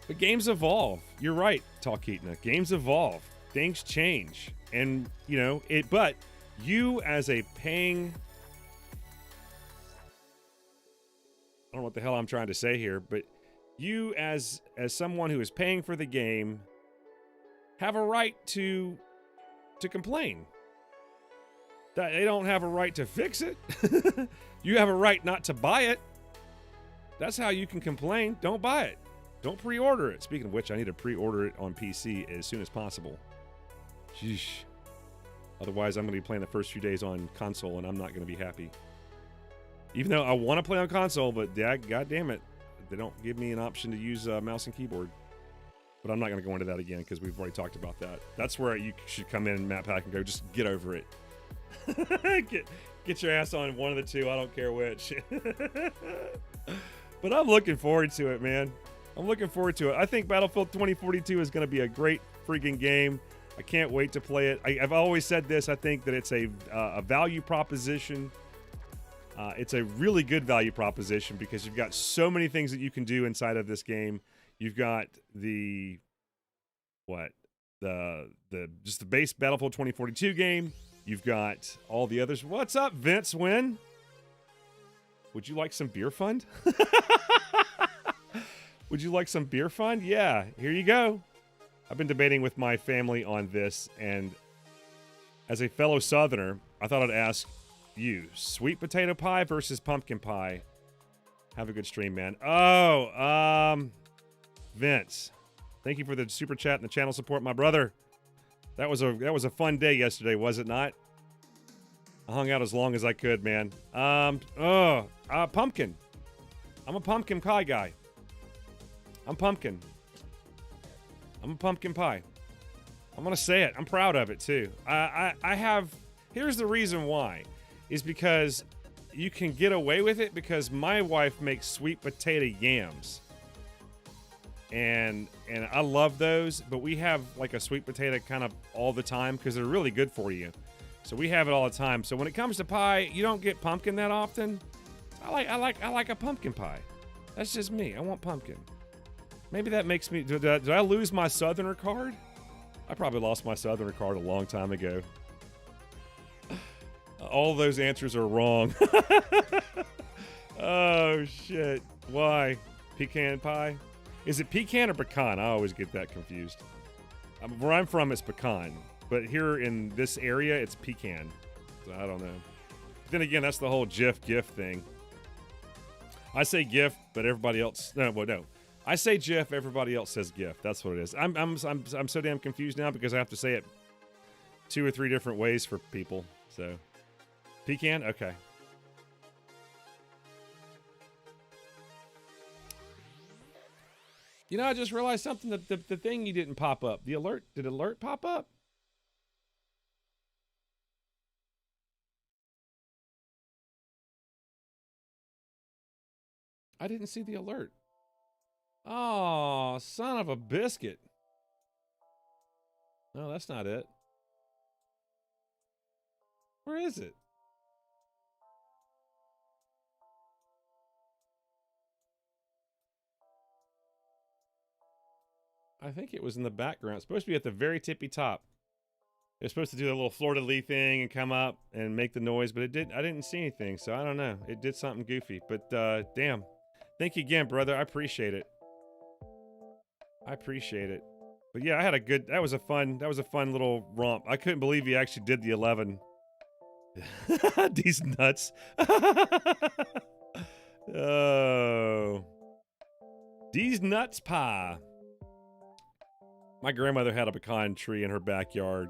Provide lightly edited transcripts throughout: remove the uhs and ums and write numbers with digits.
But games evolve. You're right, Talkeetna. Games evolve. Things change. And, you know, but you as a paying, I don't know what the hell I'm trying to say here, but you as someone who is paying for the game have a right to complain. That they don't have a right to fix it. You have a right not to buy it. That's how you can complain. Don't buy it. Don't pre-order it. Speaking of which, I need to pre-order it on PC as soon as possible. Sheesh. Otherwise, I'm going to be playing the first few days on console, and I'm not going to be happy. Even though I want to play on console, but god damn it, they don't give me an option to use mouse and keyboard. But I'm not going to go into that again because we've already talked about that. That's where you should come in, Matt Pack, and go, just get over it. Get your ass on one of the two. I don't care which. But I'm looking forward to it, man. I'm looking forward to it. I think Battlefield 2042 is going to be a great freaking game. I can't wait to play it. I've always said this. I think that it's a value proposition. It's a really good value proposition because you've got so many things that you can do inside of this game. You've got the base Battlefield 2042 game. You've got all the others. What's up, Vince Wynn? Would you like some beer fund? Would you like some beer fund? Yeah, here you go. I've been debating with my family on this, and as a fellow Southerner, I thought I'd ask you, sweet potato pie versus pumpkin pie. Have a good stream, man. Oh, Vince, thank you for the super chat and the channel support, my brother. That was a fun day yesterday, was it not? I hung out as long as I could, man. Pumpkin. I'm a pumpkin pie guy. I'm pumpkin. I'm a pumpkin pie. I'm gonna say it. I'm proud of it too. I have. Here's the reason why, is because you can get away with it because my wife makes sweet potato yams. And I love those, but we have like a sweet potato kind of all the time because they're really good for you. So we have it all the time. So when it comes to pie, you don't get pumpkin that often. I like a pumpkin pie. That's just me. I want pumpkin. Maybe that makes me. Did I lose my Southerner card? I probably lost my Southerner card a long time ago. All those answers are wrong. Oh shit! Why pecan pie? Is it pecan or pecan? I always get that confused. Where I'm from, it's pecan. But here in this area, it's pecan. So I don't know. Then again, that's the whole GIF thing. I say GIF, but everybody else... No. I say GIF, everybody else says GIF. That's what it is. I'm so damn confused now because I have to say it 2 or 3 different ways for people. So, pecan? Okay. You know, I just realized something, that the thing you didn't pop up. The alert, did alert pop up? I didn't see the alert. Oh, son of a biscuit. No, that's not it. Where is it? I think it was in the background. It's supposed to be at the very tippy top. It's supposed to do a little fleur-de-lis thing and come up and make the noise, but it didn't. I didn't see anything, so I don't know. It did something goofy, but damn. Thank you again, brother. I appreciate it. I appreciate it. But yeah, I had a good. That was a fun little romp. I couldn't believe he actually did the 11. These nuts. Oh, these nuts pie. My grandmother had a pecan tree in her backyard.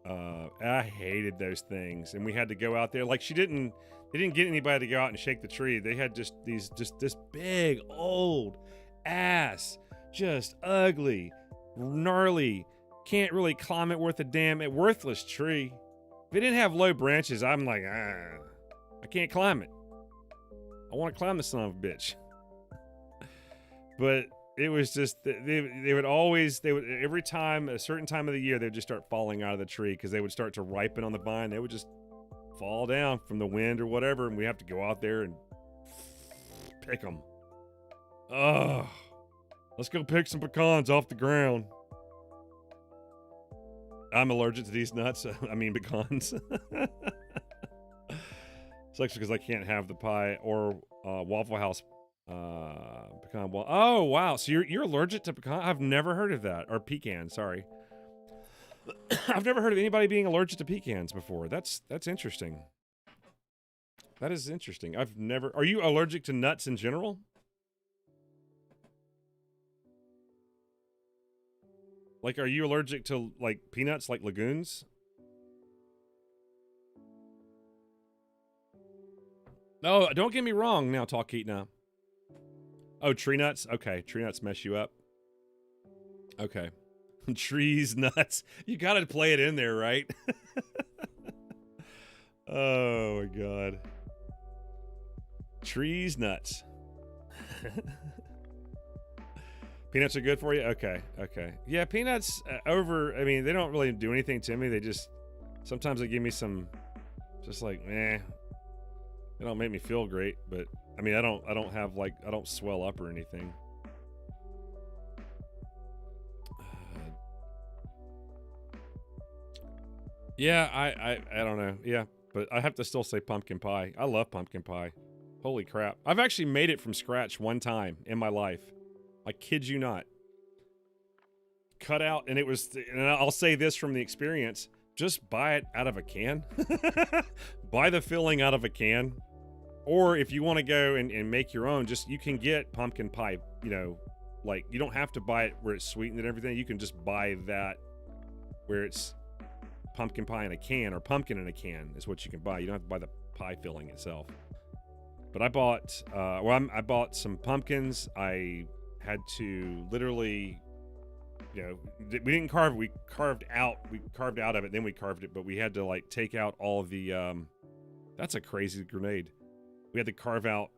I hated those things, and we had to go out there. Like they didn't get anybody to go out and shake the tree. They had just this big old ass, just ugly, gnarly, can't really climb it worth a damn, worthless tree. If it didn't have low branches, I'm like, I can't climb it. I want to climb the son of a bitch. But it was just, they would every time, a certain time of the year, they'd just start falling out of the tree because they would start to ripen on the vine. They would just fall down from the wind or whatever, and we have to go out there and pick them. Ugh. Let's go pick some pecans off the ground. I'm allergic to these nuts. I mean pecans. Sucks because I can't have the pie or Waffle House pecan. Well, oh wow, so you're allergic to pecan? I've never heard of that. Or pecan, sorry. I've never heard of anybody being allergic to pecans before. That's interesting. That is interesting. I've never. Are you allergic to nuts in general? Like, are you allergic to like peanuts, like Lagoons? No, don't get me wrong now, Talkeetna. Oh, tree nuts? Okay, tree nuts mess you up. Okay. Trees, nuts. You gotta play it in there, right? Oh my god. Trees, nuts. Peanuts are good for you? Okay, okay. Yeah, peanuts I mean, they don't really do anything to me. They just, sometimes they give me some, just like, eh. They don't make me feel great, but I mean, I don't have like, I don't swell up or anything. Yeah, I don't know. Yeah, but I have to still say pumpkin pie. I love pumpkin pie. Holy crap. I've actually made it from scratch one time in my life. I kid you not. Cut out, and it was, and I'll say this from the experience, just buy it out of a can. Buy the filling out of a can. Or if you want to go and make your own, just, you can get pumpkin pie, you know, like, you don't have to buy it where it's sweetened and everything. You can just buy that where it's pumpkin pie in a can, or pumpkin in a can is what you can buy. You don't have to buy the pie filling itself. But I bought, I bought some pumpkins. I had to literally, you know, we didn't carve it. We carved out of it. Then we carved it, but we had to like take out all of the, that's a crazy grenade. We had to cut out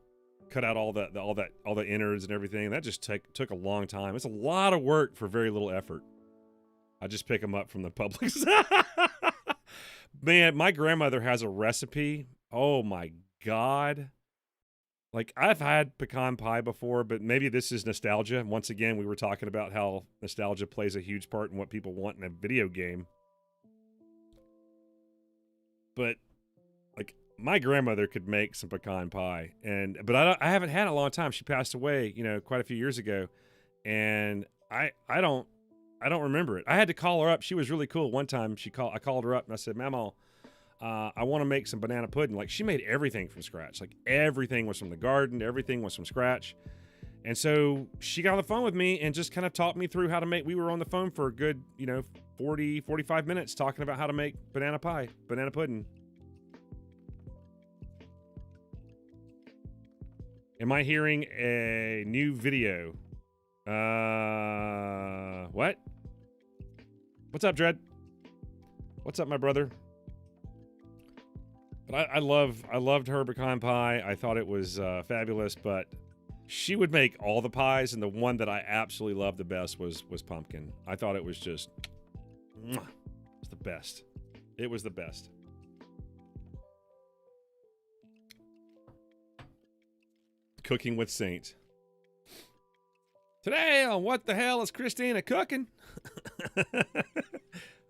all the innards and everything. That just took a long time. It's a lot of work for very little effort. I just pick them up from the Publix. Man, my grandmother has a recipe. Oh my God. Like, I've had pecan pie before, but maybe this is nostalgia. Once again, we were talking about how nostalgia plays a huge part in what people want in a video game. But, like, my grandmother could make some pecan pie, but I haven't had it in a long time. She passed away, you know, quite a few years ago, and I don't remember it. I had to call her up. She was really cool. One time I called her up and I said, Mama, I want to make some banana pudding. Like, she made everything from scratch. Like, everything was from the garden. Everything was from scratch. And so she got on the phone with me and just kind of taught me through how to make. We were on the phone for a good, you know, 45 minutes talking about how to make banana pudding. Am I hearing a new video? What? What's up, Dread? What's up, my brother? But I loved her pecan pie. I thought it was fabulous, but she would make all the pies, and the one that I absolutely loved the best was pumpkin. I thought it was just, it was the best. It was the best. Cooking with Saint. Today on What the Hell is Christina Cooking?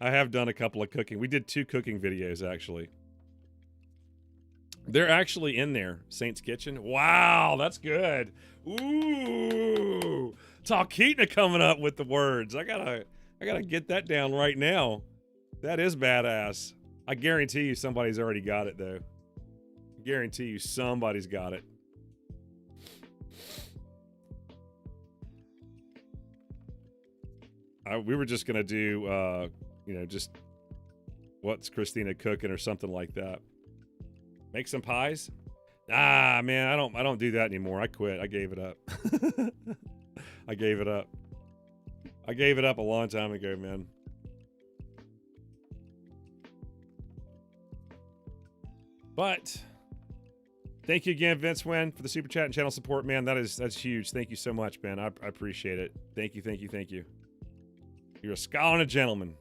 I have done a couple of cooking. We did 2 cooking videos, actually. They're actually in there. Saint's Kitchen. Wow, that's good. Ooh. Talkeetna coming up with the words. I gotta get that down right now. That is badass. I guarantee you somebody's already got it, though. Guarantee you somebody's got it. We were just gonna do, you know, just what's Christina cooking or something like that. Make some pies? Ah, man, I don't do that anymore. I quit. I gave it up. I gave it up. I gave it up a long time ago, man. But thank you again, Vince Wynn, for the super chat and channel support, man. That's huge. Thank you so much, man. I appreciate it. Thank you. You're a scholar and a gentleman.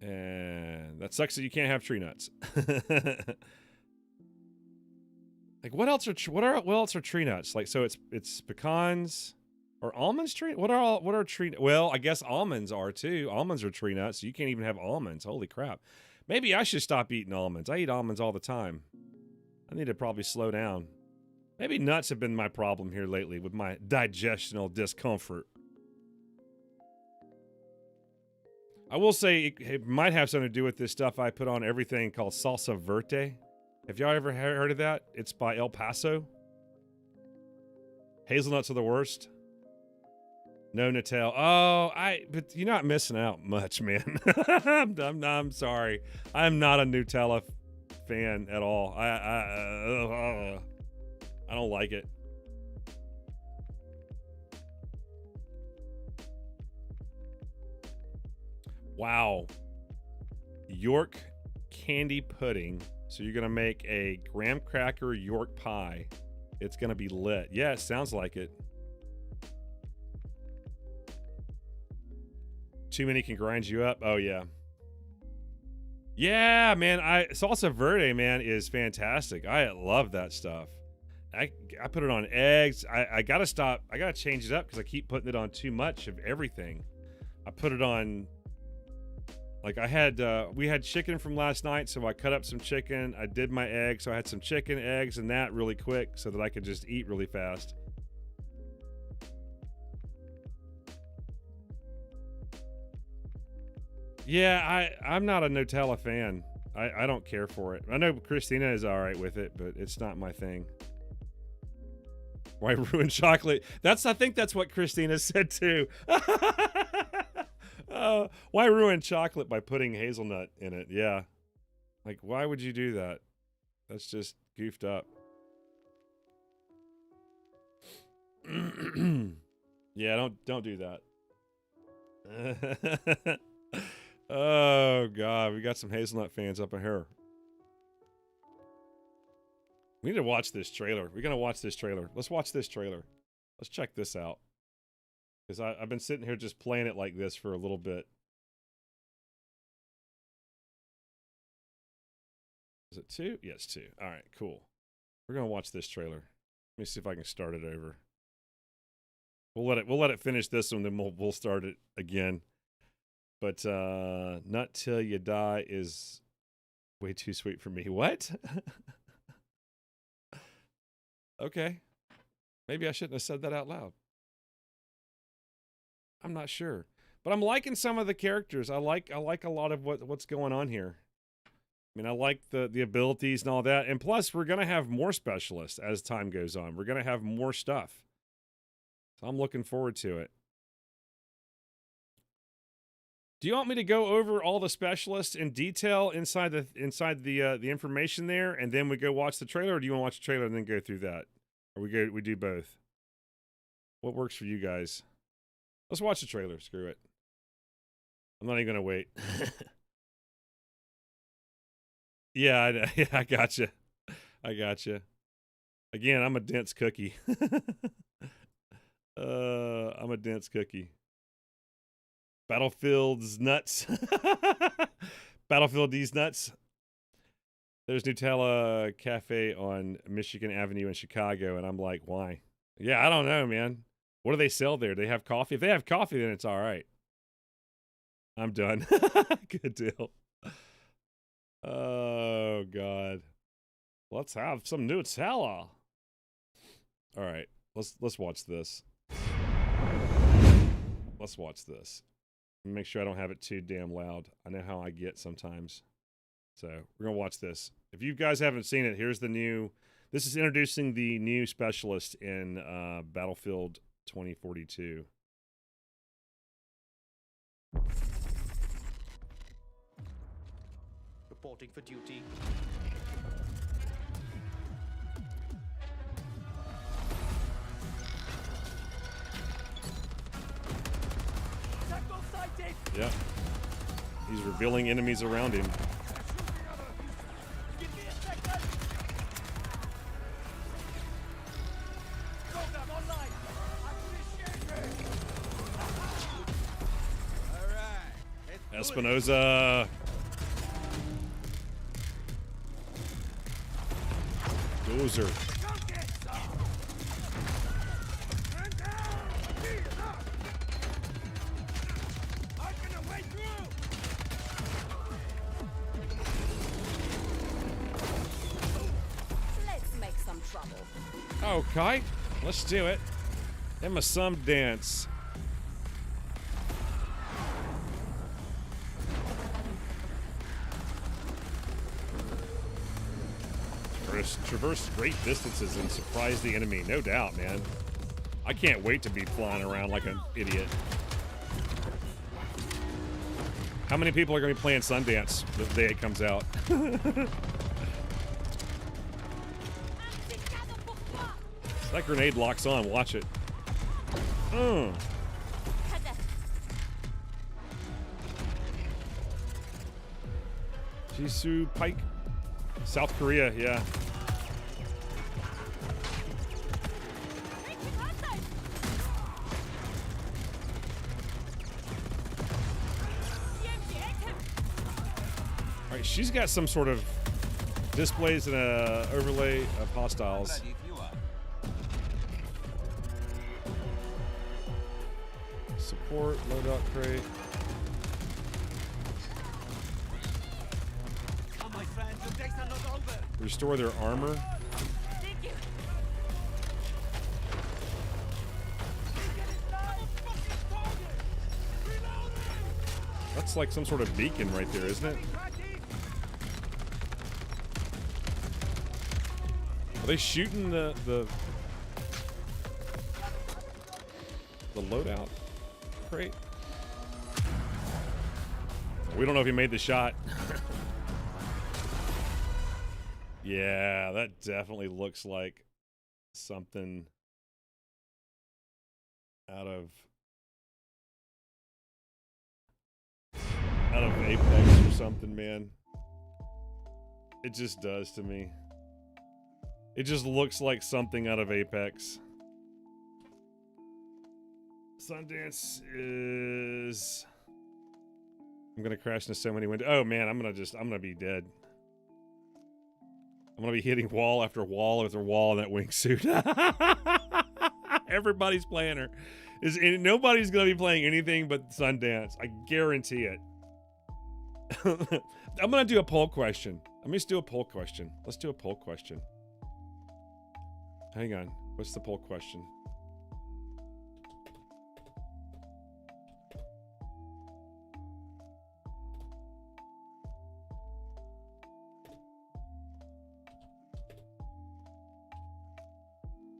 And that sucks that you can't have tree nuts. Like what else are tree nuts? Like so it's pecans or almonds tree? What are tree well, I guess almonds are too. Almonds are tree nuts, so you can't even have almonds. Holy crap. Maybe I should stop eating almonds. I eat almonds all the time. I need to probably slow down. Maybe nuts have been my problem here lately with my digestional discomfort. I will say it might have something to do with this stuff I put on everything called salsa verde. Have y'all ever heard of that? It's by El Paso. Hazelnuts are the worst. No Nutella. Oh, but you're not missing out much, man. I'm sorry. I'm not a Nutella fan at all. I don't like it. Wow. York candy pudding. So you're going to make a graham cracker York pie. It's going to be lit. Yeah, it sounds like it. Too many can grind you up. Oh, yeah. Yeah, man. Salsa verde, man, is fantastic. I love that stuff. I put it on eggs. I got to stop. I got to change it up because I keep putting it on too much of everything. I put it on... Like we had chicken from last night, so I cut up some chicken. I did my eggs, so I had some chicken, eggs, and that really quick so that I could just eat really fast. Yeah, I'm not a Nutella fan. I don't care for it. I know Christina is all right with it, but it's not my thing. Why ruin chocolate? I think that's what Christina said too. Why ruin chocolate by putting hazelnut in it? Yeah. Like, why would you do that? That's just goofed up. Yeah, don't do that. Oh, God. We got some hazelnut fans up in here. We need to watch this trailer. We're going to watch this trailer. Let's watch this trailer. Let's check this out. Because I've been sitting here just playing it like this for a little bit. Is it 2? Yes, 2. All right, cool. We're going to watch this trailer. Let me see if I can start it over. We'll let it finish this one, then we'll start it again. But Not Till You Die is way too sweet for me. What? Okay. Maybe I shouldn't have said that out loud. I'm not sure. But I'm liking some of the characters. I like a lot of what's going on here. I mean, I like the abilities and all that. And plus, we're going to have more specialists as time goes on. We're going to have more stuff. So I'm looking forward to it. Do you want me to go over all the specialists in detail inside the information there, and then we go watch the trailer, or do you want to watch the trailer and then go through that? Or we do both? What works for you guys? Let's watch the trailer. Screw it. I'm not even gonna wait. Yeah, I gotcha. I gotcha. Again, I'm a dense cookie. I'm a dense cookie. Battlefield's nuts. Battlefield these nuts. There's Nutella Cafe on Michigan Avenue in Chicago, and I'm like, why? Yeah, I don't know, man. What do they sell there? Do they have coffee? If they have coffee, then it's all right. I'm done. Good deal. Oh, God. Let's have some Nutella. All right. Let's watch this. Let's watch this. Make sure I don't have it too damn loud. I know how I get sometimes. So we're going to watch this. If you guys haven't seen it, here's the new... This is introducing the new specialist in Battlefield 2042. Reporting for duty. Yeah. He's revealing enemies around him. Espinosa. Dozer. Okay, let's do it. Emma some dance. Traverse great distances and surprise the enemy, no doubt, man. I can't wait to be flying around like an idiot. How many people are going to be playing Sundance the day it comes out? That grenade locks on. Watch it. Jisoo Pike. South Korea, yeah. All right, she's got some sort of displays and a overlay of hostiles. Support, loadout crate. Restore their armor. That's like some sort of beacon right there, isn't it? Are they shooting the loadout crate? We don't know if he made the shot. Yeah, that definitely looks like something out of Apex or something, man. It just does to me. It just looks like something out of Apex. Sundance is... I'm gonna crash into so many windows. Oh man, I'm gonna be dead. I'm gonna be hitting wall after wall after wall in that wingsuit. Everybody's playing her. Nobody's gonna be playing anything but Sundance. I guarantee it. I'm gonna do a poll question. Let me just do a poll question. Let's do a poll question. Hang on. What's the poll question?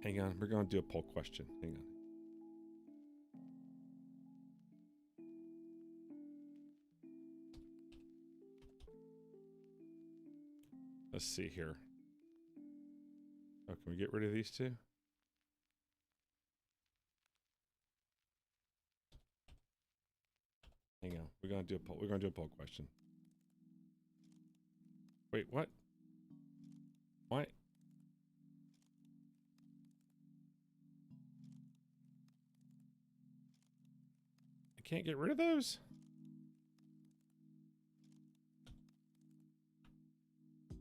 Hang on. We're going to do a poll question. Hang on. Let's see here. Oh, can we get rid of these two? Hang on. We're gonna do a poll. We're gonna do a poll question. Wait, what? Why? I can't get rid of those?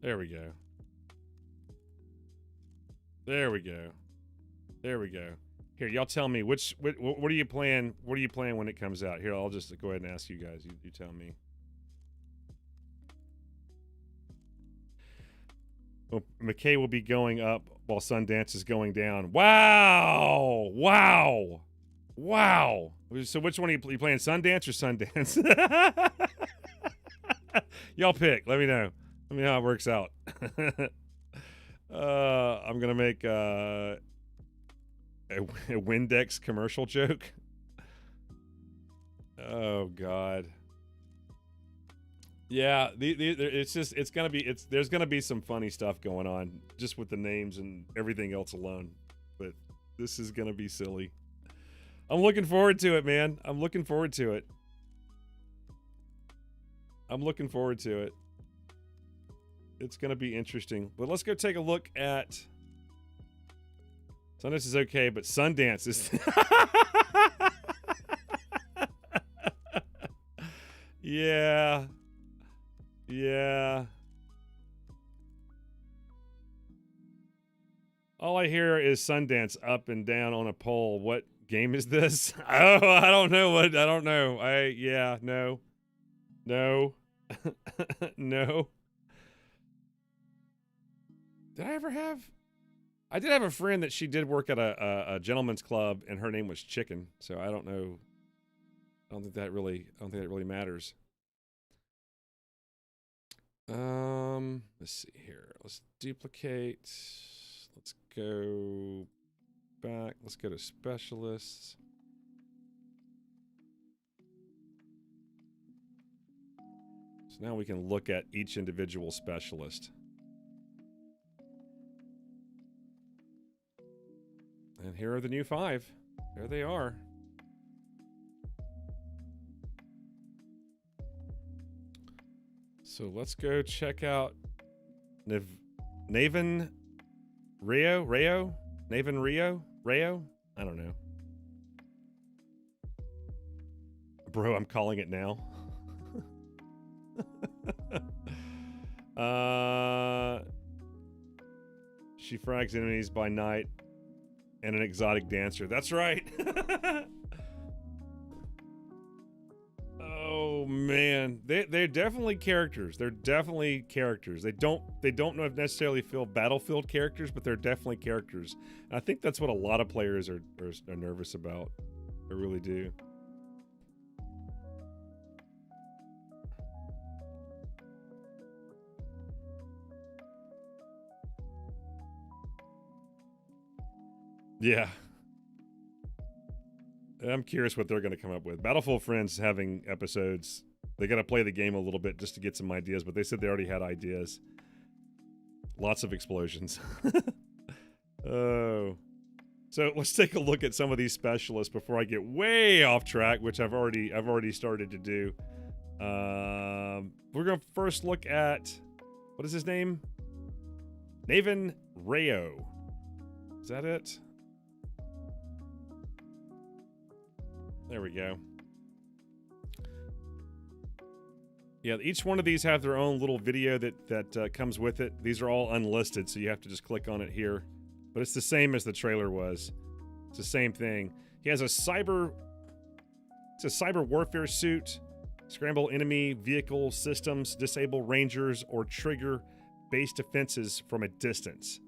There we go. There we go. There we go. Here, y'all tell me what are you playing? What are you playing when it comes out? Here, I'll just go ahead and ask you guys. You tell me. Well, McKay will be going up while Sundance is going down. Wow! Wow! Wow! So which one are you playing? Sundance or Sundance? Y'all pick. Let me know. Let me know how it works out. I'm gonna make a Windex commercial joke. Oh God. Yeah, there's gonna be some funny stuff going on just with the names and everything else alone. But this is gonna be silly. I'm looking forward to it, man. I'm looking forward to it. I'm looking forward to it. It's gonna be interesting. But let's go take a look at Sundance is okay, but Sundance is Yeah. Yeah. All I hear is Sundance up and down on a pole. What game is this? Oh, I don't know what. I don't know. Yeah, no. No. No. Did I ever have I did have a friend that she did work at a gentleman's club, and her name was Chicken. So I don't know. I don't think that really matters. Let's see here. Let's duplicate. Let's go back. Let's go to specialists. So now we can look at each individual specialist. And here are the new 5. There they are. So let's go check out Naven Rio? Naven Rio? I don't know. Bro, I'm calling it now. She frags enemies by night and an exotic dancer. That's right. Oh man, they're definitely characters. They're definitely characters. They don't necessarily feel Battlefield characters, but they're definitely characters. And I think that's what a lot of players are nervous about. I really do. Yeah. I'm curious what they're going to come up with. Battlefield Friends having episodes. They got to play the game a little bit just to get some ideas, but they said they already had ideas. Lots of explosions. Oh. So let's take a look at some of these specialists before I get way off track, which I've already started to do. We're going to first look at, what is his name? Naven Rayo. Is that it? There we go. Yeah, each one of these have their own little video that comes with it. These are all unlisted, so you have to just click on it here. But it's the same as the trailer was. It's the same thing. He has it's a cyber warfare suit. Scramble enemy vehicle systems, disable rangers, or trigger base defenses from a distance.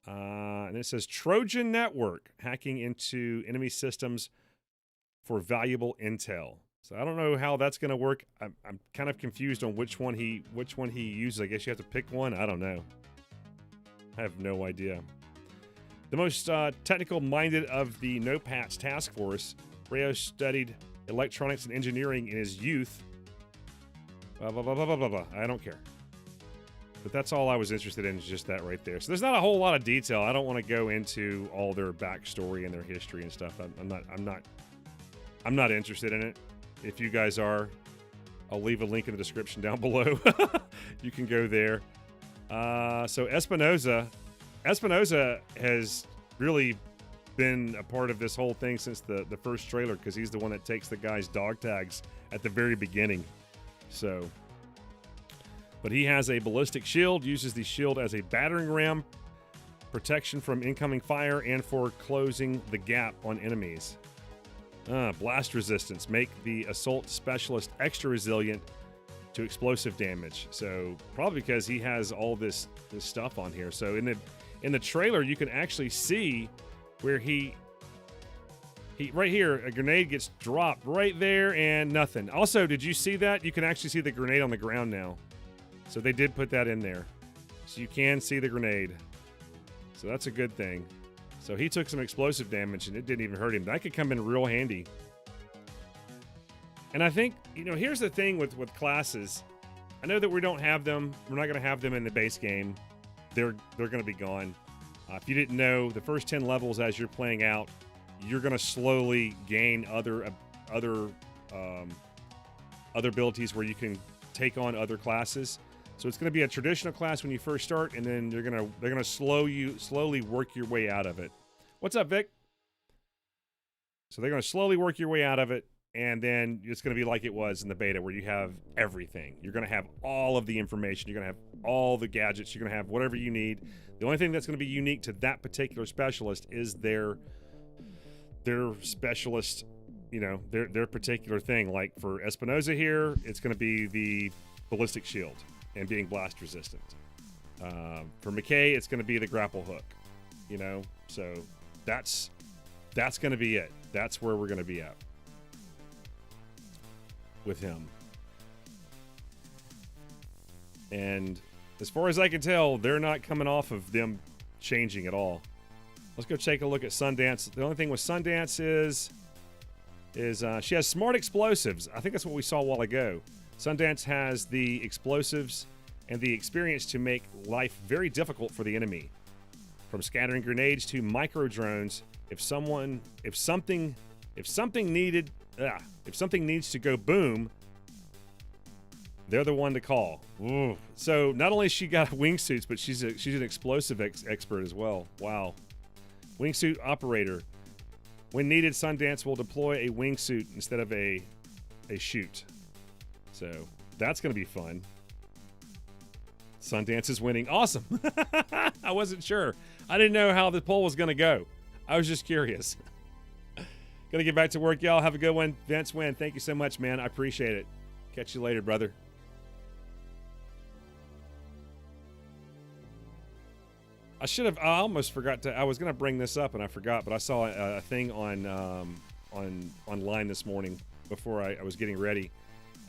And it says Trojan Network, hacking into enemy systems for valuable intel. So I don't know how that's going to work. I'm kind of confused on which one he uses. I guess you have to pick one. I don't know. I have no idea. The most technical minded of the NOPATS task force, Rayo studied electronics and engineering in his youth. Blah, blah, blah, blah, blah, blah. I don't care. But that's all I was interested in, is just that right there. So there's not a whole lot of detail. I don't want to go into all their backstory and their history and stuff. I'm not interested in it. If you guys are, I'll leave a link in the description down below. You can go there. So Espinosa has really been a part of this whole thing since the first trailer, because he's the one that takes the guy's dog tags at the very beginning. So, but he has a ballistic shield, uses the shield as a battering ram, protection from incoming fire, and for closing the gap on enemies. Blast resistance, make the assault specialist extra resilient to explosive damage. So probably because he has all this stuff on here. So in the trailer, you can actually see where he right here, a grenade gets dropped right there and nothing. Also, did you see that? You can actually see the grenade on the ground now. So they did put that in there. So you can see the grenade. So that's a good thing. So he took some explosive damage and it didn't even hurt him. That could come in real handy. And I think, here's the thing with classes. I know that we don't have them. We're not going to have them in the base game. They're going to be gone. If you didn't know, the first 10 levels as you're playing out, you're going to slowly gain other abilities where you can take on other classes. So it's going to be a traditional class when you first start, and then they're going to slowly work your way out of it. What's up, Vic? So they're going to slowly work your way out of it, and then it's going to be like it was in the beta, where you have everything. You're going to have all of the information. You're going to have all the gadgets. You're going to have whatever you need. The only thing that's going to be unique to that particular specialist is their specialist, their particular thing. Like for Espinosa here, it's going to be the ballistic shield and being blast resistant. For McKay, it's going to be the grapple hook. you know. So that's going to be it. That's where we're going to be at with him. And as far as I can tell, they're not coming off of them changing at all. Let's go take a look at Sundance. The only thing with Sundance is she has smart explosives. I think that's what we saw a while ago. Sundance has the explosives and the experience to make life very difficult for the enemy. From scattering grenades to micro drones, if something needs to go boom, they're the one to call. Ooh. So not only she got wingsuits, but she's an explosive expert as well. Wow. Wingsuit operator. When needed, Sundance will deploy a wingsuit instead of a chute. So that's going to be fun. Sundance is winning. Awesome. I wasn't sure. I didn't know how the poll was going to go. I was just curious. Gonna get back to work, y'all. Have a good one. Vince Wynn, thank you so much, man. I appreciate it. Catch you later, brother. I almost forgot to. I was gonna bring this up and I forgot, but I saw a thing on online this morning before I was getting ready,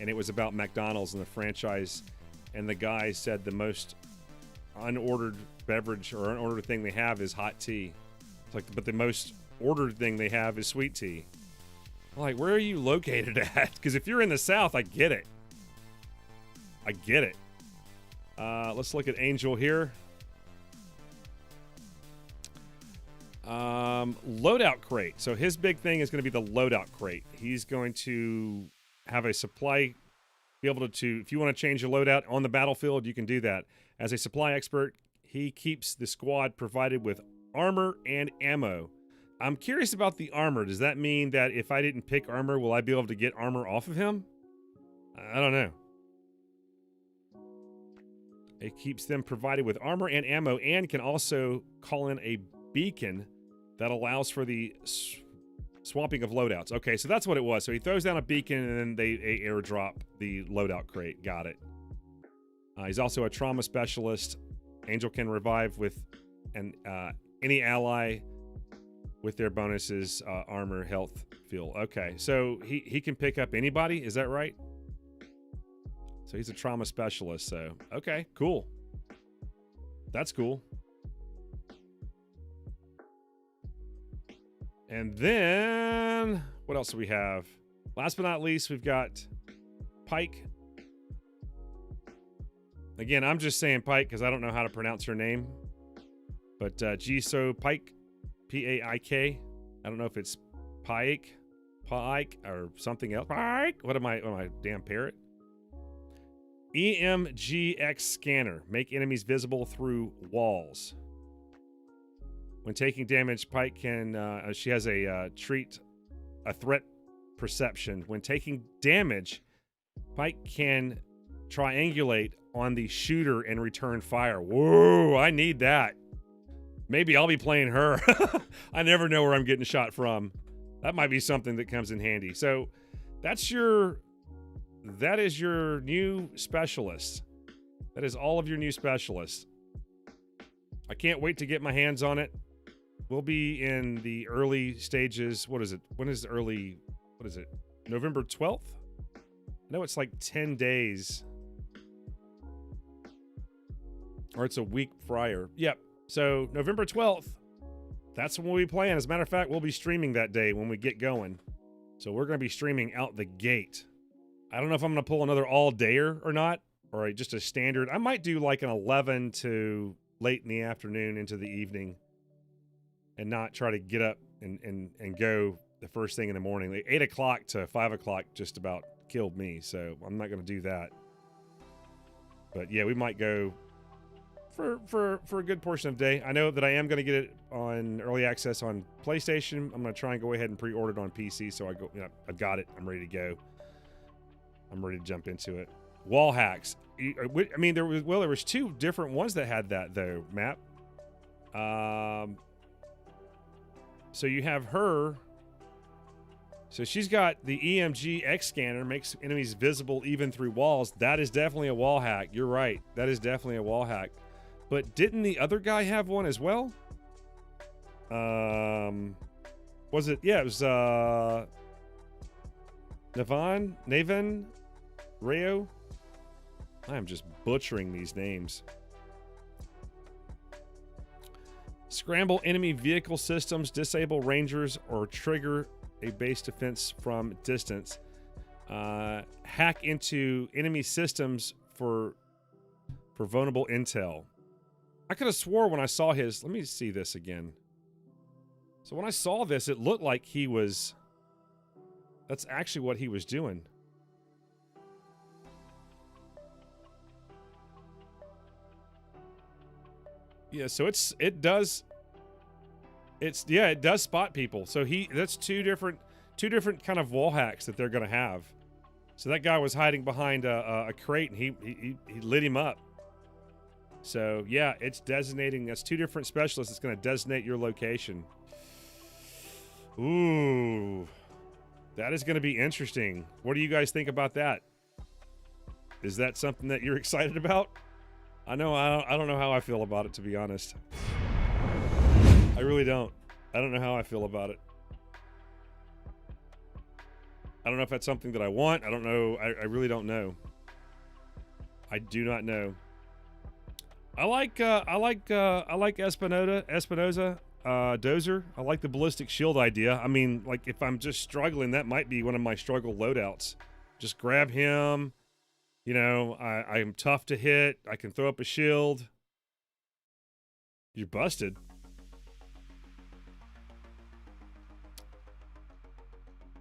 and it was about McDonald's and the franchise. And the guy said the most unordered beverage or unordered thing they have is hot tea. It's like, but the most ordered thing they have is sweet tea. I'm like, where are you located at? Because if you're in the South, I get it. Let's look at Angel here. Loadout crate. So his big thing is going to be the loadout crate. He's going to have a supply, be able to, if you want to change your loadout on the battlefield, you can do that. As a supply expert, he keeps the squad provided with armor and ammo. I'm curious about the armor. Does that mean that if I didn't pick armor, will I be able to get armor off of him? I don't know. It keeps them provided with armor and ammo and can also call in a beacon that allows for the swapping of loadouts. Okay, so that's what it was. So he throws down a beacon and then they airdrop the loadout crate. Got it. He's also a trauma specialist. Angel can revive with any ally with their bonuses, armor, health, fuel. Okay, so he can pick up anybody. Is that right? So he's a trauma specialist. So, okay, cool. That's cool. And then, what else do we have? Last but not least, we've got Pike. Again, I'm just saying Pike because I don't know how to pronounce her name. But Jisoo Pike, P-A-I-K. I don't know if it's Pike, or something else. Pike? What am I, damn parrot? EMGX scanner. Make enemies visible through walls. When taking damage, Pike can, she has a threat perception. When taking damage, Pike can triangulate on the shooter and return fire. Whoa, I need that. Maybe I'll be playing her. I never know where I'm getting shot from. That might be something that comes in handy. So that is your new specialist. That is all of your new specialists. I can't wait to get my hands on it. We'll be in the early stages. What is it? When is early? What is it? November 12th? I know it's like 10 days. Or it's a week prior. Yep. So November 12th, that's when we'll be playing. As a matter of fact, we'll be streaming that day when we get going. So we're going to be streaming out the gate. I don't know if I'm going to pull another all-dayer or not, or just a standard. I might do like an 11 to late in the afternoon into the evening and not try to get up and go the first thing in the morning. Like 8 o'clock to 5 o'clock just about killed me, so I'm not going to do that. But yeah, we might go for a good portion of the day. I know that I am going to get it on early access on PlayStation. I'm going to try and go ahead and pre-order it on PC. So I've got it. I'm ready to go. I'm ready to jump into it. Wall hacks. I mean, there was two different ones that had that though, Matt. So you have her. So she's got the EMGX scanner, makes enemies visible even through walls. That is definitely a wall hack. You're right. That is definitely a wall hack. But didn't the other guy have one as well? Was it? Yeah, it was Navan Rayo. I am just butchering these names. Scramble enemy vehicle systems, disable rangers, or trigger a base defense from distance. Hack into enemy systems for vulnerable intel. I could have swore when I saw his... Let me see this again. So when I saw this, it looked like he was... That's actually what he was doing. Yeah, so it does spot people. So that's two different kind of wall hacks that they're gonna have. So that guy was hiding behind a crate, and he lit him up. So yeah, it's designating. That's two different specialists. It's gonna designate your location. Ooh, that is gonna be interesting. What do you guys think about that? Is that something that you're excited about? I know I don't know how I feel about it, to be honest. I really don't. I don't know how I feel about it. I don't know if that's something that I want. I don't know. I really don't know. I do not know. I like Espinoza, Dozer. I like the ballistic shield idea. I mean, like, if I'm just struggling, that might be one of my struggle loadouts. Just grab him. You know, I'm tough to hit. I can throw up a shield. You're busted.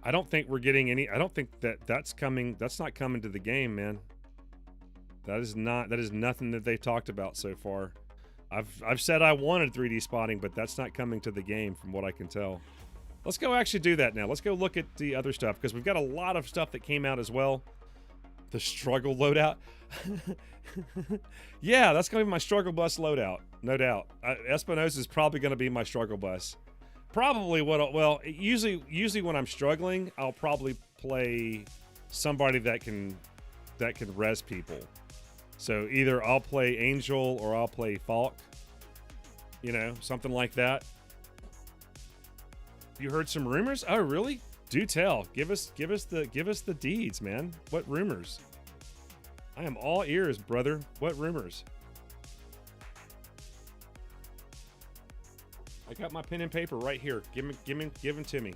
I don't think we're getting any. I don't think that's coming. That's not coming to the game, man. That is nothing that they've talked about so far. I've said I wanted 3D spotting, but that's not coming to the game from what I can tell. Let's go actually do that now. Let's go look at the other stuff, because we've got a lot of stuff that came out as well. The struggle loadout. Yeah, that's going to be my struggle bus loadout. No doubt. Espinosa is probably going to be my struggle bus. Probably usually when I'm struggling, I'll probably play somebody that can res people. So either I'll play Angel or I'll play Falk. You know, something like that. You heard some rumors? Oh, really? Do tell. Give us the deeds, man. What rumors? I am all ears, brother. What rumors? I got my pen and paper right here. Give them to me.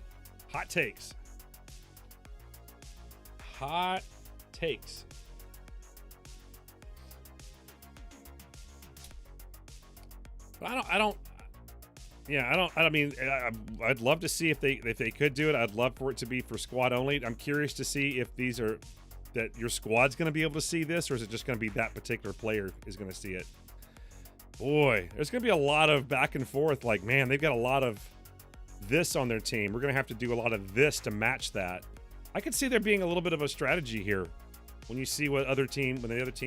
Hot takes. Hot takes. But I'd love to see if they could do it. I'd love for it to be for squad only. I'm curious to see if that your squad's going to be able to see this, or is it just going to be that particular player is going to see it? Boy, there's going to be a lot of back and forth. Like, man, they've got a lot of this on their team. We're going to have to do a lot of this to match that. I could see there being a little bit of a strategy here when you see what the other team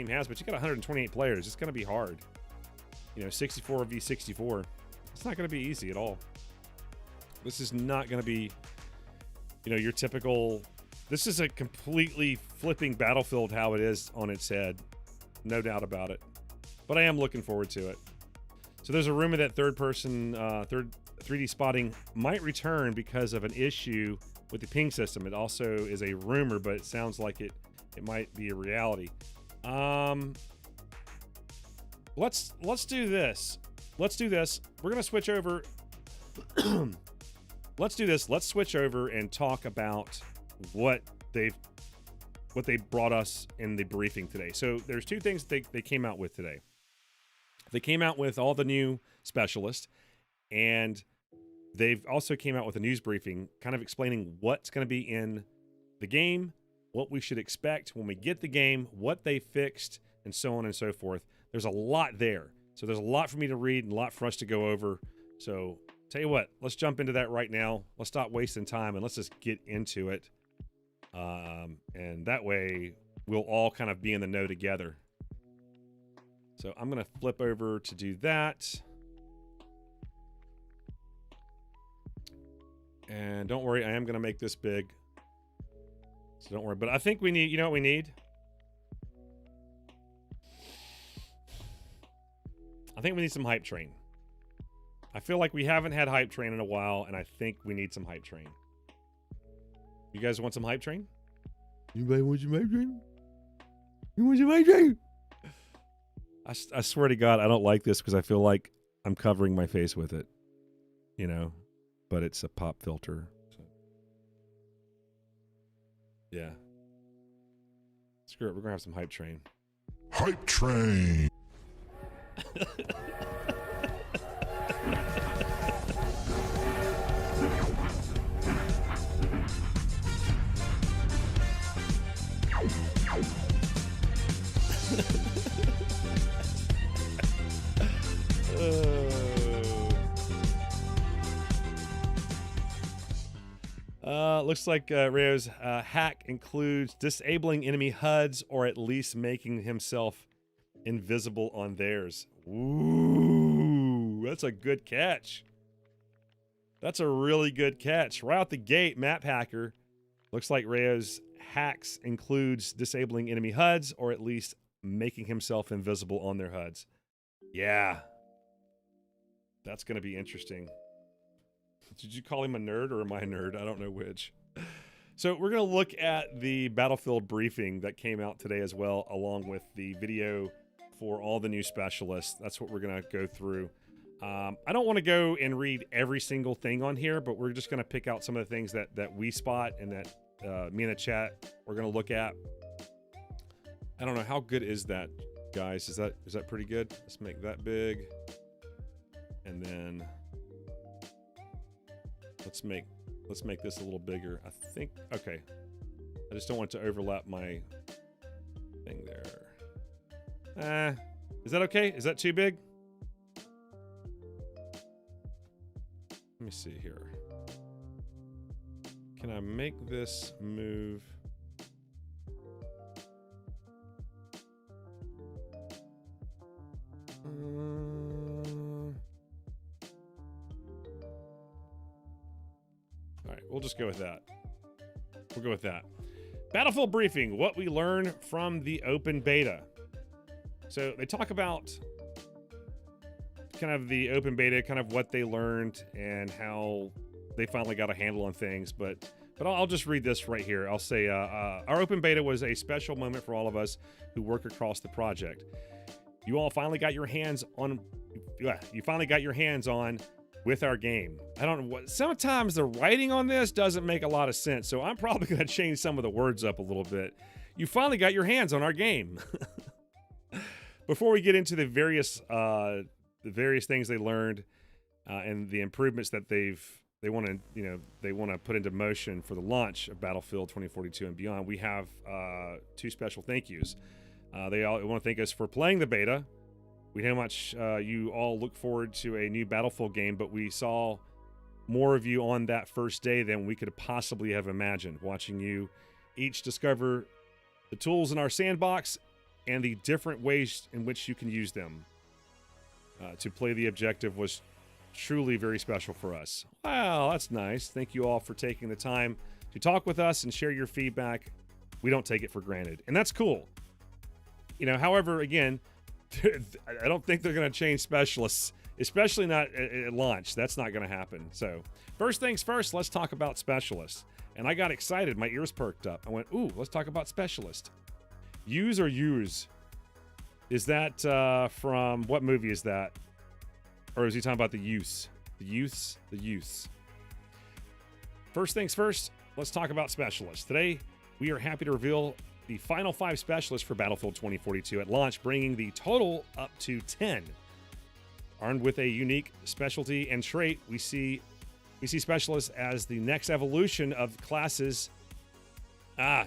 has, but you got 128 players. It's going to be hard. 64 v 64. It's not going to be easy at all. This is not going to be, your typical... This is a completely flipping Battlefield how it is on its head. No doubt about it. But I am looking forward to it. So there's a rumor that 3D spotting might return because of an issue with the ping system. It also is a rumor, but it sounds like it might be a reality. Let's do this. Let's do this. We're going to switch over. Let's do this. Let's switch over and talk about what they brought us in the briefing today. So there's two things they came out with today. They came out with all the new specialists, and they've also came out with a news briefing kind of explaining what's going to be in the game, what we should expect when we get the game, what they fixed, and so on and so forth. There's a lot there. So there's a lot for me to read and a lot for us to go over. So tell you what, let's jump into that right now. Let's stop wasting time and let's just get into it. And that way we'll all kind of be in the know together. So I'm going to flip over to do that. And don't worry, I am going to make this big. So don't worry. But I think we need, you know what we need? I think we need some hype train. I feel like we haven't had Hype Train in a while, and I think we need some Hype Train. You guys want some Hype Train? Anybody want some Hype Train? You want some Hype Train? I swear to God, I don't like this because I feel like I'm covering my face with it. You know, but it's a pop filter. So. Yeah. Screw it. We're going to have some Hype Train. Hype Train. Looks like Rayo's hack includes disabling enemy HUDs or at least making himself invisible on theirs. Ooh, that's a good catch. That's a really good catch. Right out the gate, Map Hacker. Looks like Rayo's hacks includes disabling enemy HUDs or at least making himself invisible on their HUDs. Yeah. That's going to be interesting. Did you call him a nerd or am I a nerd? I don't know which. So we're going to look at the Battlefield briefing that came out today as well, along with the video for all the new specialists. That's what we're going to go through. I don't want to go and read every single thing on here, but we're just going to pick out some of the things that we spot and that me in the chat we're going to look at. I don't know, how good is that, guys? Is that pretty good? Let's make that big. And then let's make this a little bigger. I think, okay. I just don't want it to overlap my thing there. Is that okay? Is that too big? Let me see here. Can I make this move? All right, we'll just go with that. We'll go with that. Battlefield briefing, what we learned from the open beta. So they talk about kind of the open beta, kind of what they learned and how they finally got a handle on things. But I'll just read this right here. I'll say, our open beta was a special moment for all of us who work across the project. You all finally got your hands on, with our game. I don't know what, sometimes the writing on this doesn't make a lot of sense, so I'm probably going to change some of the words up a little bit. You finally got your hands on our game. Before we get into the various things they learned and the improvements that they want to put into motion for the launch of Battlefield 2042 and beyond, we have two special thank yous. They all want to thank us for playing the beta. We know how much you all look forward to a new Battlefield game, but we saw more of you on that first day than we could possibly have imagined. Watching you each discover the tools in our sandbox and the different ways in which you can use them to play the objective was truly very special for us. Wow, that's nice. Thank you all for taking the time to talk with us and share your feedback. We don't take it for granted, and that's cool. You know, however, again, I don't think they're going to change specialists, especially not at launch. That's not going to happen. So first things first, let's talk about specialists. And I got excited. My ears perked up. I went, ooh, let's talk about specialist. Use or use? Is that from what movie is that? Or is he talking about the use? The youths? The youths. First things first, let's talk about specialists. Today, we are happy to reveal the final 5 specialists for Battlefield 2042 at launch, bringing the total up to 10. Armed with a unique specialty and trait, we see specialists as the next evolution of classes.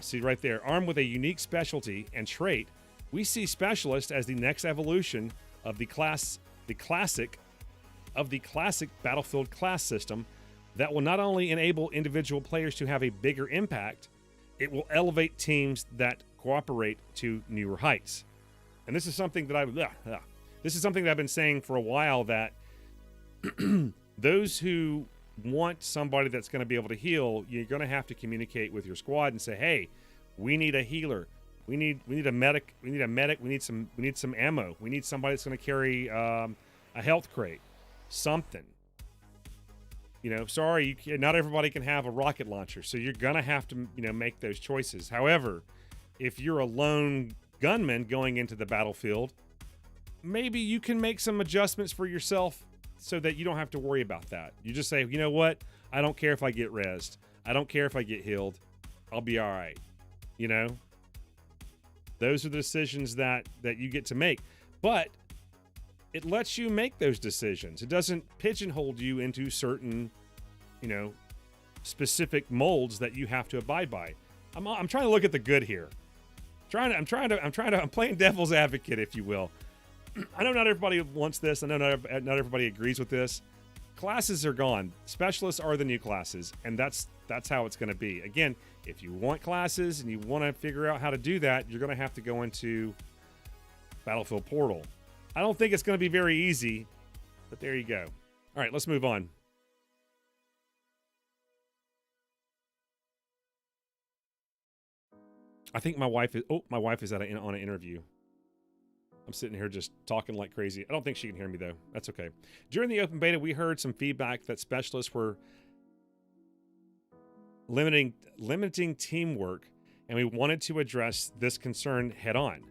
See right there. Armed with a unique specialty and trait, we see specialists as the next evolution of the classic Battlefield class system that will not only enable individual players to have a bigger impact, it will elevate teams that cooperate to newer heights. And this is something that I've been saying for a while, that those who want somebody that's going to be able to heal, you're going to have to communicate with your squad and say, hey, we need a healer. We need a medic. We need some ammo. We need somebody that's going to carry a health crate. Something. sorry, not everybody can have a rocket launcher, so you're gonna have to, make those choices. However, if you're a lone gunman going into the battlefield, maybe you can make some adjustments for yourself so that you don't have to worry about that. You just say, you know what? I don't care if I get rezzed. I don't care if I get healed. I'll be all right. Those are the decisions that you get to make. But it lets you make those decisions. It doesn't pigeonhole you into certain, specific molds that you have to abide by. I'm trying to look at the good here. I'm playing devil's advocate, if you will. I know not everybody wants this. I know not everybody agrees with this. Classes are gone. Specialists are the new classes, and that's how it's going to be. Again, if you want classes and you want to figure out how to do that, you're going to have to go into Battlefield Portal. I don't think it's going to be very easy, but there you go. All right, let's move on. I think my wife is on an interview. I'm sitting here just talking like crazy. I don't think she can hear me, though. That's okay. During the open beta, we heard some feedback that specialists were limiting teamwork, and we wanted to address this concern head on.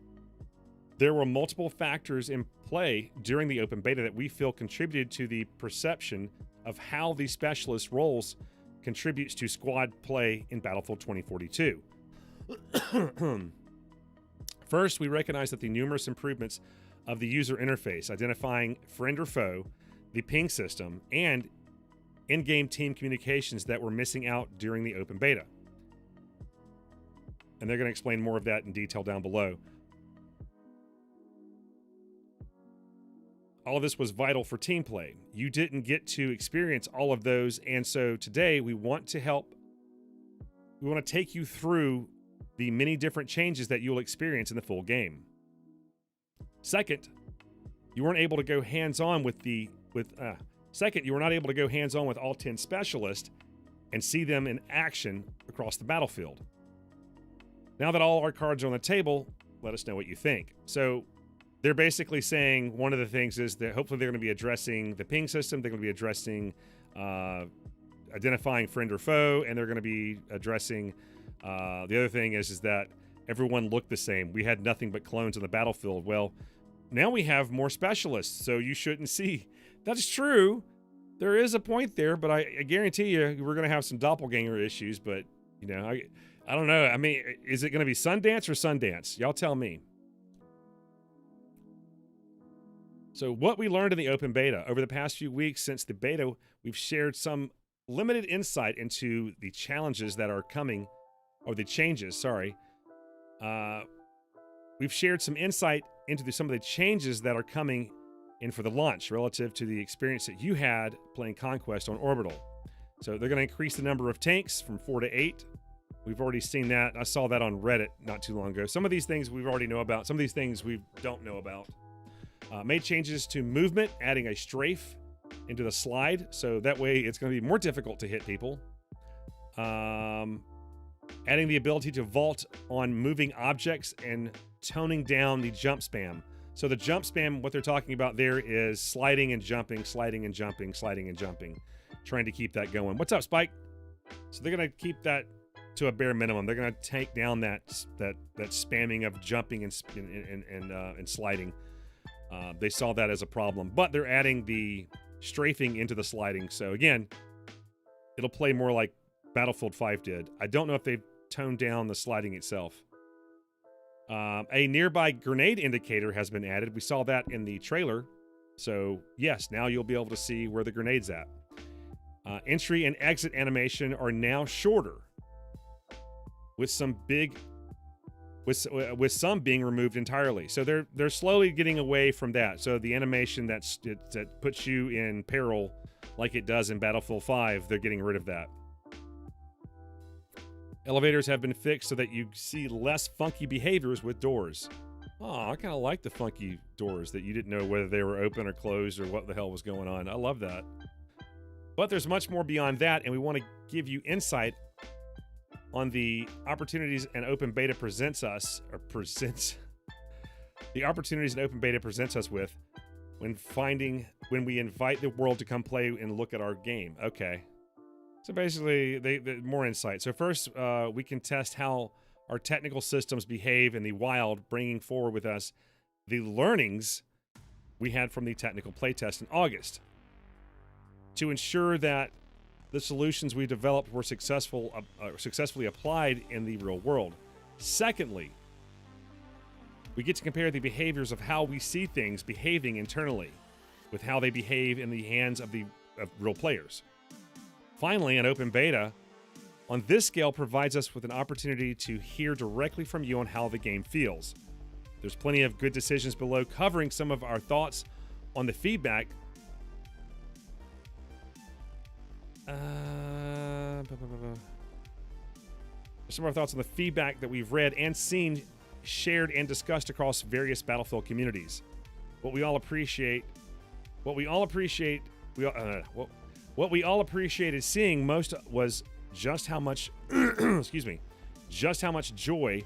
There were multiple factors in play during the open beta that we feel contributed to the perception of how the specialist roles contributes to squad play in Battlefield 2042. First, we recognize that the numerous improvements of the user interface, identifying friend or foe, the ping system, and in-game team communications that were missing out during the open beta. And they're going to explain more of that in detail down below. All of this was vital for team play. You didn't get to experience all of those, and so today we want to help. We want to take you through the many different changes that you'll experience in the full game. Second, you weren't able to go hands-on with all 10 specialists and see them in action across the battlefield. Now that all our cards are on the table, let us know what you think. So they're basically saying one of the things is that hopefully they're going to be addressing the ping system, they're going to be addressing identifying friend or foe, and they're going to be addressing the other thing is that everyone looked the same. We had nothing but clones on the battlefield. Well, now we have more specialists, so you shouldn't see. That's true. There is a point there, but I guarantee you we're going to have some doppelganger issues, but, I don't know. I mean, is it going to be Sundance or Sundance? Y'all tell me. So what we learned in the open beta over the past few weeks since the beta, we've shared some limited insight into the challenges that are coming. Or the changes, sorry. We've shared some insight into some of the changes that are coming in for the launch relative to the experience that you had playing Conquest on Orbital. So they're going to increase the number of tanks from 4 to 8. We've already seen that. I saw that on Reddit not too long ago. Some of these things we've already know about. Some of these things we don't know about. Made changes to movement, adding a strafe into the slide. So that way it's going to be more difficult to hit people. Adding the ability to vault on moving objects and toning down the jump spam. So the jump spam, what they're talking about there is sliding and jumping, sliding and jumping, sliding and jumping. Trying to keep that going. What's up, Spike? So they're going to keep that to a bare minimum. They're going to take down that spamming of jumping and sliding. They saw that as a problem, but they're adding the strafing into the sliding. So again, it'll play more like Battlefield 5 did. I don't know if they've toned down the sliding itself. A nearby grenade indicator has been added. We saw that in the trailer. So yes, now you'll be able to see where the grenade's at. Entry and exit animation are now shorter, with some being removed entirely. So they're slowly getting away from that. So the animation that puts you in peril, like it does in Battlefield 5, they're getting rid of that. Elevators have been fixed so that you see less funky behaviors with doors. Oh, I kind of like the funky doors that you didn't know whether they were open or closed or what the hell was going on. I love that. But there's much more beyond that, and we want to give you insight on the opportunities an open beta presents us with when we invite the world to come play and look at our game. Okay. So basically, they more insight. So first, we can test how our technical systems behave in the wild, bringing forward with us the learnings we had from the technical playtest in August to ensure that the solutions we developed were successfully applied in the real world. Secondly, we get to compare the behaviors of how we see things behaving internally with how they behave in the hands of real players. Finally, an open beta on this scale provides us with an opportunity to hear directly from you on how the game feels. There's plenty of good decisions below covering some of our thoughts on the feedback. Some of our thoughts on the feedback that we've read and seen, shared and discussed across various Battlefield communities. What we all appreciated seeing most was just how much just how much joy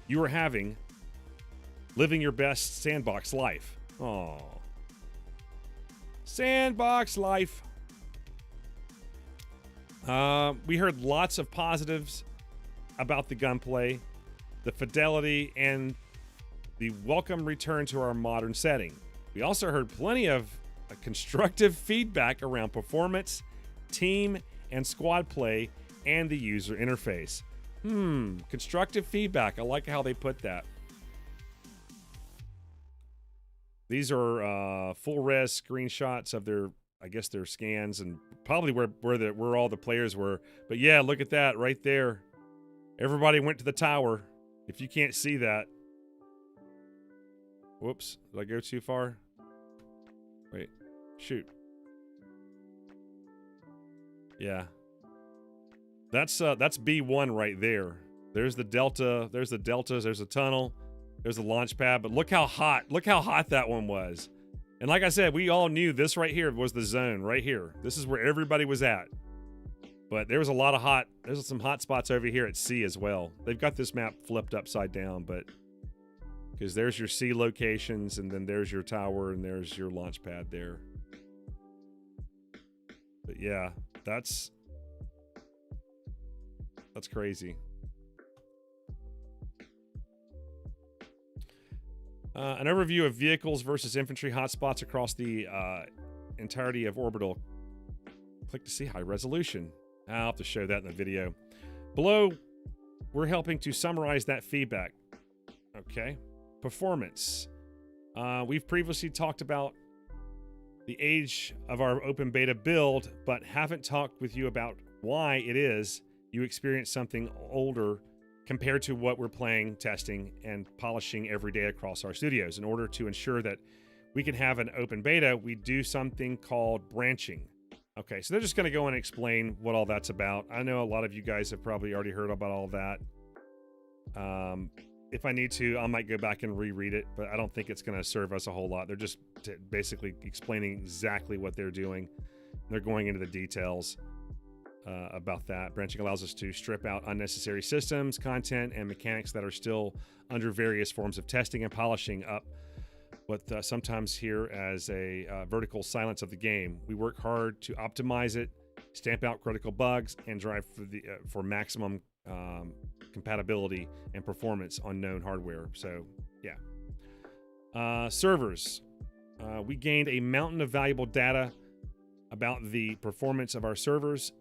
you are having living your best sandbox life. Oh, sandbox life. We heard lots of positives about the gunplay, the fidelity, and the welcome return to our modern setting. We also heard plenty of constructive feedback around performance, team, and squad play, and the user interface. Constructive feedback. I like how they put that. These are full res screenshots of their scans and probably where all the players were. But yeah, look at that right there. Everybody went to the tower. If you can't see that. Whoops, did I go too far? Wait, shoot. Yeah. That's B1 right there. There's the delta, there's the deltas, there's a tunnel, there's the launch pad, but look how hot that one was. And like I said, we all knew this right here was the zone right here. This is where everybody was at. But there's some hot spots over here at C as well. They've got this map flipped upside down, but because there's your C locations and then there's your tower and there's your launch pad there. But yeah, that's crazy. An overview of vehicles versus infantry hotspots across the entirety of Orbital. Click to see high resolution. I'll have to show that in the video. Below, we're helping to summarize that feedback. Okay. Performance. We've previously talked about the age of our open beta build, but haven't talked with you about why it is you experience something older compared to what we're playing, testing, and polishing every day across our studios. In order to ensure that we can have an open beta, we do something called branching. Okay, so they're just going to go and explain what all that's about. I know a lot of you guys have probably already heard about all that. If I need to, I might go back and reread it, but I don't think it's going to serve us a whole lot. They're just basically explaining exactly what they're doing. They're going into the details about that. Branching allows us to strip out unnecessary systems, content, and mechanics that are still under various forms of testing and polishing up what sometimes here as a vertical silence of the game. We work hard to optimize it, stamp out critical bugs, and drive for maximum compatibility and performance on known hardware. So, yeah. Servers. We gained a mountain of valuable data about the performance of our servers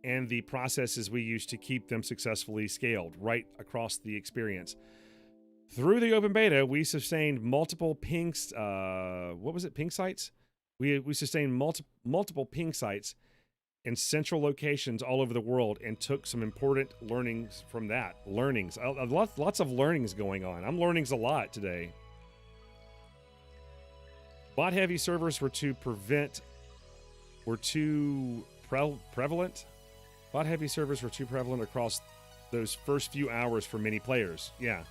and the processes we use to keep them successfully scaled right across the experience. Through the open beta, we sustained multiple ping sites? We sustained multiple ping sites in central locations all over the world and took some important learnings from that. Lots of learnings going on. I'm learning a lot today. Bot-heavy servers were too prevalent. Bot-heavy servers were too prevalent across those first few hours for many players. Yeah.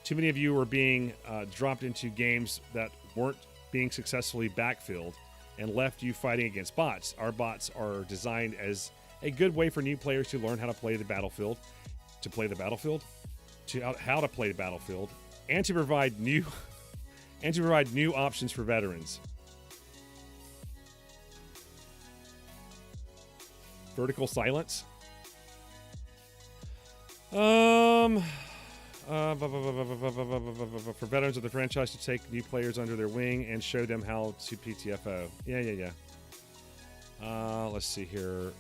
Too many of you were being dropped into games that weren't being successfully backfilled and left you fighting against bots. Our bots are designed as a good way for new players to learn how to play the battlefield, how to play the battlefield, and to provide new and to provide new options for veterans. Vertical silence. For veterans of the franchise to take new players under their wing and show them how to PTFO. Yeah. Let's see here.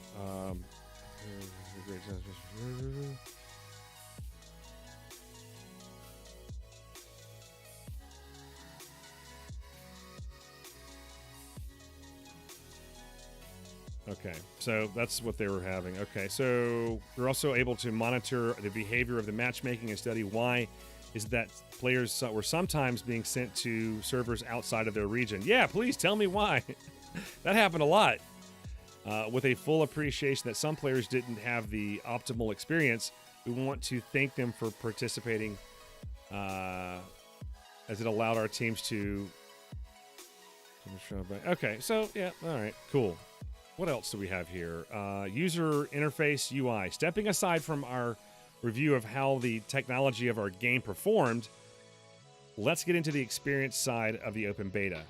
Okay, so that's what they were having. Okay, so we're also able to monitor the behavior of the matchmaking and study why is that players were sometimes being sent to servers outside of their region. Yeah, please tell me why. That happened a lot. With a full appreciation that some players didn't have the optimal experience, we want to thank them for participating as it allowed our teams to... Okay, so yeah, all right, cool. What else do we have here? User interface UI. Stepping aside from our review of how the technology of our game performed, let's get into the experience side of the open beta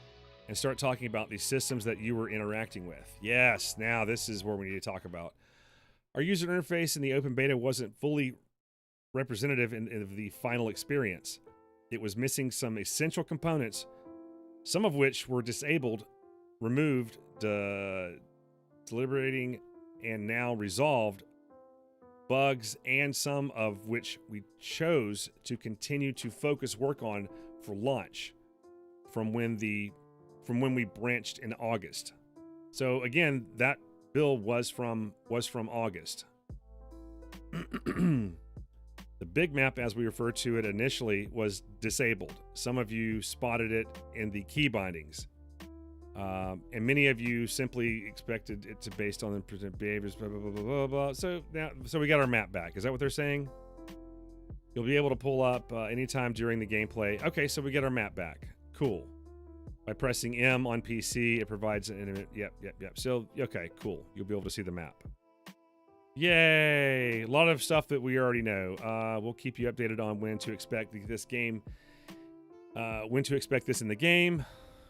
and start talking about the systems that you were interacting with. Yes, now this is where we need to talk about. Our user interface in the open beta wasn't fully representative of the final experience. It was missing some essential components, some of which were disabled, removed, deliberating, and now resolved, bugs, and some of which we chose to continue to focus work on for launch from when we branched in August. So again, that build was from August. The big map, as we referred to it initially, was disabled. Some of you spotted it in the key bindings. And many of you simply expected it to based on the present behaviors, blah, blah, blah, blah, blah, blah. So we got our map back. Is that what they're saying? You'll be able to pull up anytime during the gameplay. Okay, so we get our map back. Cool. By pressing M on PC, it provides an... Yep. So, okay, cool. You'll be able to see the map. Yay! A lot of stuff that we already know. We'll keep you updated on when to expect this game. When to expect this in the game.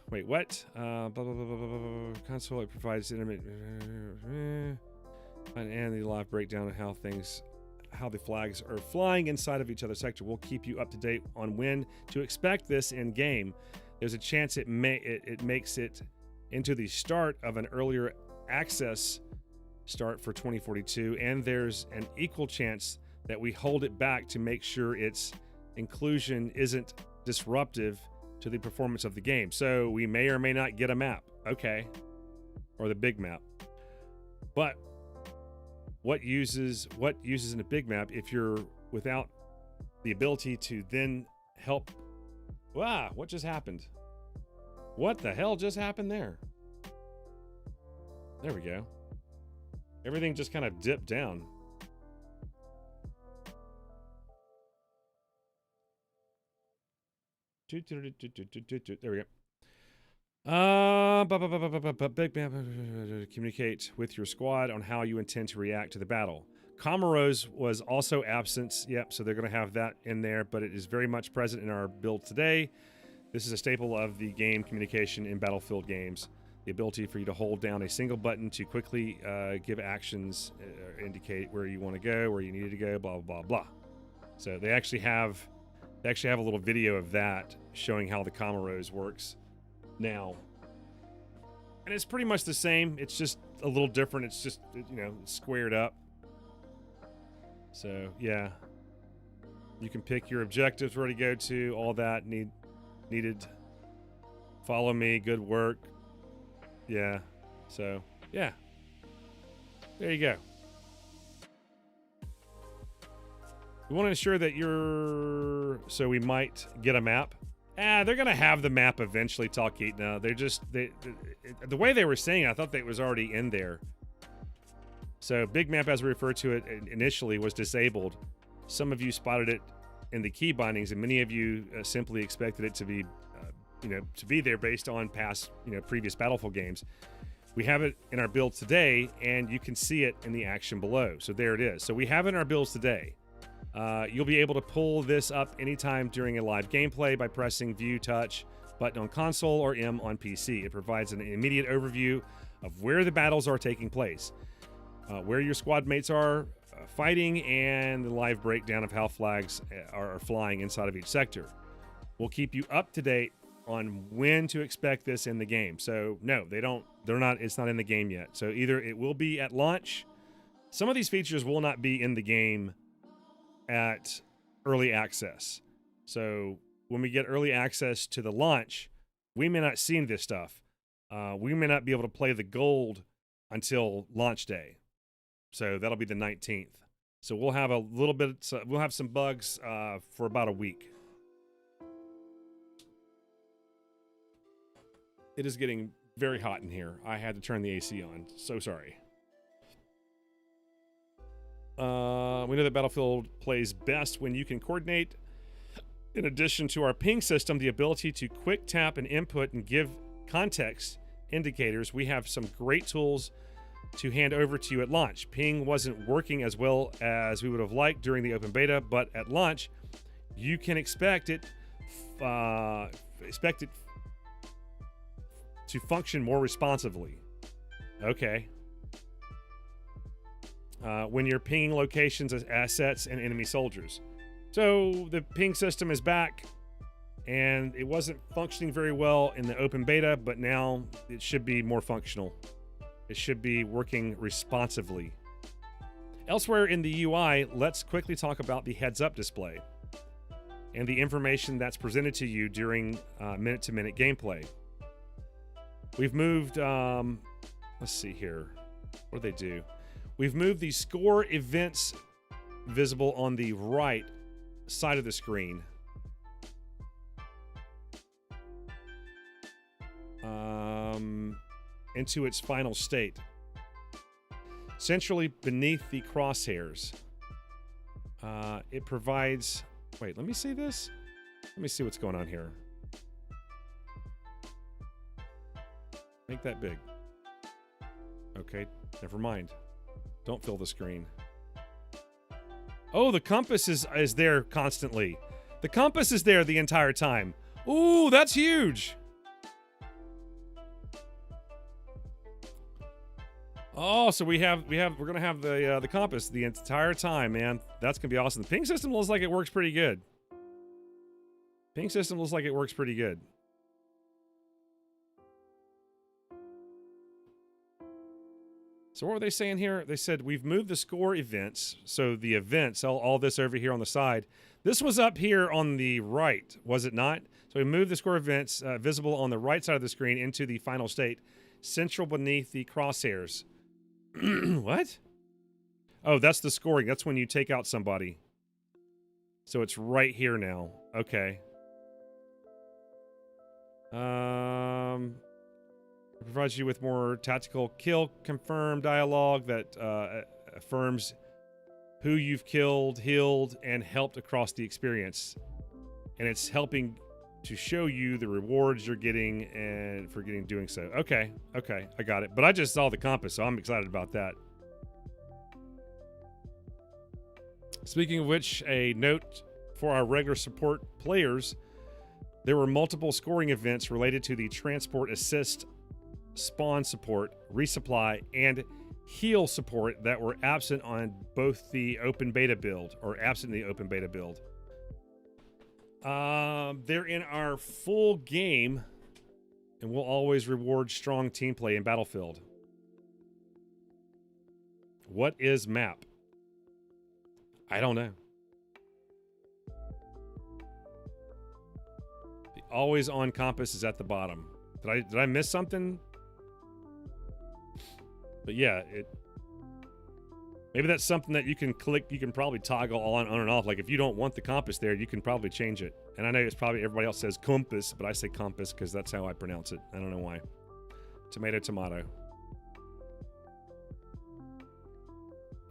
Wait, what? Blah, blah, blah, blah, blah, blah. Console, it provides intermittent and the live breakdown of how the flags are flying inside of each other's sector. We'll keep you up to date on when to expect this in game. There's a chance it makes it into the start of an earlier access start for 2042, and there's an equal chance that we hold it back to make sure its inclusion isn't disruptive to the performance of the game. So we may or may not get a map. Okay. Or the big map. But what uses in a big map if you're without the ability to then help? Wow, what just happened? What the hell just happened there? There we go. Everything just kind of dipped down. There we go. Big map. Communicate with your squad on how you intend to react to the battle. Comoros was also absent. Yep, so they're going to have that in there, but it is very much present in our build today. This is a staple of the game communication in Battlefield games. The ability for you to hold down a single button to quickly give actions, indicate where you want to go, where you need to go, blah, blah, blah. So they actually have a little video of that showing how the Comoros works now. And it's pretty much the same. It's just a little different. It's just, squared up. So, yeah. You can pick your objectives, where to go to, all that needed. Follow me, good work. Yeah. So, yeah. There you go. We want to ensure that so we might get a map. They're going to have the map eventually, Talkeetna. The way they were saying it, I thought that it was already in there. So big map, as we referred to it initially, was disabled. Some of you spotted it in the key bindings, and many of you simply expected it to be, to be there based on past, previous Battlefield games. We have it in our build today, and you can see it in the action below. So there it is. So we have it in our builds today. You'll be able to pull this up anytime during a live gameplay by pressing View, Touch, button on console or M on PC. It provides an immediate overview of where the battles are taking place, where your squad mates are fighting, and the live breakdown of how flags are flying inside of each sector. We'll keep you up to date on when to expect this in the game. So no, it's not in the game yet. So either it will be at launch. Some of these features will not be in the game at early access. So when we get early access to the launch, we may not see this stuff. We may not be able to play the gold until launch day. So that'll be the 19th. So we'll have a little bit, we'll have some bugs for about a week. It is getting very hot in here. I had to turn the AC on. So sorry. We know that Battlefield plays best when you can coordinate. In addition to our ping system, the ability to quick tap and input and give context indicators, we have some great tools to hand over to you at launch. Ping wasn't working as well as we would have liked during the open beta, but at launch, you can expect it to function more responsively. Okay. When you're pinging locations as assets and enemy soldiers. So the ping system is back, and it wasn't functioning very well in the open beta, but now it should be more functional. It should be working responsively. Elsewhere in the UI, let's quickly talk about the heads-up display and the information that's presented to you during minute-to-minute gameplay. We've moved, let's see here. What do they do? We've moved the score events visible on the right side of the screen. Into its final state. Centrally beneath the crosshairs. It provides... Wait, let me see this. Let me see what's going on here. Make that big. Okay, never mind. Don't fill the screen. Oh, the compass is there constantly. The compass is there the entire time. Ooh, that's huge. Oh, so we're gonna have the compass the entire time, man. That's gonna be awesome. The ping system looks like it works pretty good. Ping system looks like it works pretty good. So what were they saying here? They said we've moved the score events. So the events, all this over here on the side. This was up here on the right, was it not? So we moved the score events visible on the right side of the screen into the final state, central beneath the crosshairs. What? Oh, that's the scoring. That's when you take out somebody. So it's right here now. Okay. It provides you with more tactical kill confirm dialogue that affirms who you've killed, healed, and helped across the experience. And it's helping to show you the rewards you're getting and for doing so. Okay, I got it. But I just saw the compass, so I'm excited about that. Speaking of which, a note for our regular support players, there were multiple scoring events related to the transport assist, spawn support, resupply, and heal support that were absent on both the open beta build, or absent in the open beta build. They're in our full game, and we'll always reward strong team play in Battlefield. What is map? I don't know. The always on compass is at the bottom. Did I miss something? But yeah, maybe that's something that you can click. You can probably toggle on and off. Like if you don't want the compass there, you can probably change it. And I know it's probably everybody else says compass, but I say compass because that's how I pronounce it. I don't know why. Tomato, tomato.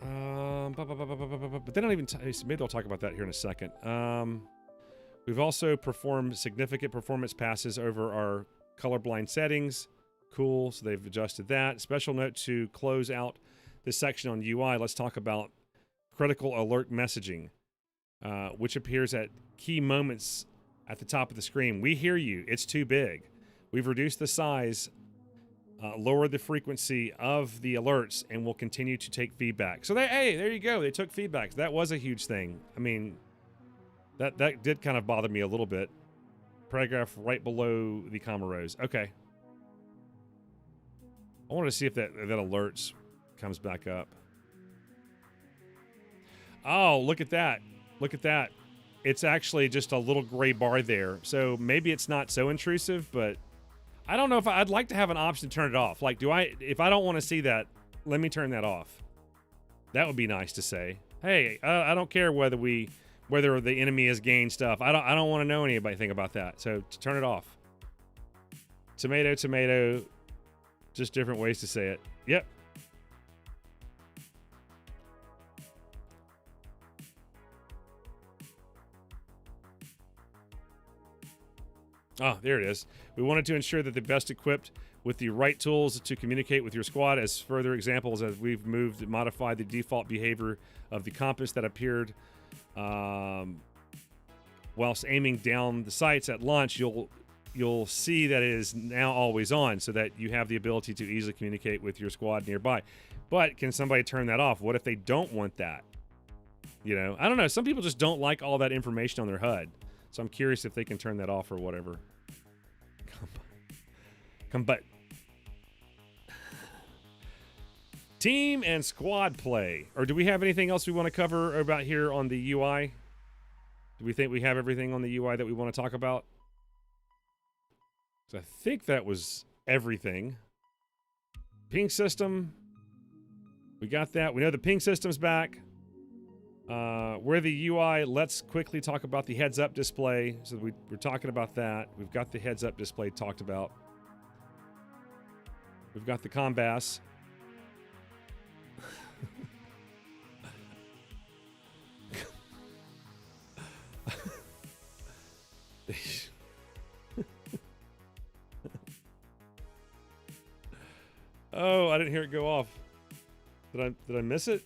But they don't even. Maybe they'll talk about that here in a second. We've also performed significant performance passes over our colorblind settings. Cool, so they've adjusted that. Special note to close out this section on UI, let's talk about critical alert messaging, which appears at key moments at the top of the screen. We hear you. It's too big. We've reduced the size, lowered the frequency of the alerts, and we'll continue to take feedback. So, hey, there you go. They took feedback. That was a huge thing. I mean, that did kind of bother me a little bit. Paragraph right below the comma rows. Okay. I wanted to see if that alerts comes back up. Oh, look at that. Look at that. It's actually just a little gray bar there. So maybe it's not so intrusive, but I don't know if I'd like to have an option to turn it off. Like, if I don't want to see that, let me turn that off. That would be nice to say. Hey, I don't care whether the enemy has gained stuff. I don't want to know anything about that. So turn it off. Tomato, tomato. Just different ways to say it. Yep. Oh, there it is. We wanted to ensure that the best equipped with the right tools to communicate with your squad. As further examples, as we've modified the default behavior of the compass that appeared whilst aiming down the sights at launch. You'll see that it is now always on, so that you have the ability to easily communicate with your squad nearby. But can somebody turn that off? What if they don't want that? You know, I don't know. Some people just don't like all that information on their HUD. So I'm curious if they can turn that off or whatever. But team and squad play. Or do we have anything else we want to cover about here on the UI? Do we think we have everything on the UI that we want to talk about? So I think that was everything. Ping system. We got that. We know the ping system's back. Where the UI, let's quickly talk about the heads-up display. So we're talking about that. We've got the heads-up display talked about. We've got the Combass. Oh, I didn't hear it go off. Did I miss it?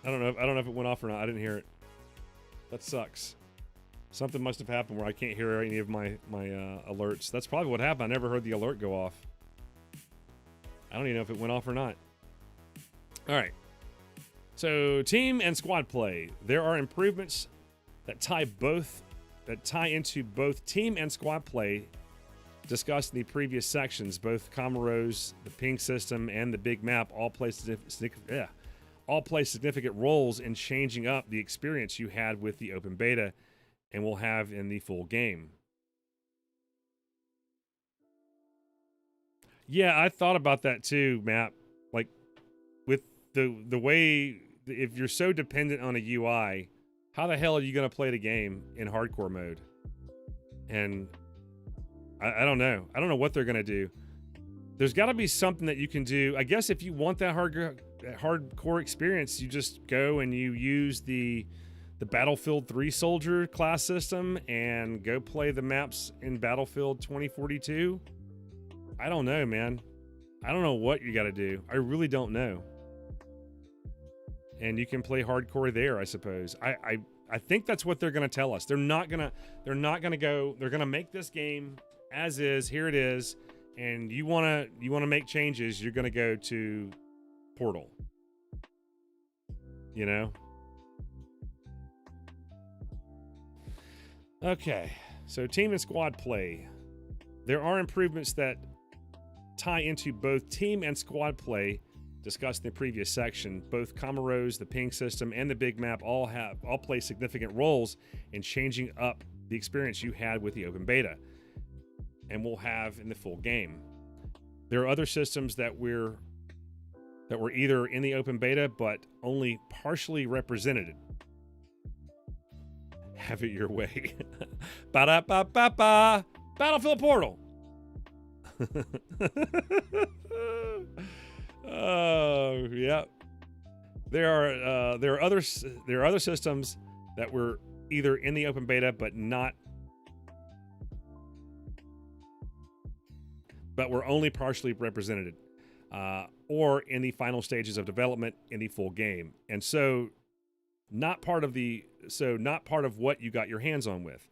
I don't know if it went off or not. I didn't hear it. That sucks. Something must have happened where I can't hear any of my alerts. That's probably what happened. I never heard the alert go off. I don't even know if it went off or not. All right. So team and squad play. There are improvements that tie into both team and squad play discussed in the previous sections. Both comma rows, the ping system, and the big map all play significant roles in changing up the experience you had with the open beta and will have in the full game. Yeah, I thought about that too, Matt. Like, with the way, if you're so dependent on a UI, how the hell are you going to play the game in hardcore mode? And I don't know. I don't know what they're going to do. There's got to be something that you can do. I guess if you want that hardcore experience, you just go and you use the Battlefield 3 soldier class system and go play the maps in Battlefield 2042. I don't know, man. I don't know what you got to do. I really don't know. And you can play hardcore there, I suppose. I think that's what they're going to tell us. They're not going to go. They're going to make this game as is. Here it is. And you want to make changes, you're going to go to Portal. You know? Okay. So team and squad play. There are improvements that tie into both team and squad play discussed in the previous section. Both comma rows, the ping system, and the big map all play significant roles in changing up the experience you had with the open beta and will have in the full game. There are other systems that were either in the open beta but only partially represented. Have it your way. Ba-da-ba-ba-ba. Battlefield Portal. Oh, yeah. There are other systems that were either in the open beta but were only partially represented, or in the final stages of development in the full game, and so not part of what you got your hands on with.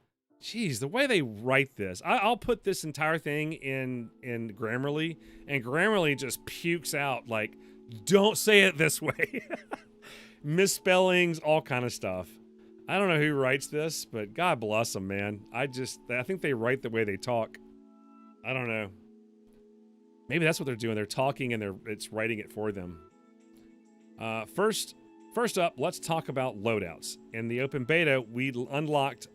Geez, the way they write this. I'll put this entire thing in Grammarly, and Grammarly just pukes out like, don't say it this way. Misspellings, all kind of stuff. I don't know who writes this, but God bless them, man. I think they write the way they talk. I don't know. Maybe that's what they're doing. They're talking and it's writing it for them. First up, let's talk about loadouts. In the open beta, we unlocked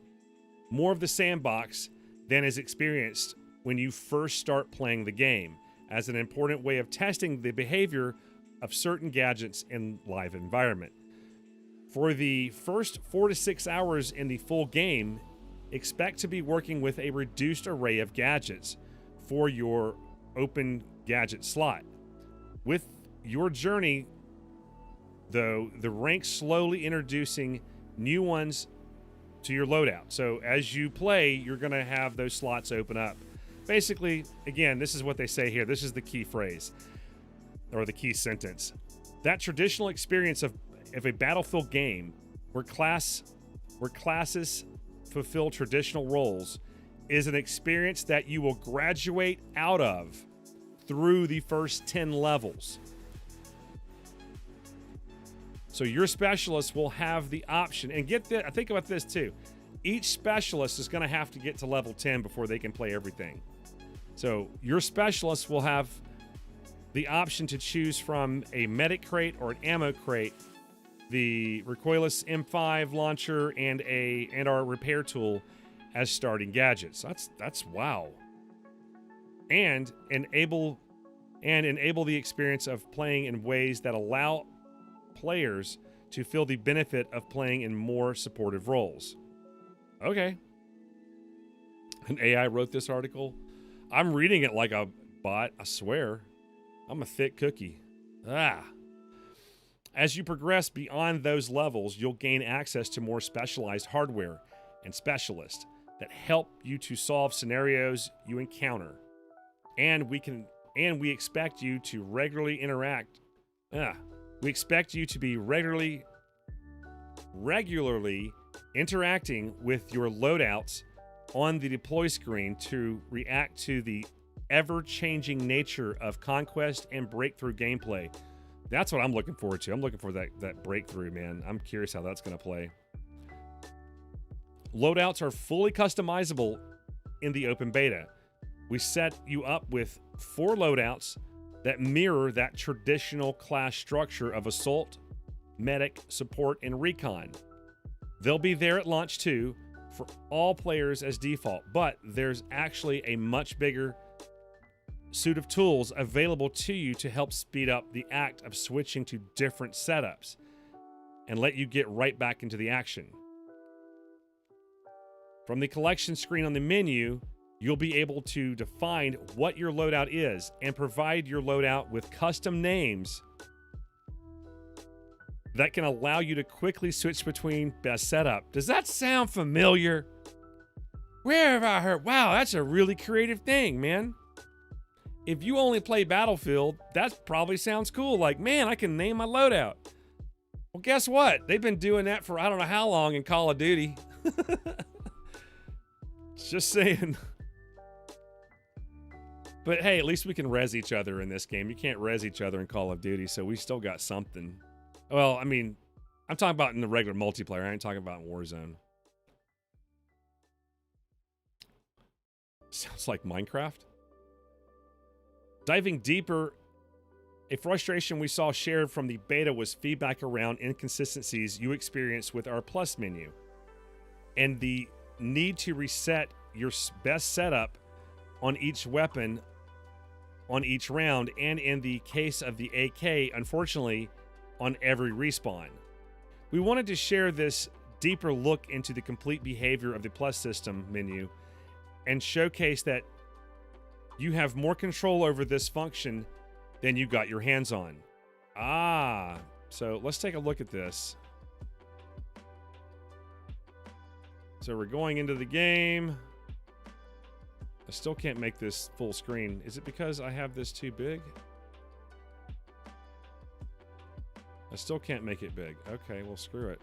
more of the sandbox than is experienced when you first start playing the game, as an important way of testing the behavior of certain gadgets in live environment. For the first 4 to 6 hours in the full game, expect to be working with a reduced array of gadgets for your open gadget slot. With your journey, though, the ranks slowly introducing new ones to your loadout. So as you play, you're going to have those slots open up. Basically, again, this is what they say here. This is the key phrase or the key sentence. That traditional experience of a Battlefield game where classes fulfill traditional roles is an experience that you will graduate out of through the first 10 levels. So your specialist will have the option, and think about this too. Each specialist is going to have to get to level 10 before they can play everything. So your specialist will have the option to choose from a medic crate or an ammo crate, the recoilless M5 launcher, and our repair tool as starting gadgets. That's wow. And enable the experience of playing in ways that allow players to feel the benefit of playing in more supportive roles. Okay. An AI wrote this article. I'm reading it like a bot, I swear. I'm a thick cookie. As you progress beyond those levels, you'll gain access to more specialized hardware and specialists that help you to solve scenarios you encounter. And we expect you to regularly interact. We expect you to be regularly interacting with your loadouts on the deploy screen to react to the ever-changing nature of conquest and breakthrough gameplay. That's what I'm looking forward to. I'm looking for that breakthrough, man. I'm curious how that's going to play. Loadouts are fully customizable in the open beta. We set you up with 4 loadouts that mirror that traditional class structure of assault, medic, support, and recon. They'll be there at launch too for all players as default, but there's actually a much bigger suite of tools available to you to help speed up the act of switching to different setups and let you get right back into the action. From the collection screen on the menu, you'll be able to define what your loadout is and provide your loadout with custom names that can allow you to quickly switch between best setup. Does that sound familiar? Where have I heard? Wow, that's a really creative thing, man. If you only play Battlefield, that probably sounds cool. Like, man, I can name my loadout. Well, guess what? They've been doing that for I don't know how long in Call of Duty. Just saying. But hey, at least we can res each other in this game. You can't res each other in Call of Duty, so we still got something. Well, I mean, I'm talking about in the regular multiplayer. I ain't talking about in Warzone. Sounds like Minecraft. Diving deeper, a frustration we saw shared from the beta was feedback around inconsistencies you experienced with our Plus menu and the need to reset your best setup on each weapon on each round, and in the case of the AK, unfortunately, on every respawn. We wanted to share this deeper look into the complete behavior of the Plus system menu and showcase that you have more control over this function than you got your hands on. So let's take a look at this. So we're going into the game. I still can't make this full screen. Is it because I have this too big? I still can't make it big. Okay, well, screw it.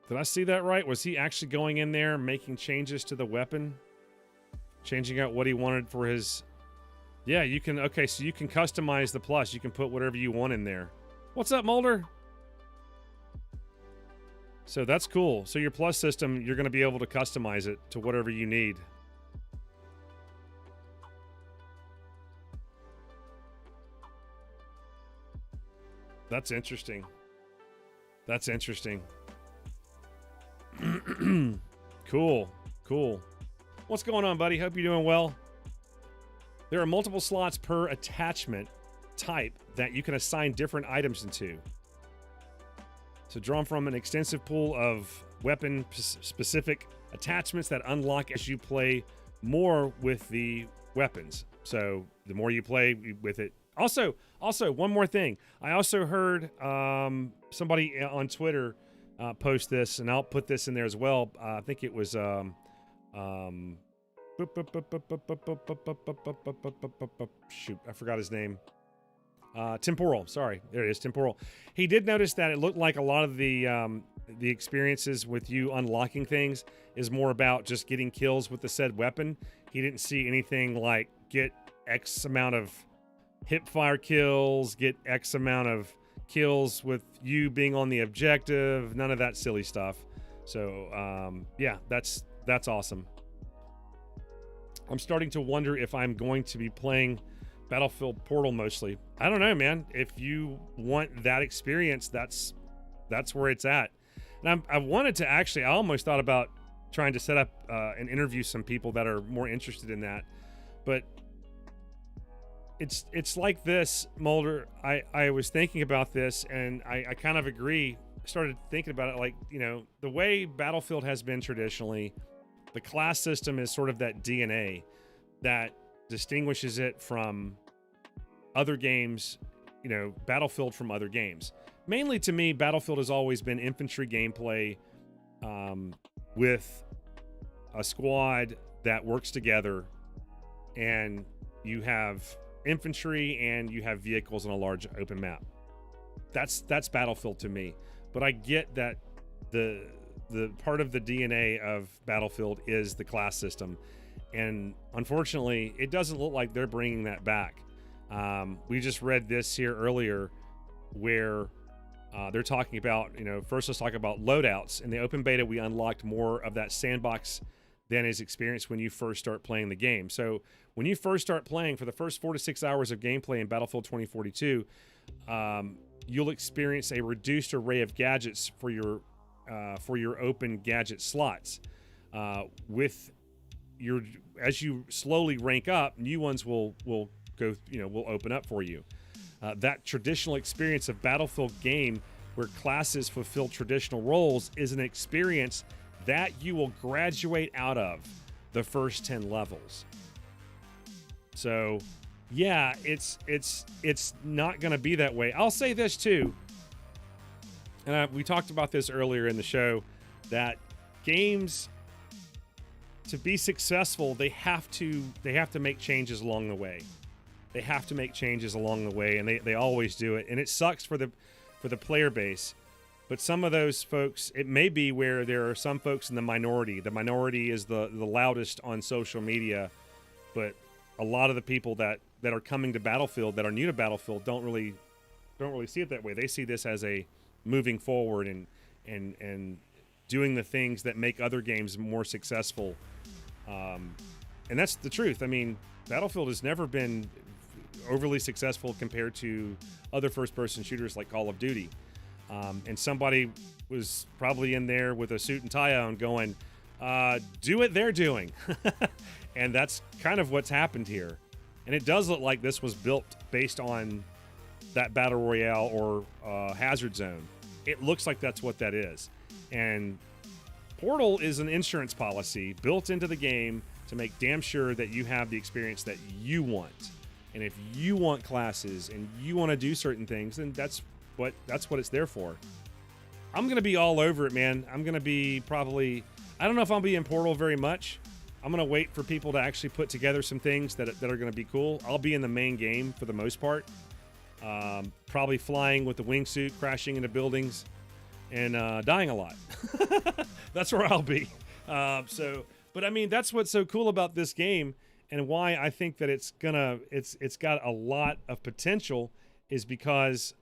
Did I see that right? Was he actually going in there making changes to the weapon? Changing out what he wanted for his... Yeah, you can... Okay, so you can customize the plus. You can put whatever you want in there. What's up, Mulder? So that's cool. So your plus system, you're going to be able to customize it to whatever you need. That's interesting. That's interesting. Cool. Cool. What's going on, buddy? Hope you're doing well. There are multiple slots per attachment type that you can assign different items into. So drawn from an extensive pool of weapon-specific attachments that unlock as you play more with the weapons. So the more you play with it. Also, one more thing. I also heard somebody on Twitter post this, and I'll put this in there as well. I think it was shoot, I forgot his name. Temporal. Sorry, there it is. Temporal. He did notice that it looked like a lot of the experiences with you unlocking things is more about just getting kills with the said weapon. He didn't see anything like get X amount of hip fire kills, get X amount of kills with you being on the objective, none of that silly stuff. So yeah, that's awesome. I'm starting to wonder if I'm going to be playing Battlefield Portal mostly. I don't know, man. If you want that experience, that's where it's at. And I wanted to actually, I almost thought about trying to set up and interview some people that are more interested in that, but it's like this, Mulder. I was thinking about this, and I kind of agree. Started thinking about it, like, you know, the way Battlefield has been traditionally, the class system is sort of that DNA that distinguishes it from other games, you know, Battlefield from other games. Mainly to me, Battlefield has always been infantry gameplay with a squad that works together, and you have infantry and you have vehicles on a large open map. That's Battlefield to me. But I get that the part of the DNA of Battlefield is the class system, and unfortunately it doesn't look like they're bringing that back. We just read this here earlier where they're talking about, you know, first let's talk about loadouts. In the open beta, we unlocked more of that sandbox than is experienced when you first start playing the game. So when you first start playing, for the first 4 to 6 hours of gameplay in Battlefield 2042, you'll experience a reduced array of gadgets for your open gadget slots. As you slowly rank up, new ones will go, you know, will open up for you. That traditional experience of Battlefield game where classes fulfill traditional roles is an experience that you will graduate out of the first 10 levels. So yeah, it's not going to be that way. I'll say this too, and we talked about this earlier in the show, that games, to be successful, they have to make changes along the way. They have to make changes along the way, and they always do it. And it sucks for the player base. But some of those folks, it may be where there are some folks in the minority. The minority is the loudest on social media, but a lot of the people that are coming to Battlefield, that are new to Battlefield, don't really see it that way. They see this as a moving forward and doing the things that make other games more successful. And that's the truth. I mean, Battlefield has never been overly successful compared to other first-person shooters like Call of Duty. And somebody was probably in there with a suit and tie on going, do what they're doing. And that's kind of what's happened here. And it does look like this was built based on that Battle Royale or Hazard Zone. It looks like that's what that is. And Portal is an insurance policy built into the game to make damn sure that you have the experience that you want. And if you want classes and you want to do certain things, then that's what it's there for. I'm going to be all over it, man. I'm going to be probably, I don't know if I'll be in Portal very much. I'm going to wait for people to actually put together some things that are going to be cool. I'll be in the main game for the most part. Probably flying with the wingsuit, crashing into buildings, and dying a lot. That's where I'll be. But I mean, that's what's so cool about this game, and why I think that it's got a lot of potential, is because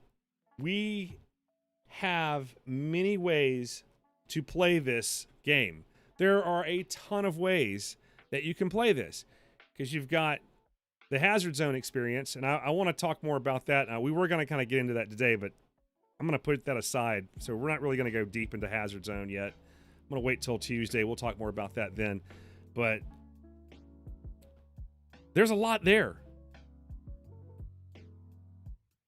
we have many ways to play this game. There are a ton of ways that you can play this, because you've got the Hazard Zone experience, and I want to talk more about that. We were going to kind of get into that today, but I'm going to put that aside. So we're not really going to go deep into Hazard Zone yet. I'm going to wait till Tuesday. We'll talk more about that then. But there's a lot there.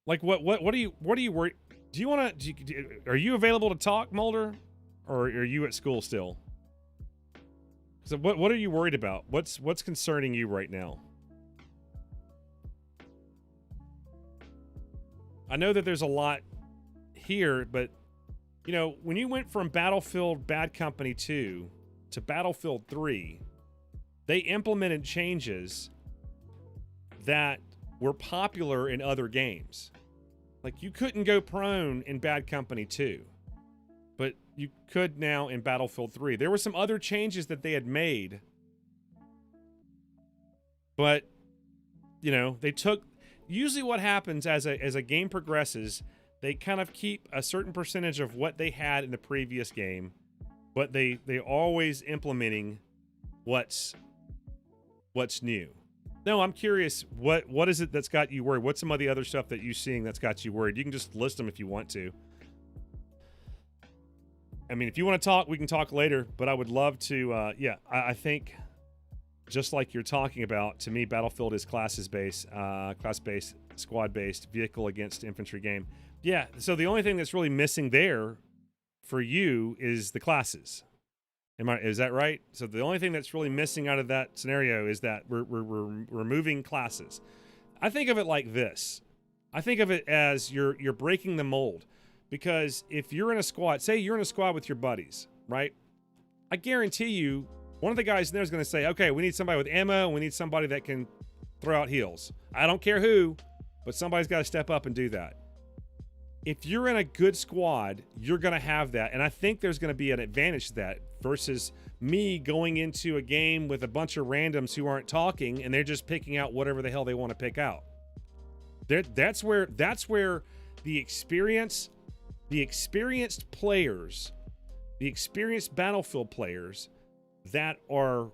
Like what do you worry? Do you want to? Are you available to talk, Mulder, or are you at school still? So what are you worried about? What's concerning you right now? I know that there's a lot here, but you know, when you went from Battlefield Bad Company 2 to Battlefield 3, they implemented changes that were popular in other games. Like, you couldn't go prone in Bad Company 2, but you could now in Battlefield 3. There were some other changes that they had made, but you know, they took, usually what happens as a game progresses, they kind of keep a certain percentage of what they had in the previous game, but they always implementing what's new. No, I'm curious, what is it that's got you worried? What's some of the other stuff that you're seeing that's got you worried? You can just list them if you want to. I mean, if you want to talk, we can talk later, but I would love to, I think, just like you're talking about, to me, Battlefield is class-based, squad-based, vehicle against infantry game. Yeah, so the only thing that's really missing there for you is the classes. Is that right? So the only thing that's really missing out of that scenario is that we're removing classes. I think of it like this. I think of it as you're breaking the mold, because if you're in a squad, say you're in a squad with your buddies, right? I guarantee you, one of the guys in there is going to say, okay, we need somebody with ammo, and we need somebody that can throw out heals. I don't care who, but somebody's got to step up and do that. If you're in a good squad, you're going to have that. And I think there's going to be an advantage to that versus me going into a game with a bunch of randoms who aren't talking and they're just picking out whatever the hell they want to pick out. That's where the experienced players, the experienced Battlefield players that are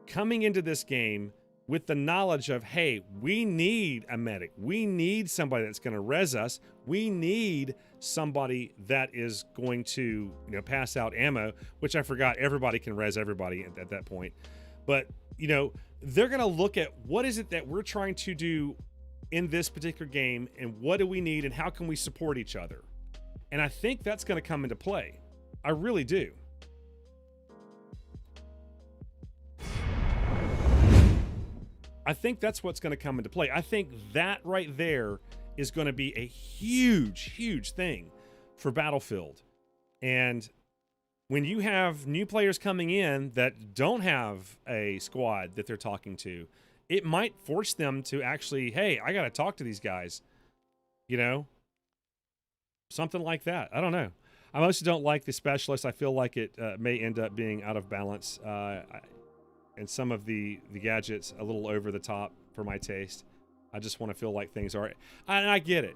coming into this game with the knowledge of, hey, we need a medic. We need somebody that's going to res us. We need somebody that is going to, pass out ammo, which I forgot everybody can res everybody at that point. But, they're going to look at what is it that we're trying to do in this particular game, and what do we need, and how can we support each other? And I think that's going to come into play. I really do. I think that's what's going to come into play. I think that right there is going to be a huge, huge thing for Battlefield. And when you have new players coming in that don't have a squad that they're talking to, it might force them to actually, hey, I got to talk to these guys, something like that. I don't know. I mostly don't like the specialist. I feel like it may end up being out of balance. And some of the gadgets a little over the top for my taste. I just want to feel like things are. And I get it.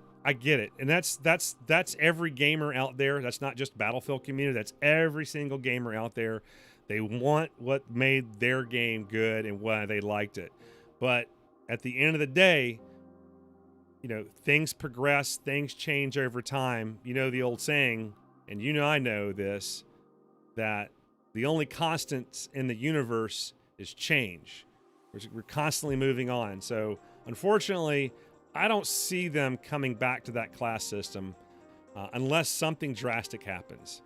And that's every gamer out there. That's not just Battlefield community. That's every single gamer out there. They want what made their game good and why they liked it. But at the end of the day, things progress, things change over time. The old saying, and I know this, that the only constants in the universe is change. We're constantly moving on. So unfortunately, I don't see them coming back to that class system unless something drastic happens.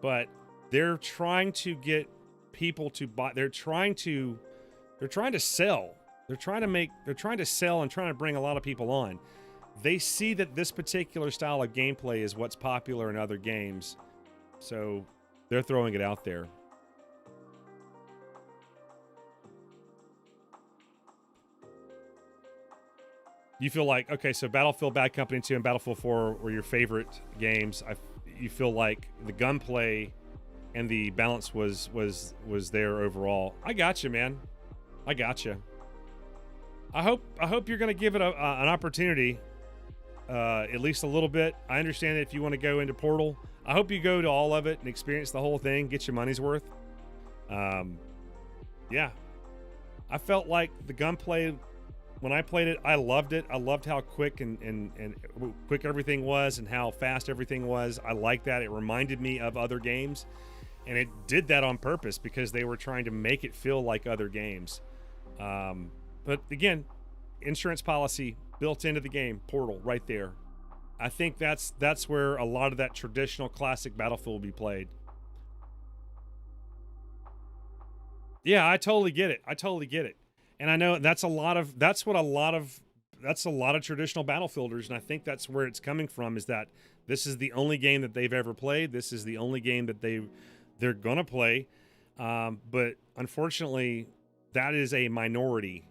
But they're trying to get people to buy. They're trying to sell. They're trying to sell and trying to bring a lot of people on. They see that this particular style of gameplay is what's popular in other games. So they're throwing it out there. You feel like, okay, so Battlefield Bad Company 2 and Battlefield 4 were your favorite games. you feel like the gunplay and the balance was there overall. I got you, man. I got you. I hope you're going to give it an opportunity, at least a little bit. I understand that if you want to go into Portal, I hope you go to all of it and experience the whole thing, get your money's worth. Yeah, I felt like the gunplay when I played it, I loved it. I loved how quick and quick everything was and how fast everything was. I like that. It reminded me of other games, and it did that on purpose because they were trying to make it feel like other games. But again, insurance policy built into the game, Portal, right there. I think that's where a lot of that traditional classic Battlefield will be played. Yeah, I totally get it. And I know that's a lot of traditional Battlefielders, and I think that's where it's coming from, is that this is the only game that they've ever played. This is the only game that they're gonna play. But unfortunately, that is a minority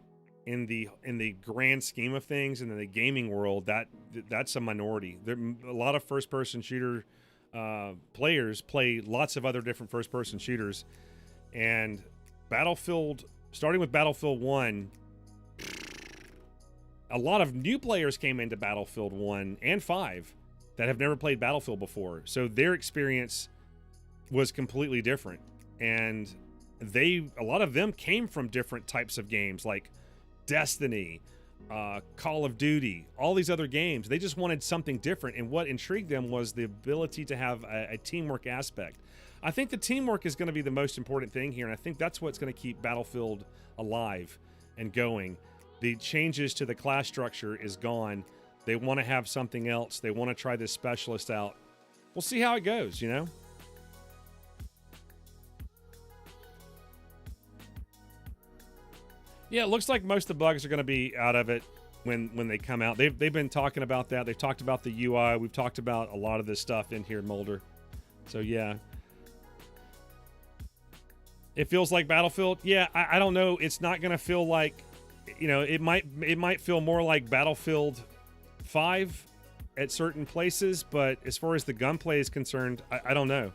in the grand scheme of things, and in the gaming world. That's a minority. There a lot of first-person shooter players play lots of other different first-person shooters, and Battlefield, starting with Battlefield 1, a lot of new players came into Battlefield 1 and 5 that have never played Battlefield before. So their experience was completely different. And a lot of them came from different types of games like Destiny, Call of Duty, all these other games. They just wanted something different. And what intrigued them was the ability to have a teamwork aspect. I think the teamwork is going to be the most important thing here, and I think that's what's going to keep Battlefield alive and going. The changes to the class structure is gone. They want to have something else. They want to try this specialist out. We'll see how it goes, you know? Yeah, it looks like most of the bugs are going to be out of it when they come out. They've been talking about that. They've talked about the UI. We've talked about a lot of this stuff in here, Mulder. So, yeah. It feels like Battlefield. Yeah, I don't know. It's not going to feel like, you know, it might feel more like Battlefield 5 at certain places, but as far as the gunplay is concerned, I don't know.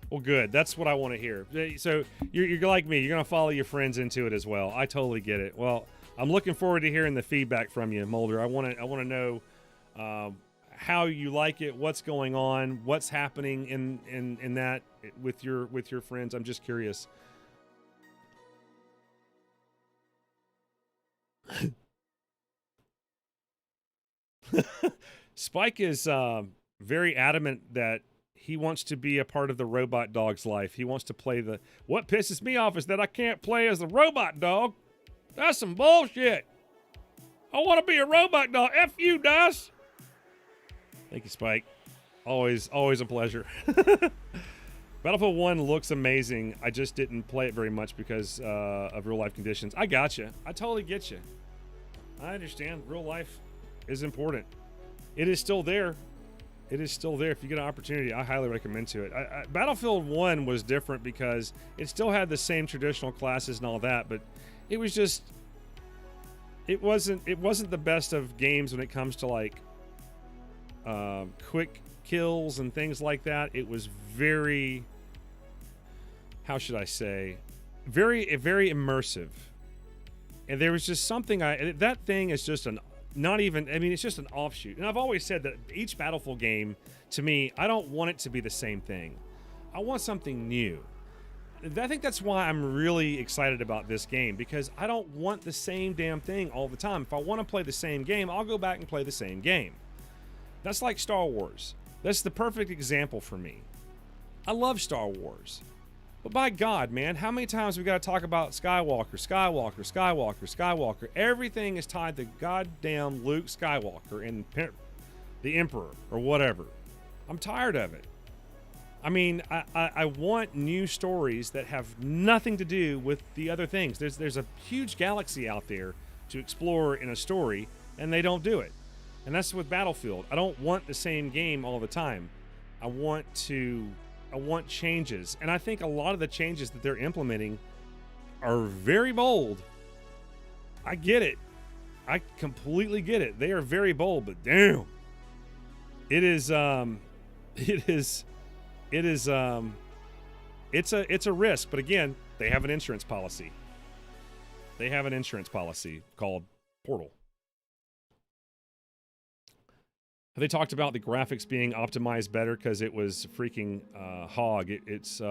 Well, good. That's what I want to hear. So you're like me. You're going to follow your friends into it as well. I totally get it. Well, I'm looking forward to hearing the feedback from you, Mulder. I want to know how you like it, what's going on, what's happening in that with your friends. I'm just curious. Spike is very adamant that he wants to be a part of the robot dog's life. He wants to play what pisses me off is that I can't play as the robot dog. That's some bullshit. I want to be a robot dog. F you, Dice. Thank you, Spike. Always a pleasure. Battlefield 1 looks amazing. I just didn't play it very much because of real life conditions. I got you. I totally get you. I understand. Real life is important. It is still there. It is still there. If you get an opportunity, I highly recommend to it. Battlefield 1 was different because it still had the same traditional classes and all that, but it was just it wasn't the best of games when it comes to like quick kills and things like that. It was very, how should I say, very immersive. And there was just something that thing is just it's just an offshoot. And I've always said that each Battlefield game, to me, I don't want it to be the same thing. I want something new. I think that's why I'm really excited about this game, because I don't want the same damn thing all the time. If I want to play the same game, I'll go back and play the same game. That's like Star Wars. That's the perfect example for me. I love Star Wars. But by God, man, how many times we got to talk about Skywalker? Everything is tied to goddamn Luke Skywalker and the Emperor or whatever. I'm tired of it. I mean, I want new stories that have nothing to do with the other things. There's a huge galaxy out there to explore in a story, and they don't do it. And that's with Battlefield. I don't want the same game all the time. I want changes. And I think a lot of the changes that they're implementing are very bold. I get it. I completely get it. They are very bold, but damn, it is it's a risk. But again, they have an insurance policy. They have an insurance policy called Portal. Have they talked about the graphics being optimized better because it was freaking hog? It's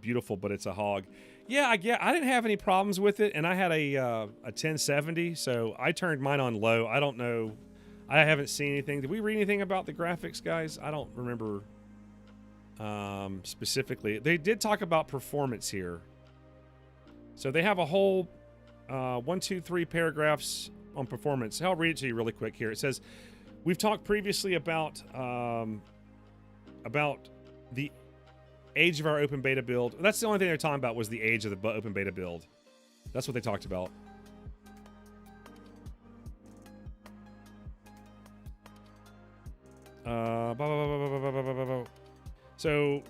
beautiful, but it's a hog. Yeah, I didn't have any problems with it, and I had a 1070, so I turned mine on low. I don't know. I haven't seen anything. Did we read anything about the graphics, guys? I don't remember specifically. They did talk about performance here. So they have a whole 1, 2, 3 paragraphs on performance. I'll read it to you really quick here. It says, we've talked previously about the age of our open beta build. That's the only thing they're talking about was the age of the open beta build. That's what they talked about. So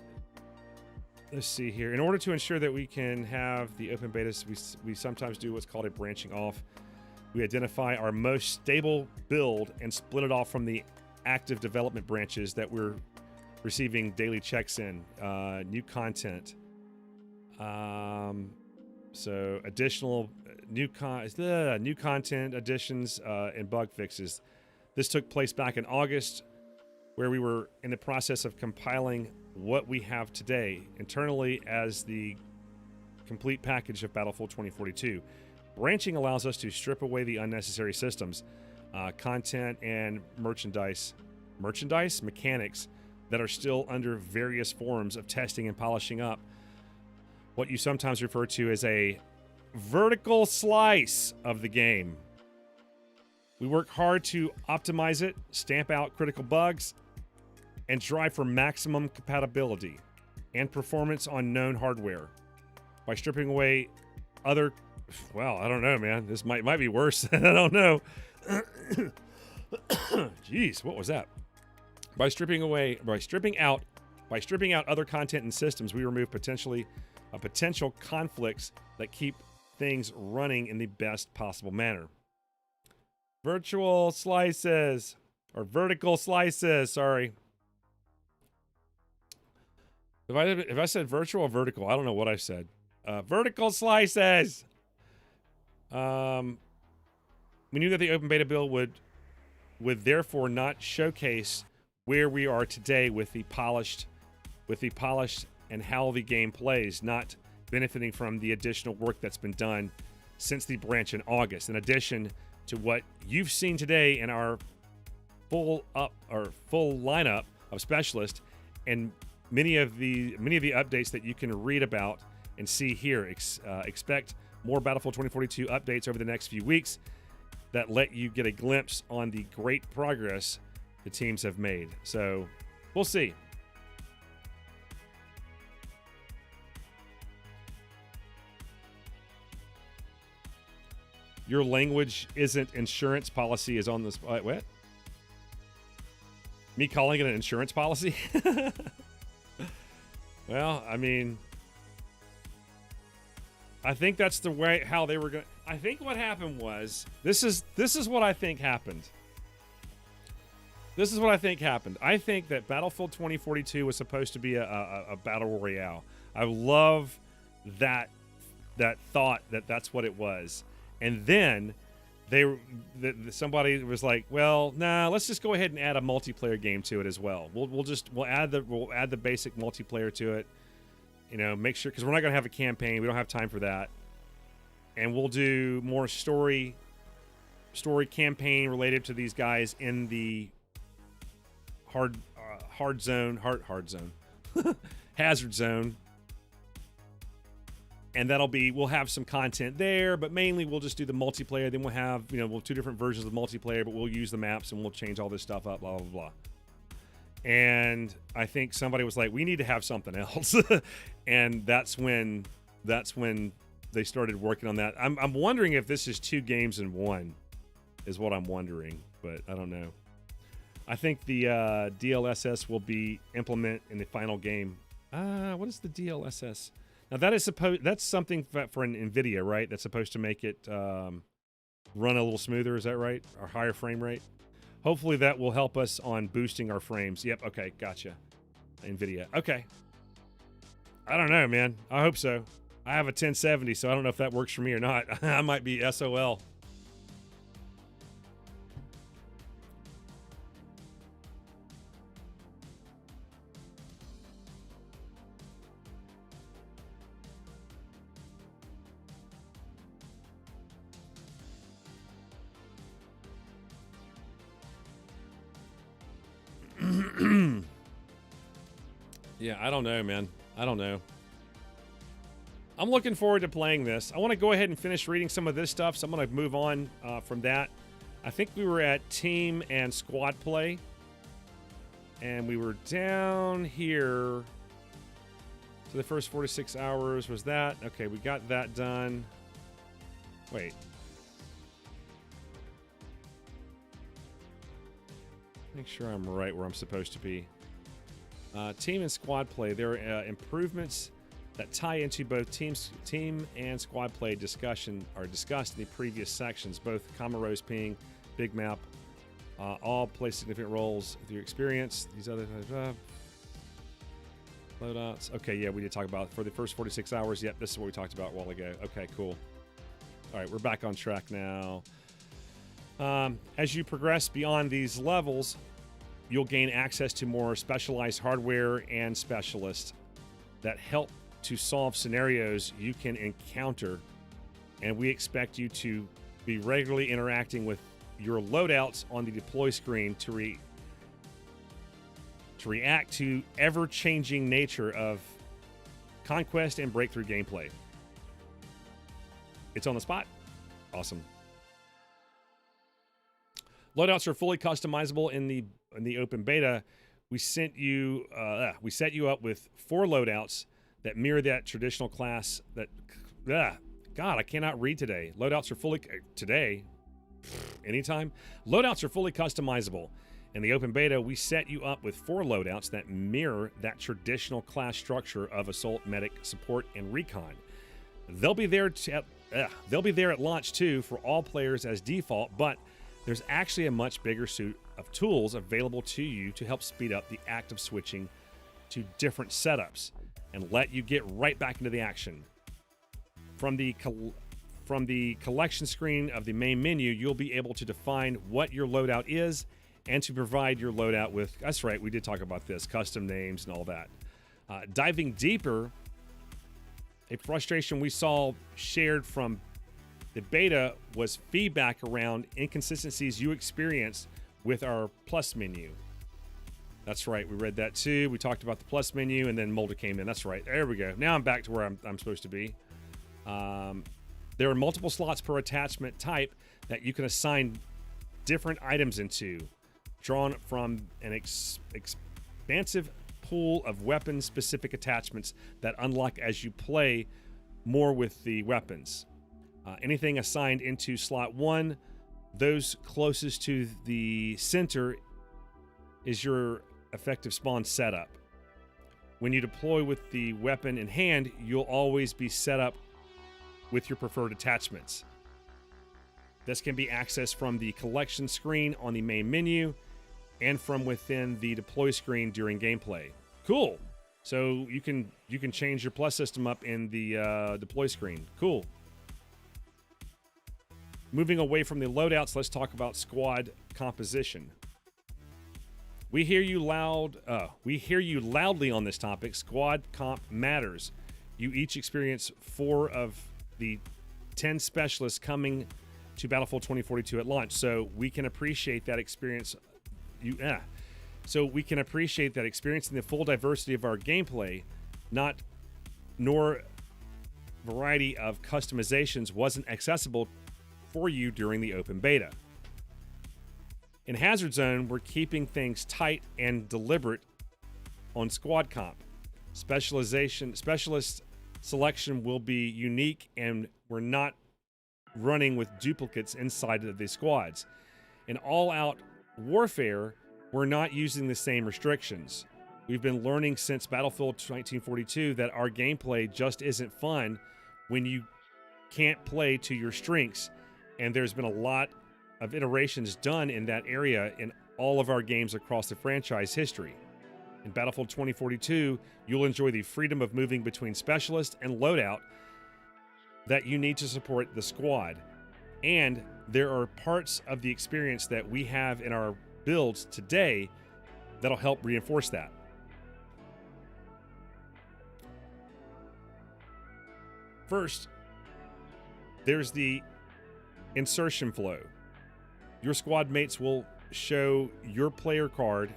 let's see here. In order to ensure that we can have the open betas, we sometimes do what's called a branching off. We identify our most stable build and split it off from the active development branches that we're receiving daily checks in. New content. So additional new content additions and bug fixes. This took place back in August, where we were in the process of compiling what we have today internally as the complete package of Battlefield 2042. Branching allows us to strip away the unnecessary systems, content, and merchandise mechanics that are still under various forms of testing and polishing up. What you sometimes refer to as a vertical slice of the game. We work hard to optimize it, stamp out critical bugs, and strive for maximum compatibility and performance on known hardware. By stripping away other... Well, I don't know, man. This might be worse. I don't know. Jeez, what was that? By stripping out other content and systems, we remove potential conflicts that keep things running in the best possible manner. Vertical slices, sorry. If I said virtual or vertical, I don't know what I said. Vertical slices. We knew that the open beta build would therefore not showcase where we are today with the polished and how the game plays, not benefiting from the additional work that's been done since the branch in August. In addition to what you've seen today in our full lineup of specialists and many of the updates that you can read about and see here. Expect more Battlefield 2042 updates over the next few weeks that let you get a glimpse on the great progress the teams have made. So we'll see. Your language isn't insurance policy is on this. What? Me calling it an insurance policy? Well, I mean, I think that's the way how they were going. I think what happened was this is what I think happened. This is what I think happened. I think that Battlefield 2042 was supposed to be a battle royale. I love that thought that's what it was. And then somebody was like, "Well, nah, let's just go ahead and add a multiplayer game to it as well. We'll add the basic multiplayer to it. You know, make sure because we're not going to have a campaign. We don't have time for that. And we'll do more story campaign related to these guys in the hazard zone. And we'll have some content there, but mainly we'll just do the multiplayer. Then we'll have, we'll have 2 different versions of the multiplayer, but we'll use the maps and we'll change all this stuff up, blah, blah, blah. And I think somebody was like, we need to have something else. And that's when they started working on that. I'm wondering if this is 2 games in 1 is what I'm wondering, but I don't know. I think the DLSS will be implemented in the final game. What is the DLSS? Now that's something for an NVIDIA, right? That's supposed to make it run a little smoother. Is that right? Our higher frame rate. Hopefully that will help us on boosting our frames. Yep. Okay. Gotcha. NVIDIA. Okay. I don't know, man. I hope so. I have a 1070, so I don't know if that works for me or not. I might be SOL. Yeah, I don't know, man. I don't know. I'm looking forward to playing this. I want to go ahead and finish reading some of this stuff, so I'm going to move on from that. I think we were at team and squad play, and we were down here. So the first 4 to 6 hours was that. Okay, we got that done. Wait. Make sure I'm right where I'm supposed to be. Team and squad play. There are improvements that tie into both team and squad play discussion are discussed in the previous sections. Both Camaros ping, big map, all play significant roles with your experience. These other loadouts. Okay, yeah, we did talk about it for the first 46 hours. Yep, this is what we talked about a while ago. Okay, cool. All right, we're back on track now. As you progress beyond these levels, you'll gain access to more specialized hardware and specialists that help to solve scenarios you can encounter, and we expect you to be regularly interacting with your loadouts on the deploy screen to react to ever-changing nature of conquest and breakthrough gameplay. It's on the spot. Awesome. Loadouts are fully customizable in the open beta. We set you up with 4 loadouts that mirror that traditional class. God, I cannot read today. Loadouts are fully today. Anytime. Loadouts are fully customizable. In the open beta, we set you up with 4 loadouts that mirror that traditional class structure of assault, medic, support, and recon. They'll be there at launch too for all players as default, but there's actually a much bigger suite of tools available to you to help speed up the act of switching to different setups and let you get right back into the action. From the collection screen of the main menu, you'll be able to define what your loadout is and to provide your loadout with, that's right, we did talk about this, custom names and all that. Diving deeper, a frustration we saw shared from the beta was feedback around inconsistencies you experienced with our plus menu. That's right, we read that too. We talked about the plus menu, and then Mulder came in. That's right, there we go. Now I'm back to where I'm supposed to be. There are multiple slots per attachment type that you can assign different items into, drawn from an expansive pool of weapon-specific attachments that unlock as you play more with the weapons. Anything assigned into slot 1, those closest to the center is your effective spawn setup. When you deploy with the weapon in hand, you'll always be set up with your preferred attachments. This can be accessed from the collection screen on the main menu and from within the deploy screen during gameplay. Cool. So you can change your plus system up in the deploy screen. Cool. Moving away from the loadouts, let's talk about squad composition. We hear you loudly on this topic. Squad comp matters. You each experience 4 of the 10 specialists coming to Battlefield 2042 at launch, so we can appreciate that experience. So we can appreciate that experiencing the full diversity of our gameplay, nor variety of customizations wasn't accessible for you during the open beta. In Hazard Zone, we're keeping things tight and deliberate on squad comp. Specialist selection will be unique, and we're not running with duplicates inside of the squads. In all-out warfare, we're not using the same restrictions. We've been learning since Battlefield 1942 that our gameplay just isn't fun when you can't play to your strengths And there's been a lot of iterations done in that area in all of our games across the franchise history. In Battlefield 2042, you'll enjoy the freedom of moving between specialist and loadout that you need to support the squad. And there are parts of the experience that we have in our builds today that'll help reinforce that. First, there's the insertion flow. Your squad mates will show your player card.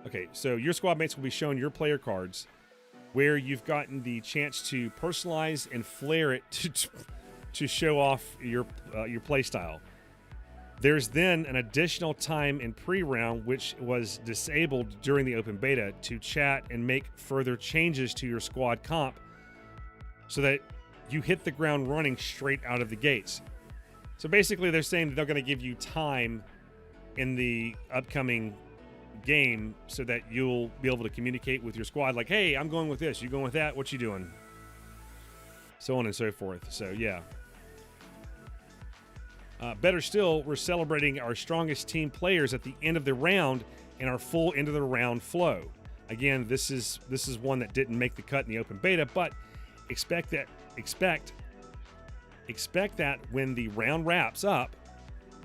Okay, so your squad mates will be shown your player cards where you've gotten the chance to personalize and flare it to show off your play style. There's then an additional time in pre-round, which was disabled during the open beta, to chat and make further changes to your squad comp so that you hit the ground running straight out of the gates. So basically they're saying that they're going to give you time in the upcoming game so that you'll be able to communicate with your squad like, hey, I'm going with this, you going with that, what you doing? So on and so forth. So yeah. Better still, we're celebrating our strongest team players at the end of the round in our full end of the round flow. Again, this is one that didn't make the cut in the open beta, but expect that when the round wraps up,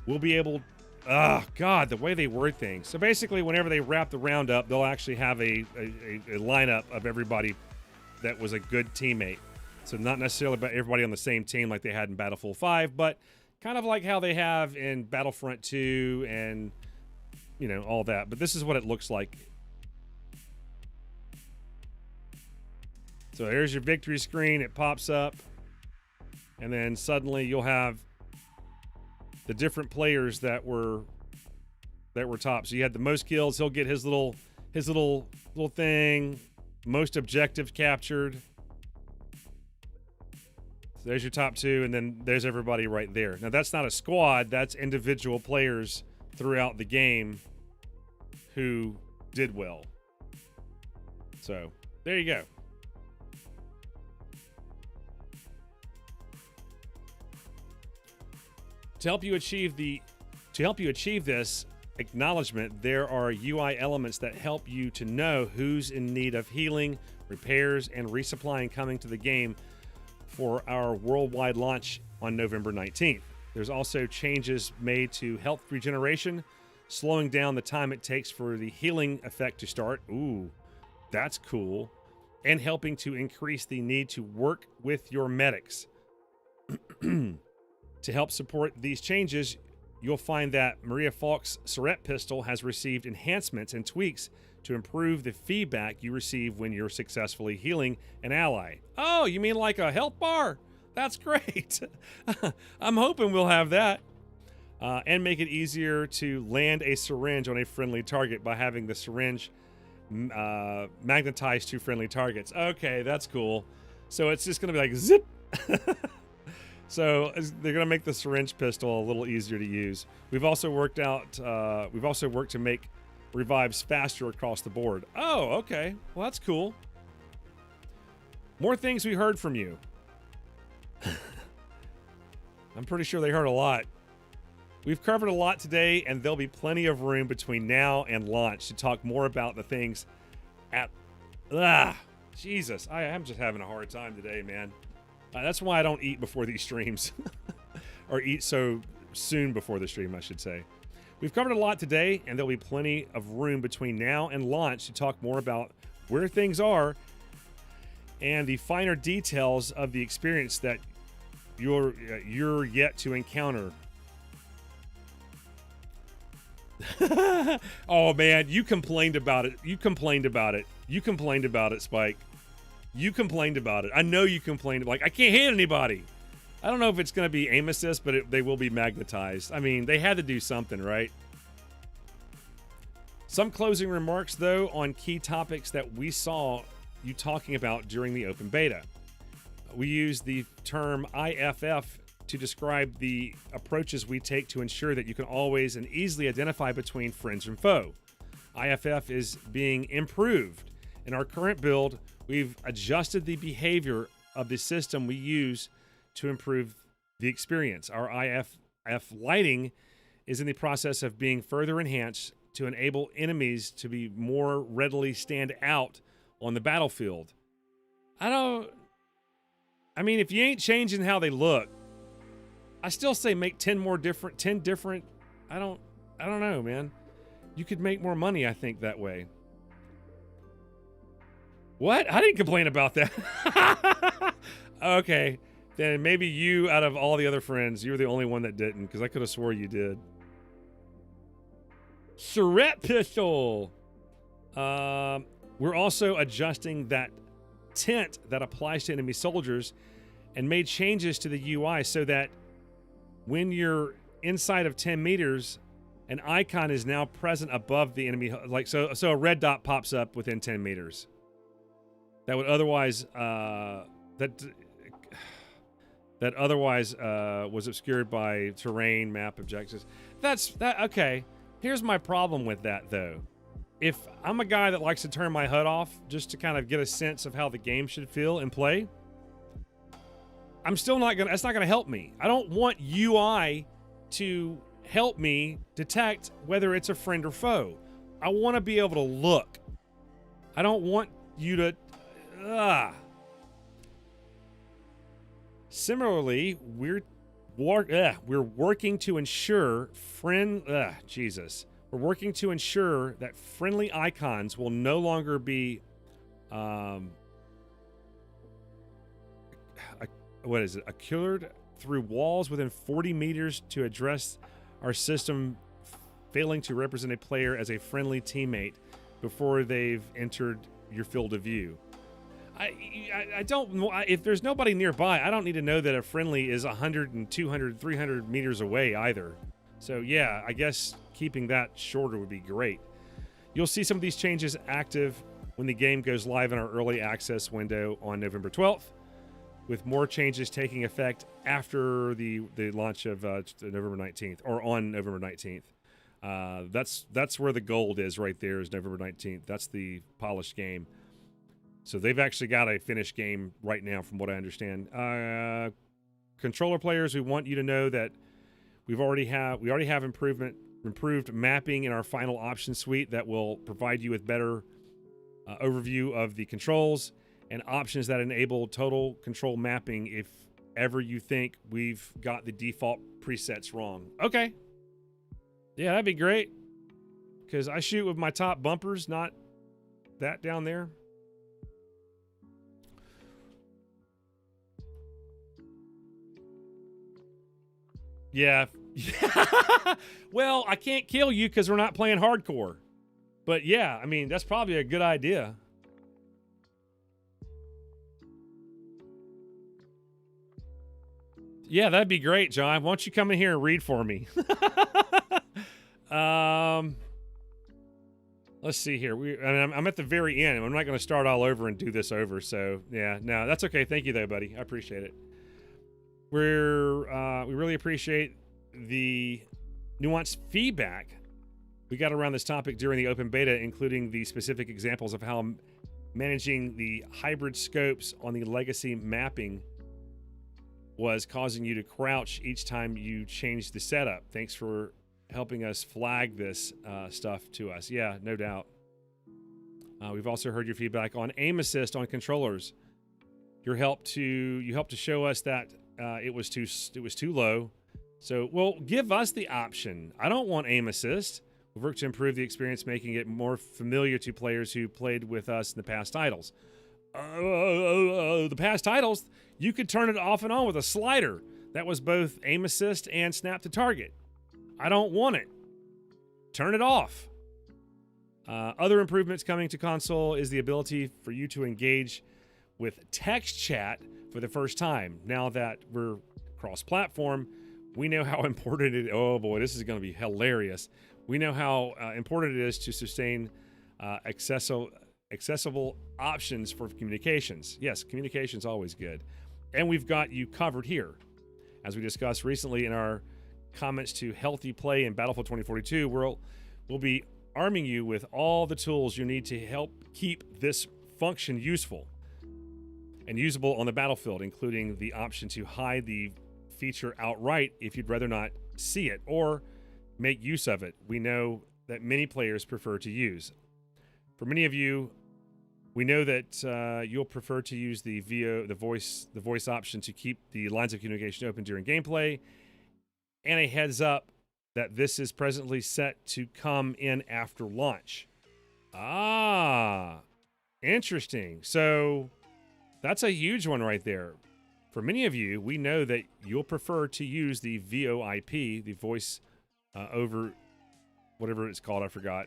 we'll be able. Oh God, the way they word things. So basically, whenever they wrap the round up, they'll actually have a lineup of everybody that was a good teammate. So not necessarily about everybody on the same team like they had in Battlefield 5, but kind of like how they have in Battlefront 2 and, you know, all that. But this is what it looks like. So here's your victory screen. It pops up. And then suddenly you'll have the different players that were top. So you had the most kills. He'll get his little thing. Most objectives captured. So there's your top two, and then there's everybody right there. Now that's not a squad. That's individual players throughout the game who did well. So there you go. To help you achieve this acknowledgement, there are UI elements that help you to know who's in need of healing, repairs, and resupplying coming to the game for our worldwide launch on November 19th. There's also changes made to health regeneration, slowing down the time it takes for the healing effect to start. Ooh, that's cool. And helping to increase the need to work with your medics. To help support these changes, you'll find that Maria Falk's Surette pistol has received enhancements and tweaks to improve the feedback you receive when you're successfully healing an ally. Oh, you mean like a health bar? That's great. I'm hoping we'll have that. And make it easier to land a syringe on a friendly target by having the syringe magnetize to friendly targets. Okay, that's cool. So it's just going to be like zip. So they're going to make the syringe pistol a little easier to use. We've also worked to make revives faster across the board. Oh, okay. Well, that's cool. More things we heard from you. I'm pretty sure they heard a lot. We've covered a lot today, and there'll be plenty of room between now and launch to talk more about the things at... Jesus, I am just having a hard time today, man. That's why I don't eat before these streams. Or eat so soon before the stream, I should say. We've covered a lot today, and there'll be plenty of room between now and launch to talk more about where things are and the finer details of the experience that you're yet to encounter. Oh, man, you complained about it. You complained about it, Spike. You complained about it. I know you complained. Like, I can't hit anybody. I don't know if it's going to be aim assist, but they will be magnetized. I mean, they had to do something, right? Some closing remarks, though, on key topics that we saw you talking about during the open beta. We use the term IFF to describe the approaches we take to ensure that you can always and easily identify between friends and foe. IFF is being improved. In our current build, we've adjusted the behavior of the system we use to improve the experience. Our IFF lighting is in the process of being further enhanced to enable enemies to be more readily stand out on the battlefield. I mean, if you ain't changing how they look, I still say make 10 different. I don't know, man. You could make more money, I think, that way. What? I didn't complain about that. Okay. Then maybe you, out of all the other friends, you're the only one that didn't, because I could have swore you did. Surrette pistol. We're also adjusting that tint that applies to enemy soldiers and made changes to the UI so that when you're inside of 10 meters, an icon is now present above the enemy. Like so a red dot pops up within 10 meters. That would otherwise was obscured by terrain, map objectives. Okay. Here's my problem with that, though. If I'm a guy that likes to turn my HUD off just to kind of get a sense of how the game should feel and play, that's not gonna help me. I don't want UI to help me detect whether it's a friend or foe. I want to be able to look. I don't want you to. Similarly, we're working to ensure We're working to ensure that friendly icons will no longer be occurred through walls within 40 meters to address our system failing to represent a player as a friendly teammate before they've entered your field of view. I don't know. If there's nobody nearby, I don't need to know that a friendly is 100 and 200, 300 meters away either. So yeah, I guess keeping that shorter would be great. You'll see some of these changes active when the game goes live in our early access window on November 12th, with more changes taking effect after the launch of November 19th, or on November 19th. That's where the gold is right there, is November 19th. That's the polished game. So they've actually got a finished game right now, from what I understand. Controller players, we want you to know that we already have improved mapping in our final option suite that will provide you with better overview of the controls and options that enable total control mapping if ever you think we've got the default presets wrong. Okay. Yeah, that'd be great. Because I shoot with my top bumpers, not that down there. Yeah. Well, I can't kill you because we're not playing hardcore. But yeah, I mean, that's probably a good idea. Yeah, that'd be great, John. Why don't you come in here and read for me? Let's see here. I'm at the very end. I'm not going to start all over and do this over. So yeah, no, that's okay. Thank you though, buddy. I appreciate it. We really appreciate the nuanced feedback we got around this topic during the open beta, including the specific examples of how managing the hybrid scopes on the legacy mapping was causing you to crouch each time you changed the setup. Thanks for helping us flag this stuff to us. Yeah, no doubt. We've also heard your feedback on aim assist on controllers. You helped to show us that it was too low. So, well, give us the option. I don't want aim assist. We've worked to improve the experience, making it more familiar to players who played with us in the past titles. The past titles, you could turn it off and on with a slider. That was both aim assist and snap to target. I don't want it. Turn it off. Other improvements coming to console is the ability for you to engage with text chat for the first time. Now that we're cross-platform, we know how important it is. Oh boy, this is going to be hilarious. We know how important it is to sustain accessible options for communications. Yes, communication's always good. And we've got you covered here. As we discussed recently in our comments to Healthy Play in Battlefield 2042, we'll be arming you with all the tools you need to help keep this function useful and usable on the battlefield, including the option to hide the feature outright if you'd rather not see it or make use of it. We know that many players prefer to use. For many of you, we know that you'll prefer to use the voice option to keep the lines of communication open during gameplay, and a heads up that this is presently set to come in after launch. Ah, interesting. So that's a huge one right there. For many of you, we know that you'll prefer to use the VoIP, the voice over whatever it's called, I forgot,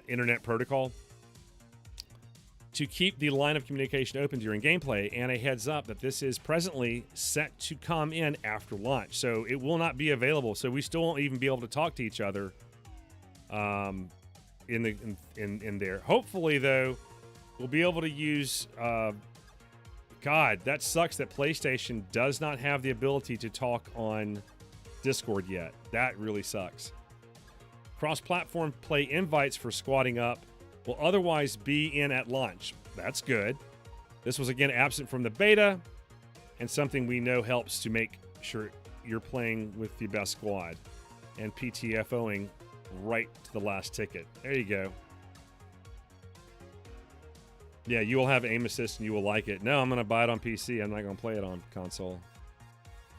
internet protocol, to keep the line of communication open during gameplay, and a heads up that this is presently set to come in after launch. So it will not be available. So we still won't even be able to talk to each other in there. Hopefully, though, we'll be able to use... God, that sucks that PlayStation does not have the ability to talk on Discord yet. That really sucks. Cross-platform play invites for squatting up will otherwise be in at launch. That's good. This was again absent from the beta, and something we know helps to make sure you're playing with the best squad and PTFOing right to the last ticket. There you go. Yeah, you will have aim assist and you will like it. No, I'm going to buy it on PC. I'm not going to play it on console.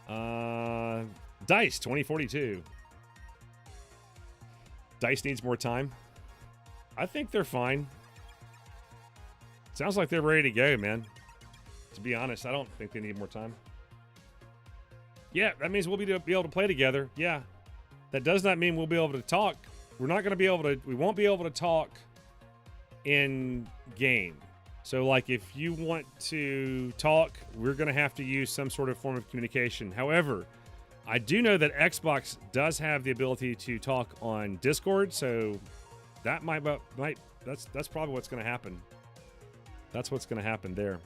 DICE 2042. DICE needs more time. I think they're fine. Sounds like they're ready to go, man. To be honest, I don't think they need more time. Yeah, that means we'll be able to play together. Yeah. That does not mean we'll be able to talk. We're not going to be able to... We won't be able to talk in game. So, like, if you want to talk, we're going to have to use some sort of form of communication. However, I do know that Xbox does have the ability to talk on Discord, so that that's probably what's going to happen. That's what's going to happen there.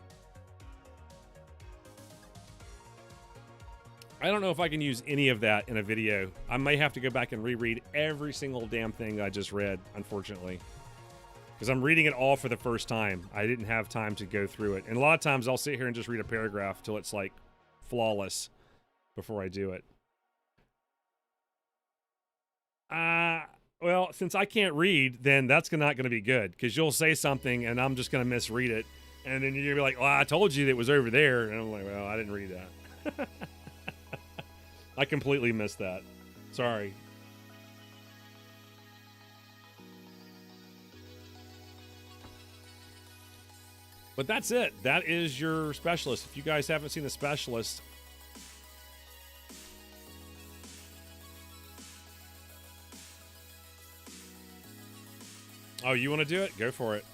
I don't know if I can use any of that in a video. I may have to go back and reread every single damn thing I just read, unfortunately. Because I'm reading it all for the first time. I didn't have time to go through it. And a lot of times I'll sit here and just read a paragraph till it's like flawless before I do it. Well, since I can't read, then that's not going to be good. Because you'll say something and I'm just going to misread it. And then you're going to be like, well, I told you that it was over there. And I'm like, well, I didn't read that. I completely missed that. Sorry. But that's it. That is your specialist. If you guys haven't seen the specialist, oh, you want to do it? Go for it.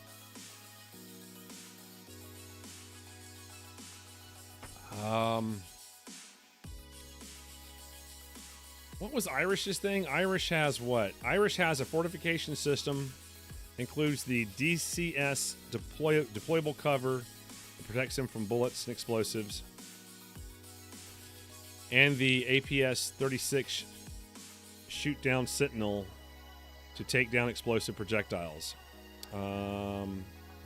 What was Irish's thing? Irish has what? Irish has a fortification system. Includes the DCS deployable cover that protects him from bullets and explosives. And the APS 36 shoot down Sentinel to take down explosive projectiles.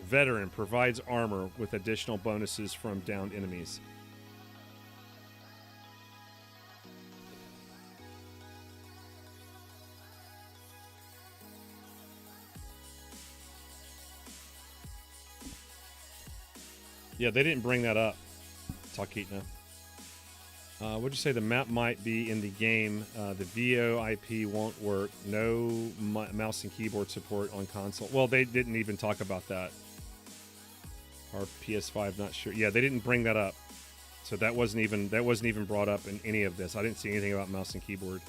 Veteran provides armor with additional bonuses from downed enemies. Yeah, they didn't bring that up, Talkeetna. What'd you say? The map might be in the game. The VoIP won't work. No mouse and keyboard support on console. Well, they didn't even talk about that. Or PS5, not sure. Yeah, they didn't bring that up. So that wasn't even brought up in any of this. I didn't see anything about mouse and keyboard.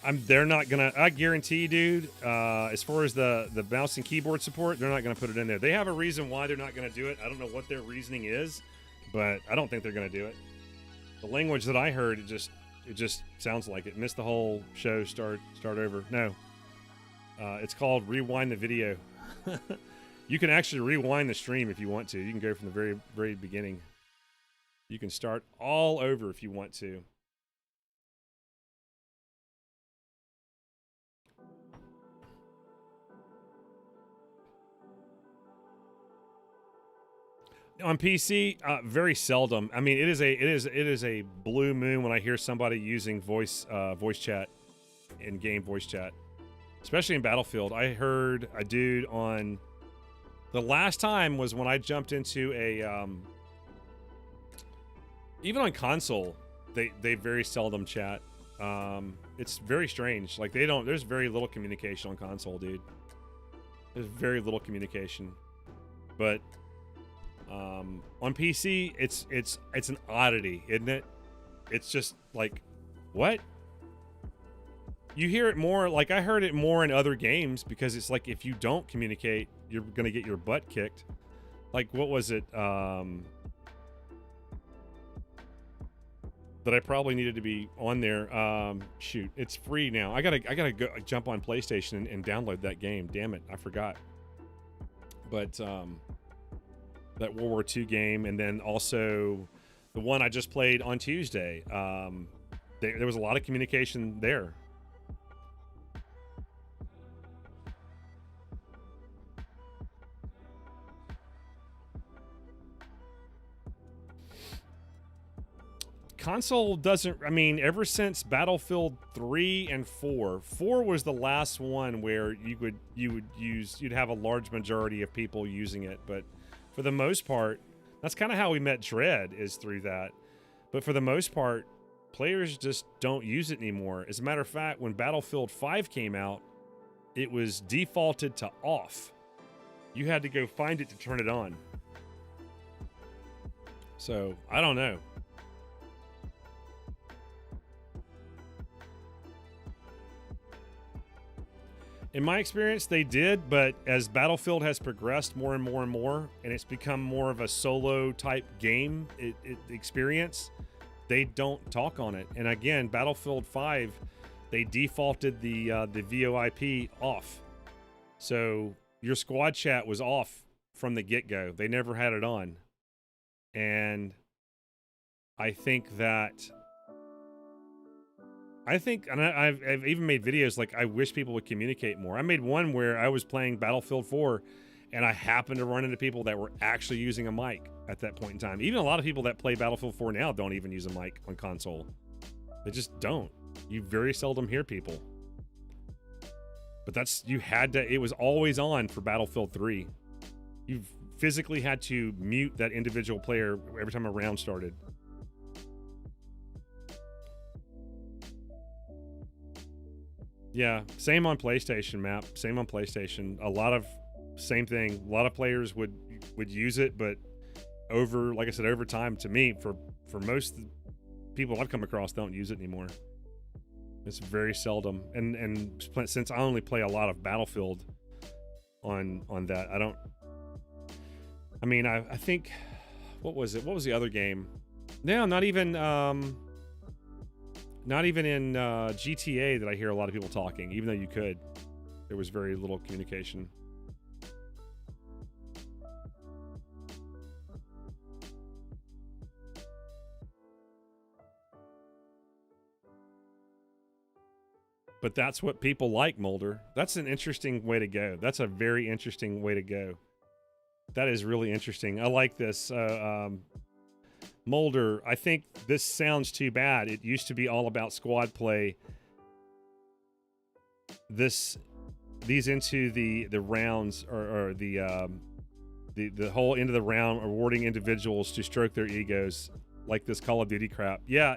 They're not gonna. I guarantee, dude. As far as the mouse and keyboard support, they're not gonna put it in there. They have a reason why they're not gonna do it. I don't know what their reasoning is, but I don't think they're gonna do it. The language that I heard, it just sounds like it. Missed the whole show. Start over. No. It's called rewind the video. You can actually rewind the stream if you want to. You can go from the very, very beginning. You can start all over if you want to. On PC, very seldom. I mean, it is a blue moon when I hear somebody using voice chat, in-game voice chat, especially in Battlefield. I heard a dude on the last time was when I jumped into a even on console, they very seldom chat. It's very strange. Like there's very little communication on console, dude. There's very little communication, but on PC, it's an oddity, isn't it? It's just like, what? You hear it more, like I heard it more in other games because it's like if you don't communicate, you're gonna get your butt kicked. Like what was it? That I probably needed to be on there. Shoot, it's free now. I gotta go jump on PlayStation and download that game. Damn it, I forgot. But that World War II game, and then also the one I just played on Tuesday. There was a lot of communication there. Console doesn't, I mean, ever since Battlefield 3 and 4 was the last one where you'd have a large majority of people using it, but for the most part, that's kind of how we met Dread, is through that. But for the most part, players just don't use it anymore. As a matter of fact, when Battlefield 5 came out, it was defaulted to off. You had to go find it to turn it on. So, I don't know. In my experience, they did, but as Battlefield has progressed more and more and more, and it's become more of a solo type game experience, they don't talk on it. And again, Battlefield 5, they defaulted the VoIP off. So your squad chat was off from the get-go. They never had it on. And I think, and I've even made videos like I wish people would communicate more. I made one where I was playing Battlefield 4 and I happened to run into people that were actually using a mic at that point in time. Even a lot of people that play Battlefield 4 now don't even use a mic on console. They just don't. You very seldom hear people. But it was always on for Battlefield 3. You physically had to mute that individual player every time a round started. Yeah, same on PlayStation, Map. Same on PlayStation. Same thing. A lot of players would use it, but like I said, over time, to me, for most people I've come across, don't use it anymore. It's very seldom. And since I only play a lot of Battlefield on that, I think, what was it? What was the other game? No, not even in GTA that I hear a lot of people talking, even though you could. There was very little communication. But that's what people like, Mulder. That's an interesting way to go. That's a very interesting way to go. That is really interesting. I like this. Mulder, I think this sounds too bad. It used to be all about squad play. These into the rounds or the whole end of the round, awarding individuals to stroke their egos, like this Call of Duty crap. Yeah.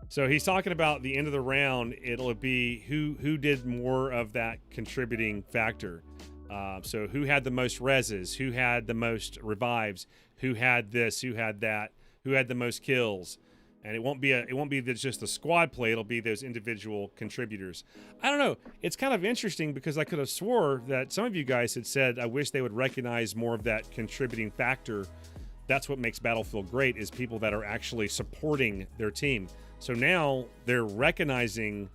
So he's talking about the end of the round. It'll be who did more of that contributing factor. So who had the most reses, who had the most revives, who had this, who had that, who had the most kills. And it won't be just the squad play, it'll be those individual contributors. I don't know. It's kind of interesting because I could have swore that some of you guys had said, I wish they would recognize more of that contributing factor. That's what makes Battlefield great, is people that are actually supporting their team. So now they're recognizing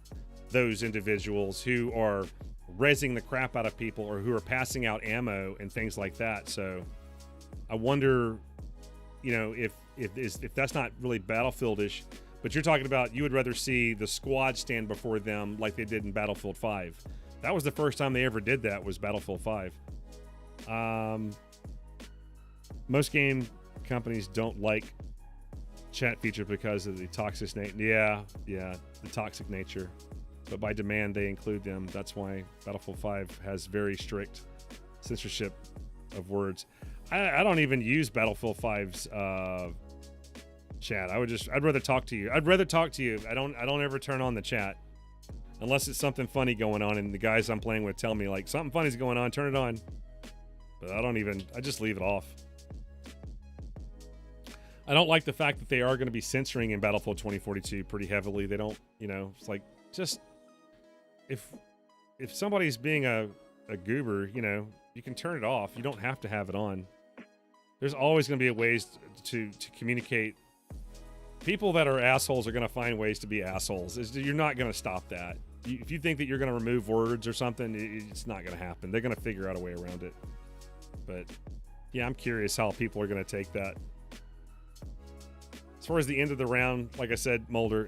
those individuals who are rezzing the crap out of people or who are passing out ammo and things like that. So I wonder, if that's not really Battlefield-ish, but you're talking about you would rather see the squad stand before them like they did in Battlefield 5. That was the first time they ever did that, was Battlefield 5. most game companies don't like chat feature because of the toxic nature. Yeah, the toxic nature. But by demand, they include them. That's why Battlefield 5 has very strict censorship of words. I don't even use Battlefield 5's chat. I'd rather talk to you. I don't ever turn on the chat unless it's something funny going on and the guys I'm playing with tell me like something funny's going on, turn it on. But I just leave it off. I don't like the fact that they are going to be censoring in Battlefield 2042 pretty heavily. They don't, it's like just if somebody's being a goober, you can turn it off. You don't have to have it on. There's always going to be ways to communicate. People that are assholes are going to find ways to be assholes. You're not going to stop that. If you think that you're going to remove words or something, it's not going to happen. They're going to figure out a way around it. But yeah, I'm curious how people are going to take that. As far as the end of the round, like I said, Mulder,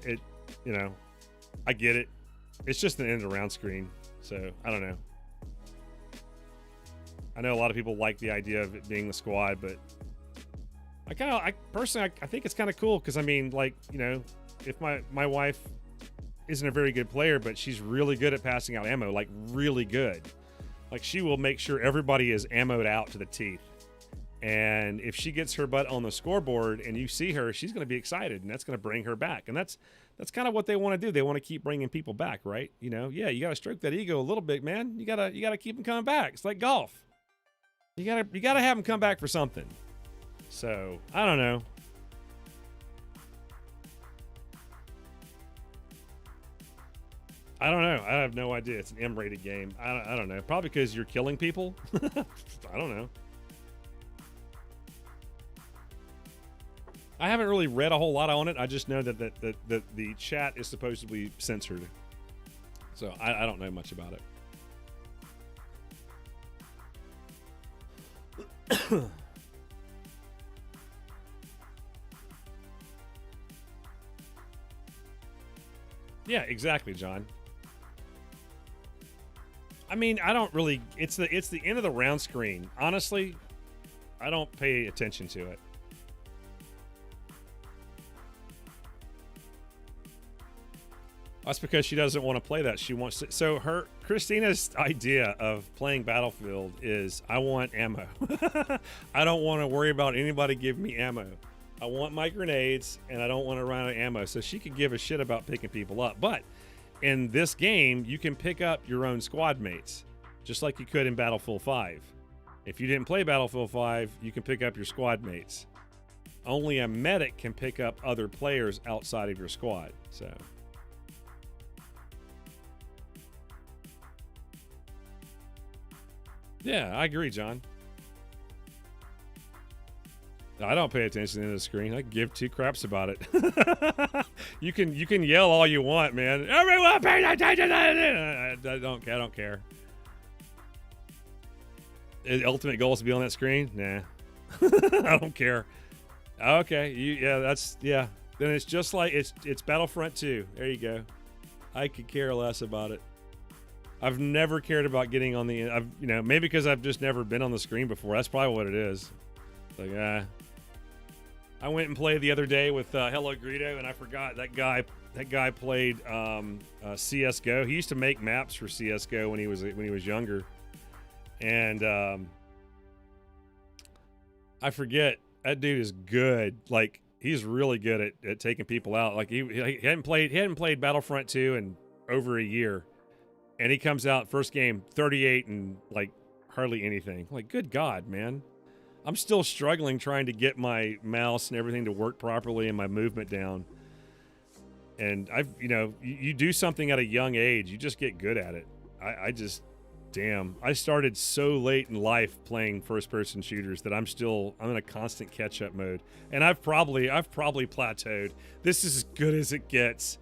I get it. It's just an end of the round screen. So I don't know. I know a lot of people like the idea of it being the squad, but I personally think it's kind of cool because if my wife isn't a very good player, but she's really good at passing out ammo, like really good. Like she will make sure everybody is ammoed out to the teeth. And if she gets her butt on the scoreboard and you see her, she's going to be excited, and that's going to bring her back. And that's kind of what they want to do. They want to keep bringing people back, right? You got to stroke that ego a little bit, man. You got to keep them coming back. It's like golf. You got to have them come back for something. So, I don't know. I have no idea. It's an M-rated game. I don't know. Probably because you're killing people. I don't know. I haven't really read a whole lot on it. I just know that the chat is supposedly censored. So I don't know much about it. Yeah, exactly, John. I mean, I don't really. It's the end of the round screen. Honestly, I don't pay attention to it. That's because she doesn't want to play that. She wants to. So Christina's idea of playing Battlefield is, I want ammo. I don't want to worry about anybody giving me ammo. I want my grenades, and I don't want to run out of ammo. So she could give a shit about picking people up. But in this game, you can pick up your own squad mates, just like you could in Battlefield 5. If you didn't play Battlefield 5, you can pick up your squad mates. Only a medic can pick up other players outside of your squad. So. Yeah, I agree, John. I don't pay attention to the screen. I give two craps about it. You can yell all you want, man. Everyone pay attention. I don't care. The ultimate goal is to be on that screen? Nah. I don't care. Okay, Then it's just like it's Battlefront 2. There you go. I could care less about it. I've never cared about getting on the, maybe because I've just never been on the screen before. That's probably what it is. Like, I went and played the other day with Hello Greedo, and I forgot that guy played CS:GO. He used to make maps for CS:GO when he was younger, and I forget, that dude is good. Like, he's really good at taking people out. Like, he hadn't played Battlefront 2 in over a year. And he comes out first game 38 and like hardly anything. Like, good God, man. I'm still struggling trying to get my mouse and everything to work properly and my movement down. And you do something at a young age, you just get good at it. I started so late in life playing first person shooters that I'm in a constant catch up mode. And I've probably plateaued. This is as good as it gets.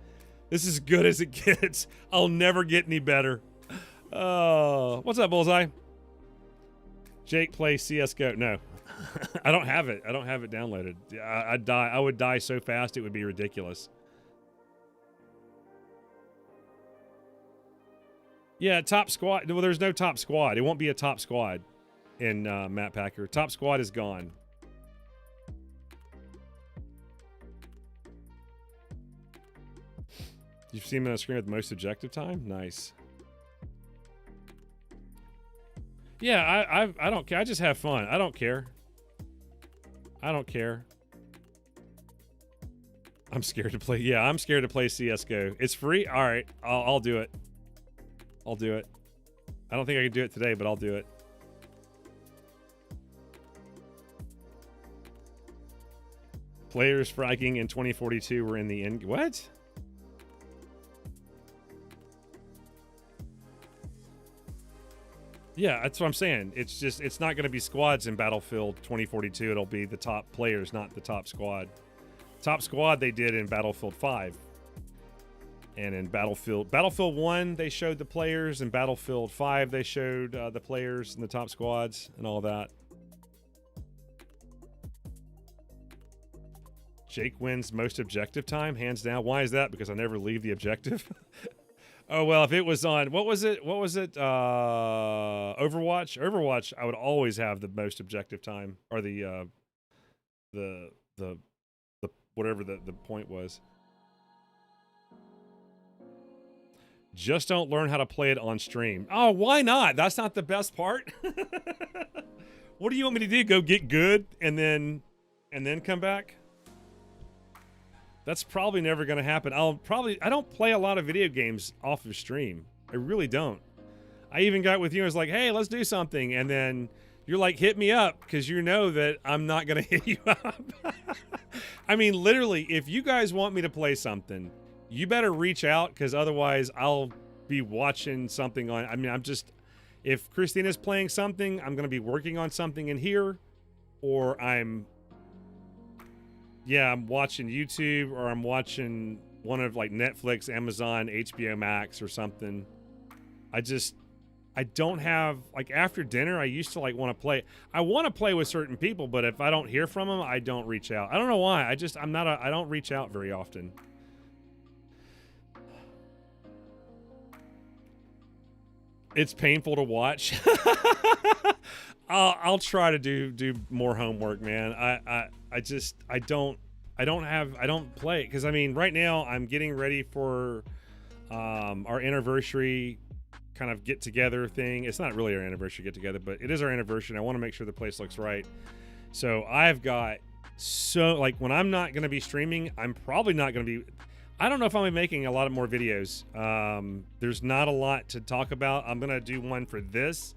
I'll never get any better. Oh, what's up, Bullseye? Jake plays CS:GO. No, I don't have it. I don't have it downloaded. I'd die. I would die so fast it would be ridiculous. Yeah, top squad. Well, there's no top squad. It won't be a top squad in Map Packer. Top squad is gone. 15 minute screen with most objective time. Nice. Yeah, I don't care. I just have fun. I don't care. I don't care. I'm scared to play. Yeah, I'm scared to play CS:GO. It's free. All right, I'll do it. I'll do it. I don't think I can do it today, but I'll do it. Players fragging in 2042 were in the end. What? Yeah, that's what I'm saying. It's just, it's not going to be squads in Battlefield 2042. It'll be the top players, not the top squad. Top squad they did in Battlefield 5. And in Battlefield 1, they showed the players. In Battlefield 5, they showed the players and the top squads and all that. Jake wins most objective time, hands down. Why is that? Because I never leave the objective. Oh, well, if it was on, what was it? Overwatch? Overwatch, I would always have the most objective time, or the whatever the point was. Just don't learn how to play it on stream. Oh, why not? That's not the best part. What do you want me to do? Go get good and then come back? That's probably never going to happen. I don't play a lot of video games off of stream. I really don't. I even got with you and was like, hey, let's do something. And then you're like, hit me up, because you know that I'm not going to hit you up. I mean, literally, if you guys want me to play something, you better reach out, because otherwise I'll be watching something on. I mean, if Christina's playing something, I'm going to be working on something in here, or I'm watching YouTube, or I'm watching one of like Netflix, Amazon, HBO Max or something. I don't have, like, after dinner, I used to like want to play. I want to play with certain people, but if I don't hear from them, I don't reach out. I don't know why. I don't reach out very often. It's painful to watch. I'll try to do more homework, man. I don't play, because I mean, right now I'm getting ready for our anniversary kind of get together thing. It's not really our anniversary get together, but it is our anniversary, and I want to make sure the place looks right. So I've got, so like, when I'm not going to be streaming, I'm probably not going to be, I don't know if I'll be making a lot of more videos. There's not a lot to talk about. I'm going to do one for this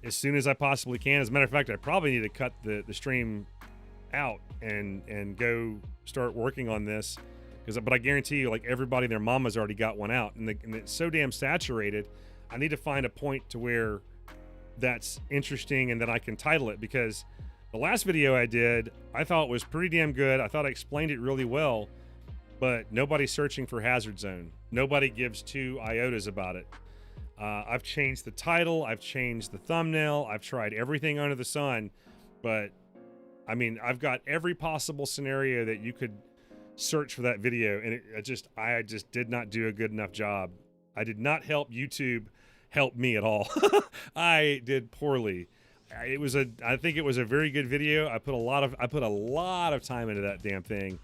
as soon as I possibly can. As a matter of fact, I probably need to cut the stream out and go start working on this, but I guarantee you, like, everybody and their mama's already got one out, and it's so damn saturated. I need to find a point to where that's interesting and that I can title it, because the last video I did, I thought was pretty damn good. I thought I explained it really well, but nobody's searching for Hazard Zone. Nobody gives two iotas about it. I've changed the title, I've changed the thumbnail, I've tried everything under the sun, but I mean, I've got every possible scenario that you could search for that video, and I just did not do a good enough job. I did not help YouTube help me at all. I did poorly. I think it was a very good video. I put a lot of time into that damn thing,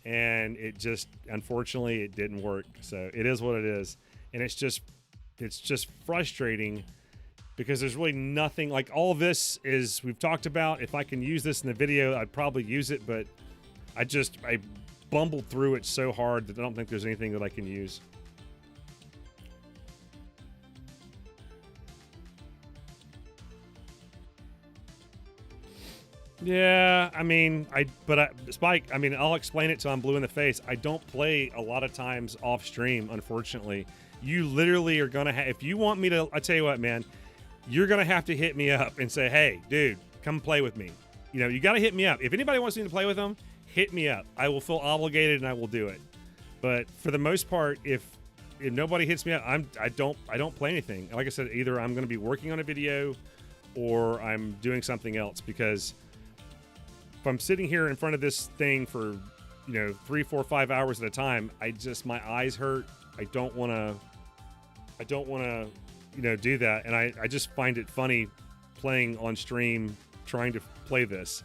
and it just, unfortunately, it didn't work. So it is what it is, and it's just frustrating, because there's really nothing, like, all of this is, we've talked about. If I can use this in the video, I'd probably use it, but I bumbled through it so hard that I don't think there's anything that I can use. Yeah, I mean, Spike, I mean, I'll explain it till I'm blue in the face. I don't play a lot of times off stream, unfortunately. You literally are gonna if you want me to, I tell you what, man, you're gonna have to hit me up and say, hey, dude, come play with me. You know, you gotta hit me up. If anybody wants me to play with them, hit me up. I will feel obligated and I will do it. But for the most part, if nobody hits me up, I don't play anything. Like I said, either I'm gonna be working on a video or I'm doing something else, because if I'm sitting here in front of this thing for, 3, 4, 5 hours at a time, my eyes hurt. I don't want to, do that. And I just find it funny playing on stream, trying to play this.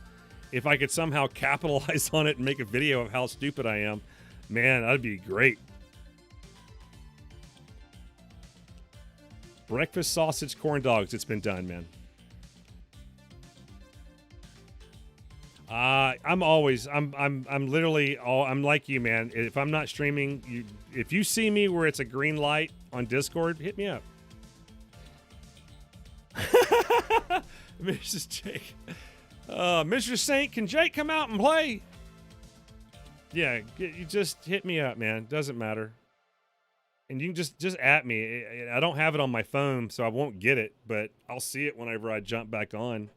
If I could somehow capitalize on it and make a video of how stupid I am, man, that'd be great. Breakfast sausage corn dogs. It's been done, man. I'm like you, man. If I'm not streaming, if you see me where it's a green light on Discord, hit me up. Mrs. Jake. Mr. Saint, can Jake come out and play? Yeah, you just hit me up, man. Doesn't matter. And you can just at me. I don't have it on my phone, so I won't get it, but I'll see it whenever I jump back on.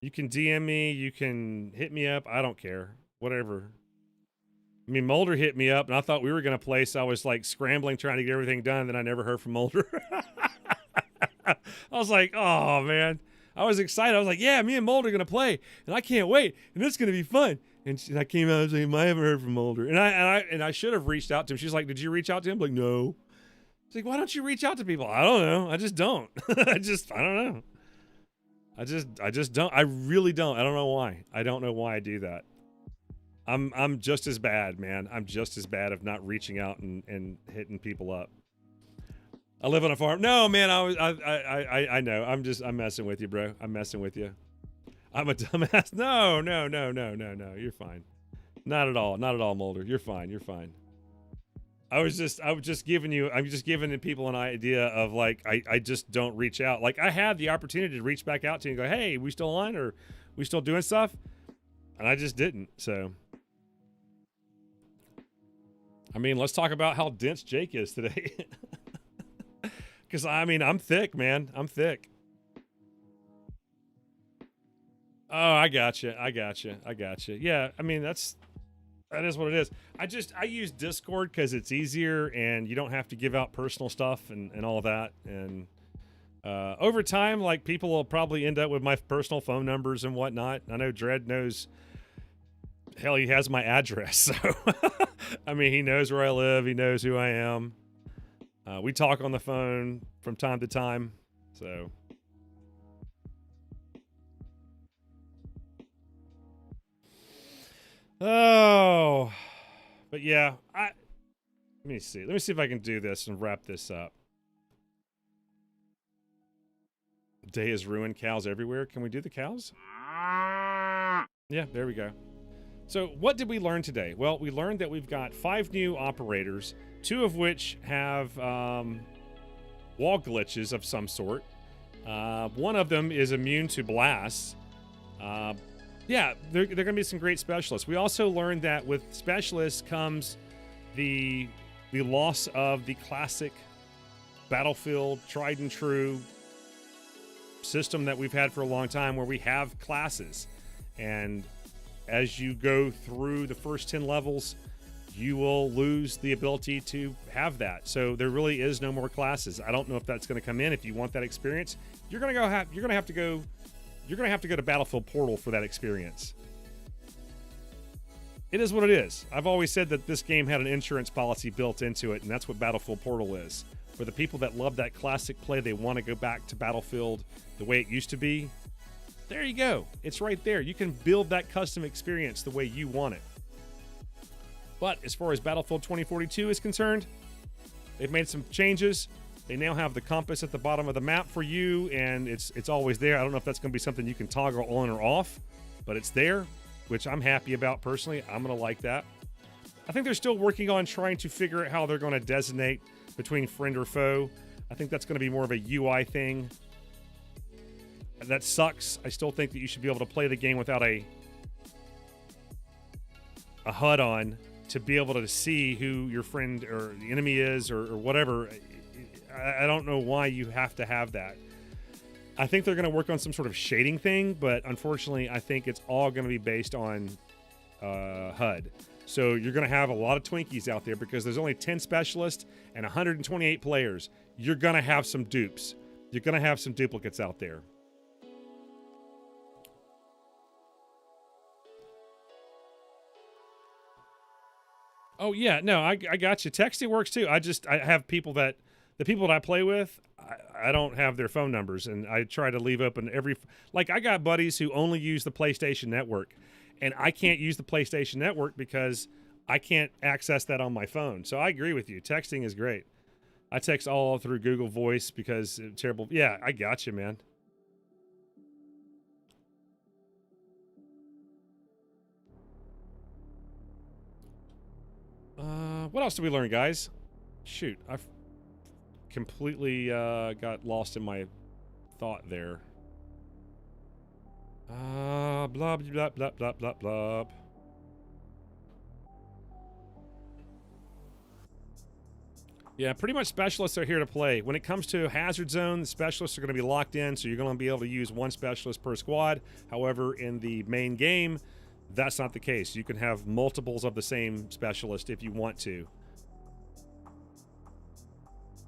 You can DM me. You can hit me up. I don't care. Whatever. I mean, Mulder hit me up, and I thought we were going to play, so I was like scrambling, trying to get everything done. Then I never heard from Mulder. I was like, oh, man. I was excited. I was like, yeah, me and Mulder are going to play, and I can't wait, and it's going to be fun. And I came out and was like, I haven't heard from Mulder. And I should have reached out to him. She's like, did you reach out to him? I'm like, no. She's like, why don't you reach out to people? I don't know. I just don't. I don't know. I just don't. I really don't. I don't know why. I don't know why I do that. I'm just as bad, man. I'm just as bad of not reaching out and hitting people up. I live on a farm. No, man. I know. I'm messing with you, bro. I'm messing with you. I'm a dumbass. No. You're fine. Not at all, Mulder. You're fine. I'm just giving people an idea of like, I just don't reach out. Like I had the opportunity to reach back out to you and go, hey, we still on or we still doing stuff? And I just didn't. So, I mean, let's talk about how dense Jake is today. Cause I mean, I'm thick, man. I'm thick. Oh, I gotcha. Yeah. I mean, that is what it is. I use Discord because it's easier and you don't have to give out personal stuff and all of that. And over time, like people will probably end up with my personal phone numbers and whatnot. I know Dredd knows. Hell, he has my address. So, I mean, he knows where I live. He knows who I am. We talk on the phone from time to time. So. Oh, but yeah, let me see if I can do this and wrap this up. Day is ruined. Cows everywhere. Can we do the cows? Yeah, there we go. So what did we learn today? Well, we learned that we've got 5 new operators, 2 of which have wall glitches of some sort. One of them is immune to blasts. Yeah, they're going to be some great specialists. We also learned that with specialists comes the loss of the classic Battlefield tried and true system that we've had for a long time where we have classes. And as you go through the first 10 levels, you will lose the ability to have that. So there really is no more classes. I don't know if that's going to come in. If you want that experience, you're going to have to go to Battlefield Portal for that experience. It is what it is. I've always said that this game had an insurance policy built into it, and that's what Battlefield Portal is. For the people that love that classic play, they want to go back to Battlefield the way it used to be. There you go. It's right there. You can build that custom experience the way you want it. But as far as Battlefield 2042 is concerned, they've made some changes. They now have the compass at the bottom of the map for you, and it's always there. I don't know if that's going to be something you can toggle on or off, but it's there, which I'm happy about personally. I'm going to like that. I think they're still working on trying to figure out how they're going to designate between friend or foe. I think that's going to be more of a UI thing. That sucks. I still think that you should be able to play the game without a HUD on to be able to see who your friend or the enemy is or whatever. I don't know why you have to have that. I think they're going to work on some sort of shading thing, but unfortunately, I think it's all going to be based on HUD. So you're going to have a lot of Twinkies out there because there's only 10 specialists and 128 players. You're going to have some dupes. You're going to have some duplicates out there. Oh, yeah. No, I got you. Texting works too. I have people that, the people that I play with, I don't have their phone numbers, and I try to leave open like I got buddies who only use the PlayStation Network, and I can't use the PlayStation Network because I can't access that on my phone. So I agree with you. Texting is great. I text all through Google Voice because it's terrible. Yeah, I got you, man. What else did we learn, guys? Shoot, I've completely got lost in my thought there. Blah, blah, blah, blah, blah, blah, blah. Yeah, pretty much specialists are here to play. When it comes to Hazard Zone, the specialists are going to be locked in, so you're going to be able to use one specialist per squad. However, in the main game, that's not the case. You can have multiples of the same specialist if you want to.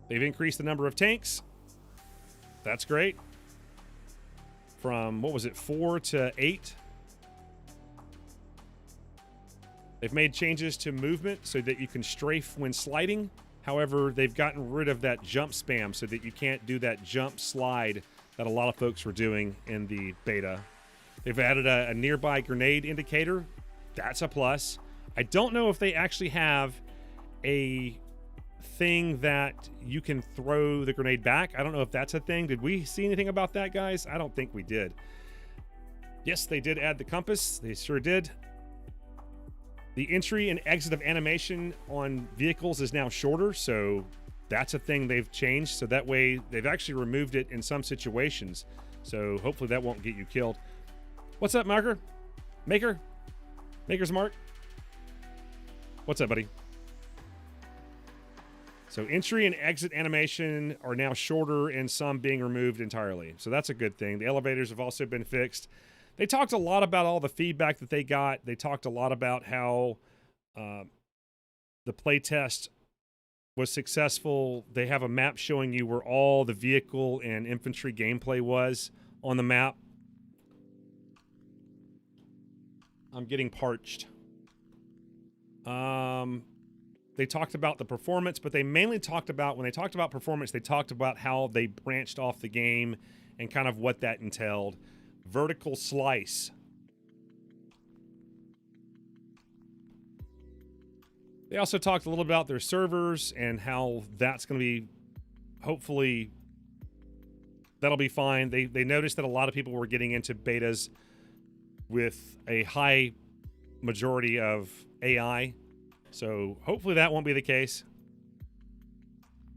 They've increased the number of tanks. That's great. From, what was it, 4 to 8? They've made changes to movement so that you can strafe when sliding. However, they've gotten rid of that jump spam so that you can't do that jump slide that a lot of folks were doing in the beta. They've added a nearby grenade indicator. That's a plus. I don't know if they actually have a thing that you can throw the grenade back. I don't know if that's a thing. Did we see anything about that, guys? I don't think we did. Yes, they did add the compass. They sure did. The entry and exit of animation on vehicles is now shorter, so that's a thing they've changed. So that way, they've actually removed it in some situations. So hopefully that won't get you killed. What's up, Marker? Maker's Mark? What's up, buddy? So entry and exit animation are now shorter and some being removed entirely. So that's a good thing. The elevators have also been fixed. They talked a lot about all the feedback that they got. They talked a lot about how the playtest was successful. They have a map showing you where all the vehicle and infantry gameplay was on the map. I'm getting parched. They talked about the performance, but they mainly talked about, when they talked about performance, they talked about how they branched off the game and kind of what that entailed. Vertical slice. They also talked a little about their servers and how that's going to be, hopefully, that'll be fine. They noticed that a lot of people were getting into betas with a high majority of AI. So hopefully that won't be the case.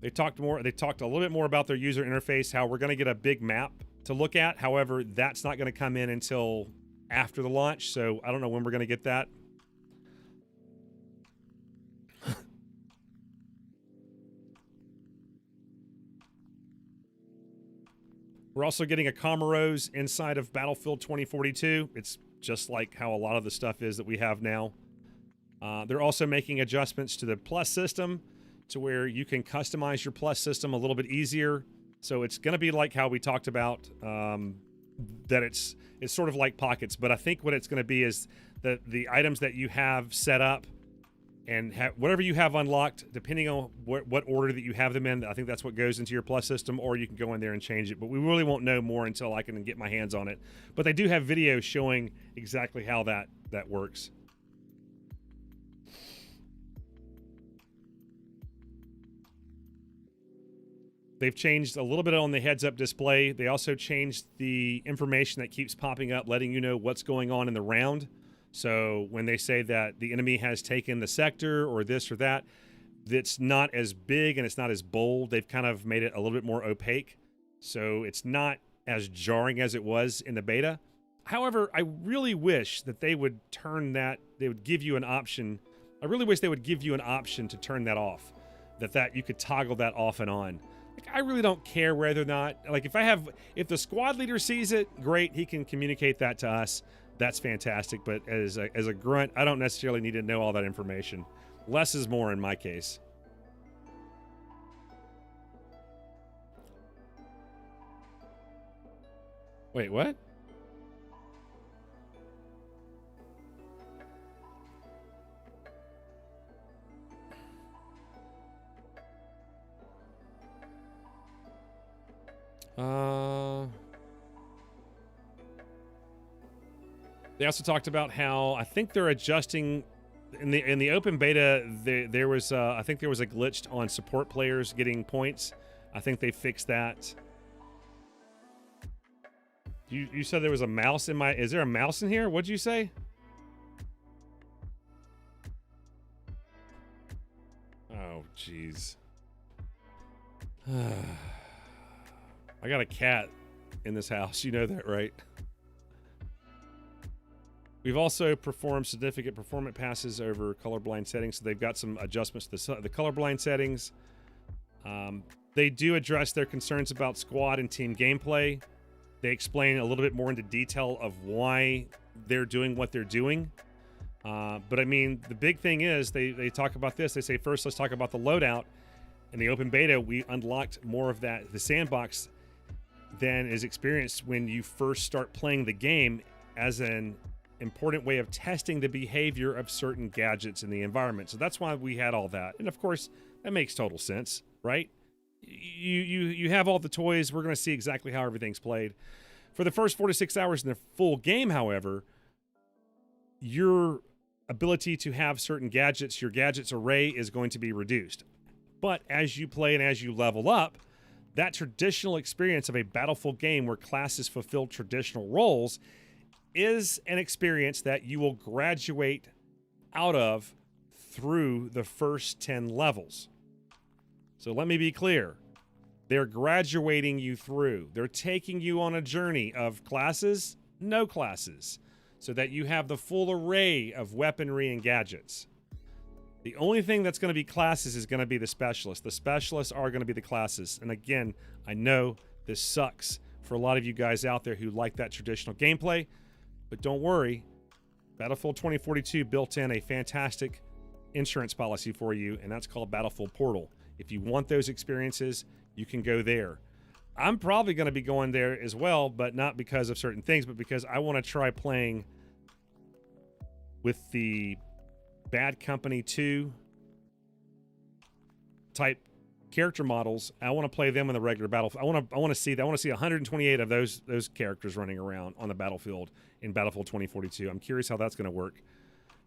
They talked a little bit more about their user interface, how we're going to get a big map to look at. However, that's not going to come in until after the launch, so I don't know when we're going to get that. We're also getting a Comoros inside of Battlefield 2042. It's just like how a lot of the stuff is that we have now. They're also making adjustments to the Plus system to where you can customize your Plus system a little bit easier. So it's going to be like how we talked about, that it's sort of like Pockets. But I think what it's going to be is that the items that you have set up and whatever you have unlocked, depending on what order that you have them in, I think that's what goes into your Plus system, or you can go in there and change it. But we really won't know more until I can get my hands on it. But they do have videos showing exactly how that works. They've changed a little bit on the heads-up display. They also changed the information that keeps popping up, letting you know what's going on in the round. So when they say that the enemy has taken the sector or this or that, it's not as big and it's not as bold. They've kind of made it a little bit more opaque. So it's not as jarring as it was in the beta. However, I really wish that they would they would give you an option. I really wish they would give you an option to turn that off, that you could toggle that off and on. Like, I really don't care whether or not, like, if the squad leader sees it, great, he can communicate that to us. That's fantastic. But as a grunt, I don't necessarily need to know all that information. Less is more in my case. Wait, what? They also talked about how I think they're adjusting in the open beta, there was I think there was a glitch on support players getting points. I think they fixed that. You said there was a mouse in my. Is there a mouse in here? What'd you say? Oh, jeez. I got a cat in this house. You know that, right? We've also performed significant performance passes over colorblind settings, so they've got some adjustments to the colorblind settings. They do address their concerns about squad and team gameplay. They explain a little bit more into detail of why they're doing what they're doing. But I mean, the big thing is they talk about this. They say, first, let's talk about the loadout. In the open beta, we unlocked more of that, the sandbox, than is experienced when you first start playing the game, as an important way of testing the behavior of certain gadgets in the environment. So that's why we had all that. And of course, that makes total sense, right? You have all the toys. We're going to see exactly how everything's played. For the first 4 to 6 hours in the full game, however, your ability to have certain gadgets, your gadgets array, is going to be reduced. But as you play and as you level up, that traditional experience of a Battlefield game where classes fulfill traditional roles is an experience that you will graduate out of through the first 10 levels. So let me be clear. They're graduating you through. They're taking you on a journey of classes, no classes, so that you have the full array of weaponry and gadgets. The only thing that's going to be classes is going to be the specialists. The specialists are going to be the classes. And again, I know this sucks for a lot of you guys out there who like that traditional gameplay, but don't worry. Battlefield 2042 built in a fantastic insurance policy for you, and that's called Battlefield Portal. If you want those experiences, you can go there. I'm probably going to be going there as well, but not because of certain things, but because I want to try playing with the Bad Company 2 type character models. I want to play them in the regular Battlefield. I want to see 128 of those characters running around on the battlefield in Battlefield 2042. I'm curious how that's going to work,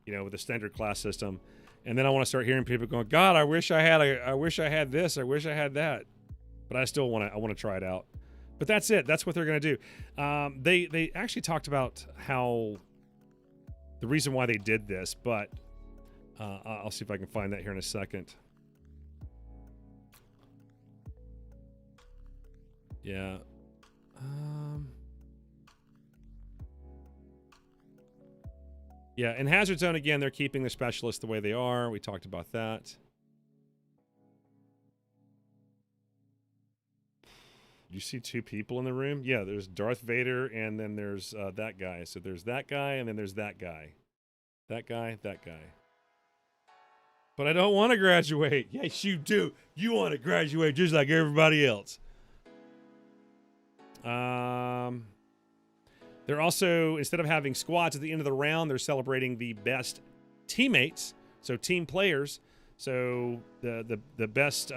with the standard class system. And then I want to start hearing people going, "God, I wish I had this. I wish I had that." But I still want to try it out. But that's it. That's what they're going to do. They actually talked about how the reason why they did this, but I'll see if I can find that here in a second. Yeah. Yeah, in Hazard Zone, again, they're keeping the specialists the way they are. We talked about that. You see two people in the room? Yeah, there's Darth Vader, and then there's that guy. So there's that guy, and then there's that guy. That guy, that guy. But I don't want to graduate. Yes, you do. You want to graduate just like everybody else. They're also, instead of having squads at the end of the round, they're celebrating the best teammates, so team players. So the best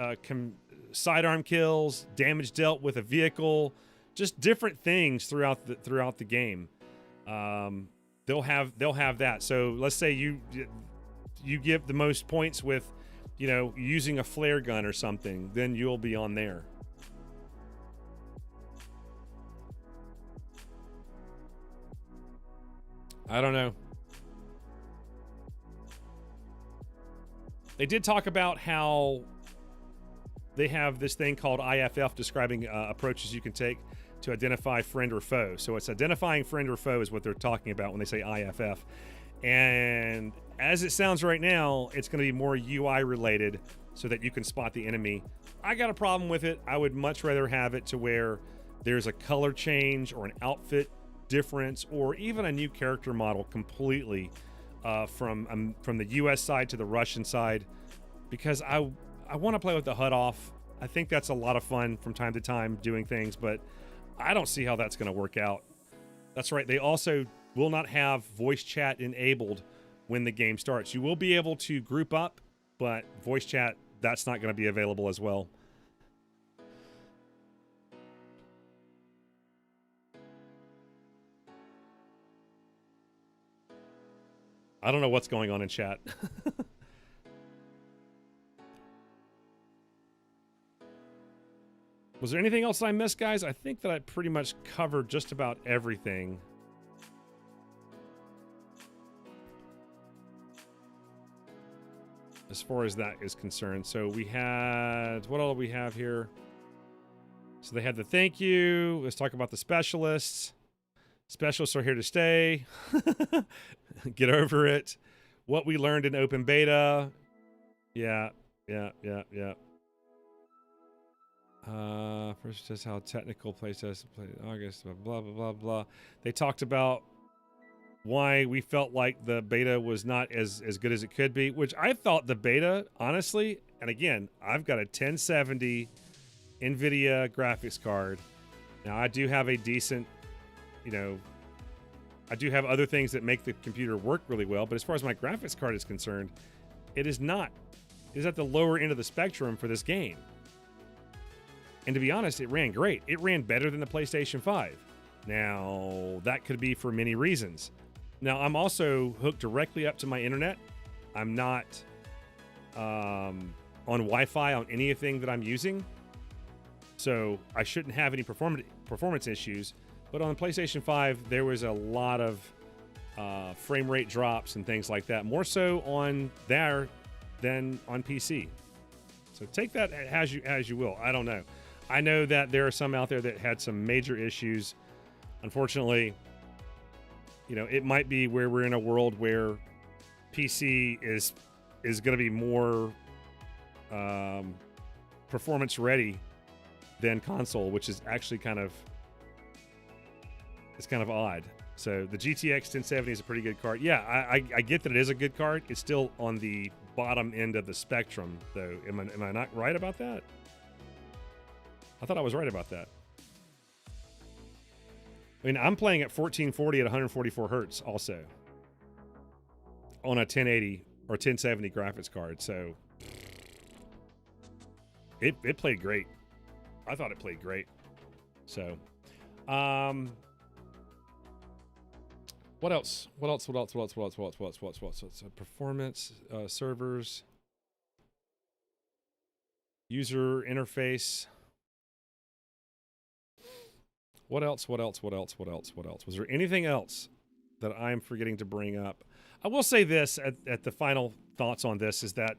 sidearm kills, damage dealt with a vehicle, just different things throughout the game. They'll have that. So let's say you give the most points with, using a flare gun or something, then you'll be on there. I don't know. They did talk about how they have this thing called IFF describing approaches you can take to identify friend or foe. So it's identifying friend or foe is what they're talking about when they say IFF. And as it sounds right now, it's going to be more UI related so that you can spot the enemy. I got a problem with it. I would much rather have it to where there's a color change or an outfit difference or even a new character model completely from the US side to the Russian side, because I want to play with the HUD off. I think that's a lot of fun from time to time doing things, but I don't see how that's going to work out. That's right. They also will not have voice chat enabled when the game starts. You will be able to group up, but voice chat, that's not going to be available as well. I don't know what's going on in chat. Was there anything else I missed, guys? I think that I pretty much covered just about everything. As far as that is concerned. So we had, what all do we have here? So they had the thank you. Let's talk about the specialists. Specialists are here to stay. Get over it. What we learned in open beta. Yeah. First, just how technical playtest played in August, blah, blah, blah, blah. They talked about why we felt like the beta was not as good as it could be, which I thought the beta, honestly, and again, I've got a 1070 NVIDIA graphics card. Now, I do have a decent, I do have other things that make the computer work really well, but as far as my graphics card is concerned, it is not. It is at the lower end of the spectrum for this game. And to be honest, it ran great. It ran better than the PlayStation 5. Now, that could be for many reasons. Now, I'm also hooked directly up to my internet. I'm not on Wi-Fi on anything that I'm using. So I shouldn't have any performance issues. But on the PlayStation 5, there was a lot of frame rate drops and things like that. More so on there than on PC. So take that as you will. I don't know. I know that there are some out there that had some major issues. Unfortunately, it might be where we're in a world where PC is going to be more performance ready than console, which is actually kind of odd. So the GTX 1070 is a pretty good card. Yeah, I get that it is a good card. It's still on the bottom end of the spectrum, though. Am I not right about that? I thought I was right about that. I mean, I'm playing at 1440 at 144 hertz also on a 1080 or 1070 graphics card. So it played great. I thought it played great. So, what else? Performance, servers, user interface. What else? Was there anything else that I'm forgetting to bring up? I will say this at the final thoughts on this is that,